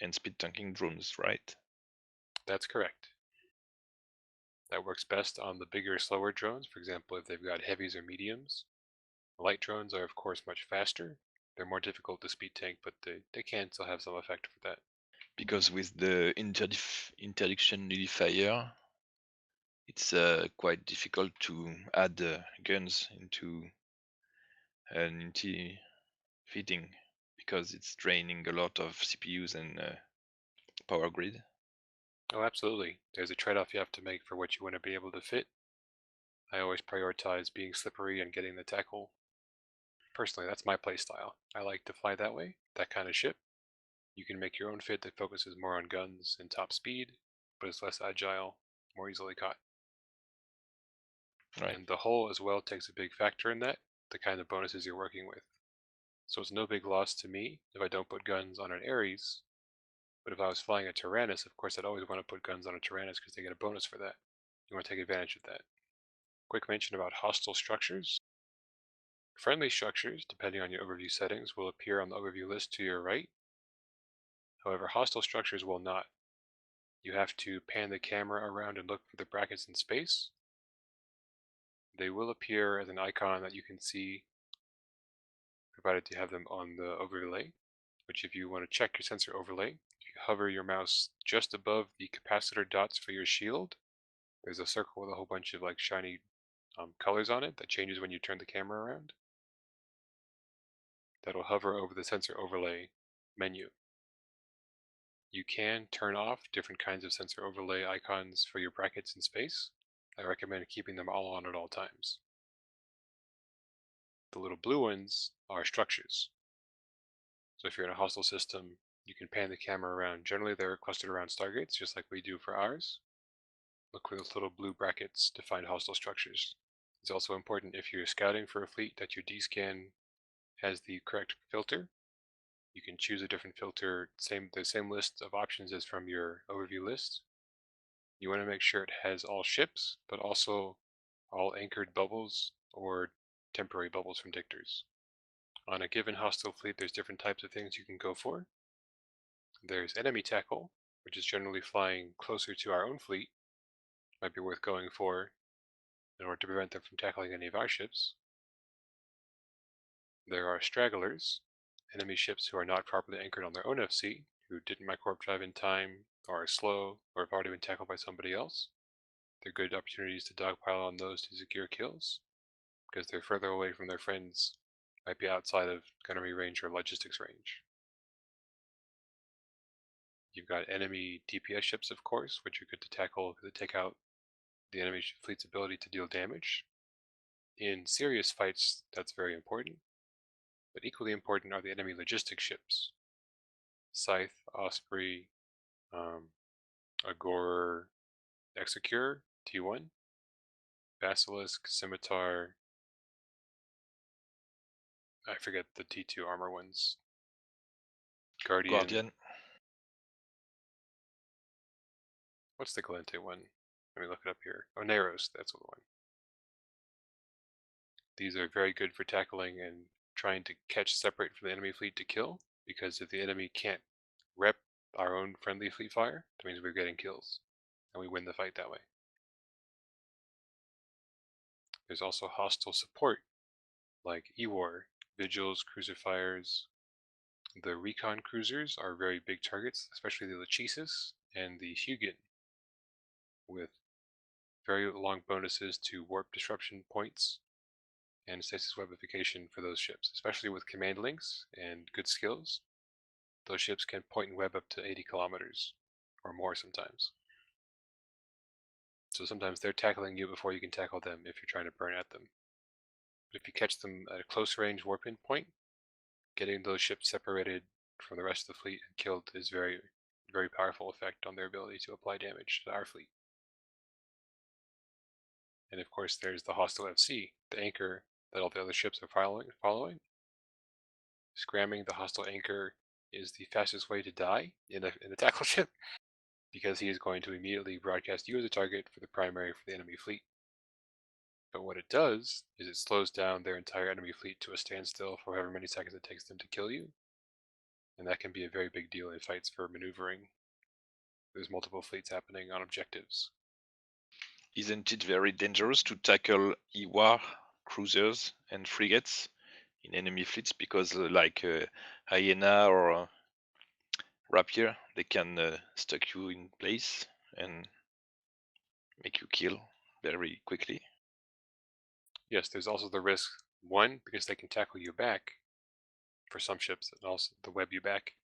and speed tanking drones, right? That's correct. That works best on the bigger, slower drones, for example, if they've got heavies or mediums. Light drones are, of course, much faster. They're more difficult to speed tank, but they can still have some effect for that. Because with the interdiction nullifier, it's quite difficult to add guns into an anti-fitting because it's draining a lot of CPUs and power grid. Oh, absolutely. There's a trade-off you have to make for what you want to be able to fit. I always prioritize being slippery and getting the tackle. Personally, that's my playstyle. I like to fly that way, that kind of ship. You can make your own fit that focuses more on guns and top speed, but it's less agile, more easily caught. Right. And the hull as well takes a big factor in that, the kind of bonuses you're working with. So it's no big loss to me if I don't put guns on an Ares, but if I was flying a Tyrannus, of course I'd always want to put guns on a Tyrannus because they get a bonus for that. You want to take advantage of that. Quick mention about hostile structures. Friendly structures, depending on your overview settings, will appear on the overview list to your right. However, hostile structures will not. You have to pan the camera around and look for the brackets in space. They will appear as an icon that you can see, provided you have them on the overlay, which if you want to check your sensor overlay, if you hover your mouse just above the capacitor dots for your shield, there's a circle with a whole bunch of like shiny colors on it that changes when you turn the camera around. That'll hover over the sensor overlay menu. You can turn off different kinds of sensor overlay icons for your brackets in space. I recommend keeping them all on at all times. The little blue ones are structures. So if you're in a hostile system, you can pan the camera around. Generally, they're clustered around stargates, just like we do for ours. Look for those little blue brackets to find hostile structures. It's also important if you're scouting for a fleet that your D-scan has the correct filter. You can choose a different filter, the same list of options as from your overview list. You want to make sure it has all ships, but also all anchored bubbles or temporary bubbles from dictors. On a given hostile fleet, there's different types of things you can go for. There's enemy tackle, which is generally flying closer to our own fleet. Might be worth going for in order to prevent them from tackling any of our ships. There are stragglers, enemy ships who are not properly anchored on their own FC, who didn't micro-warp drive in time, or are slow, or have already been tackled by somebody else. They're good opportunities to dogpile on those to secure kills, because they're further away from their friends, might be outside of gunnery range or logistics range. You've got enemy DPS ships, of course, which are good to tackle because they take out the enemy fleet's ability to deal damage. In serious fights, that's very important, but equally important are the enemy logistics ships. Scythe, Osprey, Agorer, Execure, T1, Basilisk, Scimitar, I forget the T2 armor ones. Guardian. What's the Galente one? Let me look it up here. Oh, Neros, that's the one. These are very good for tackling and trying to catch separate from the enemy fleet to kill, because if the enemy can't rep our own friendly fleet fire, that means we're getting kills, and we win the fight that way. There's also hostile support, like E-War, Vigils, Cruiser Fires. The recon cruisers are very big targets, especially the Lachesis and the Hugin, with very long bonuses to warp disruption points and stasis webification for those ships, especially with command links and good skills. Those ships can point and web up to 80 kilometers or more sometimes. So sometimes they're tackling you before you can tackle them if you're trying to burn at them. But if you catch them at a close range warp in point, getting those ships separated from the rest of the fleet and killed is very, very powerful effect on their ability to apply damage to our fleet. And of course, there's the hostile FC, the anchor that all the other ships are following. Scramming the hostile anchor is the fastest way to die in a tackle ship, because he is going to immediately broadcast you as a target for the primary for the enemy fleet. But what it does is it slows down their entire enemy fleet to a standstill for however many seconds it takes them to kill you. And that can be a very big deal in fights for maneuvering. There's multiple fleets happening on objectives. Isn't it very dangerous to tackle EWAR cruisers and frigates in enemy fleets, because like Hyena or Rapier, they can stuck you in place and make you kill very quickly? Yes, there's also the risk, one, because they can tackle you back for some ships and also the web you back,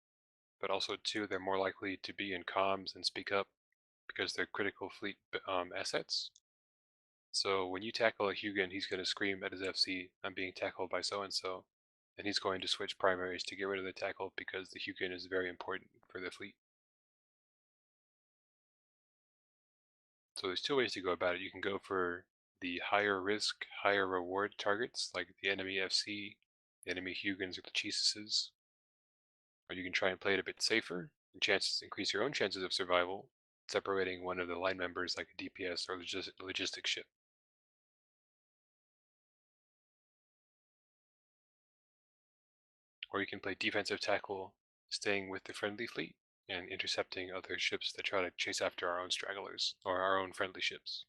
but also two, they're more likely to be in comms and speak up because they're critical fleet assets. So when you tackle a Hugin, he's going to scream at his FC, "I'm being tackled by so-and-so," and he's going to switch primaries to get rid of the tackle because the Hugin is very important for the fleet. So there's two ways to go about it. You can go for the higher risk, higher reward targets, like the enemy FC, the enemy Hugans or the Cheeses. Or you can try and play it a bit safer, and increase your own chances of survival, separating one of the line members like a DPS or logistic ship. Or you can play defensive tackle, staying with the friendly fleet and intercepting other ships that try to chase after our own stragglers or our own friendly ships.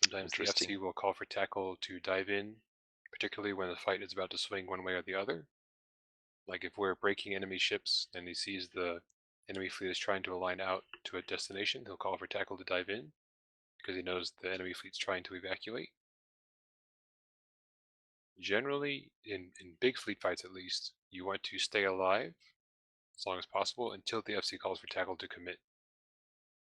Sometimes the FC will call for tackle to dive in, particularly when the fight is about to swing one way or the other. Like if we're breaking enemy ships and he sees the enemy fleet is trying to align out to a destination, he'll call for tackle to dive in because he knows the enemy fleet's trying to evacuate. Generally, in big fleet fights at least, you want to stay alive as long as possible until the FC calls for tackle to commit.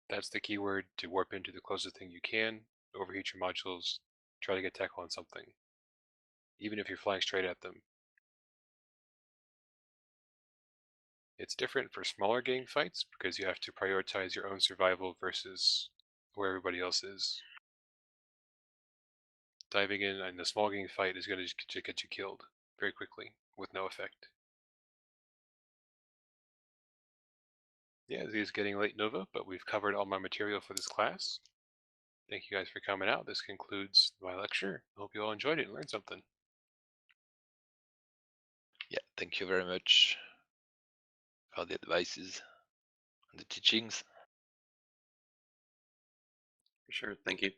That's the keyword to warp into the closest thing you can, overheat your modules, try to get tackle on something, even if you're flying straight at them. It's different for smaller gang fights because you have to prioritize your own survival versus where everybody else is. Diving in the small gang fight is going to get you killed very quickly with no effect. Yeah, it is getting late, Nova, but we've covered all my material for this class. Thank you guys for coming out. This concludes my lecture. I hope you all enjoyed it and learned something. Yeah, thank you very much for the advices and the teachings. For sure. Thank you.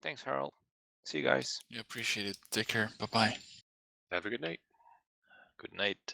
Thanks, Harold. See you guys. Yeah, appreciate it. Take care. Bye bye. Have a good night. Good night.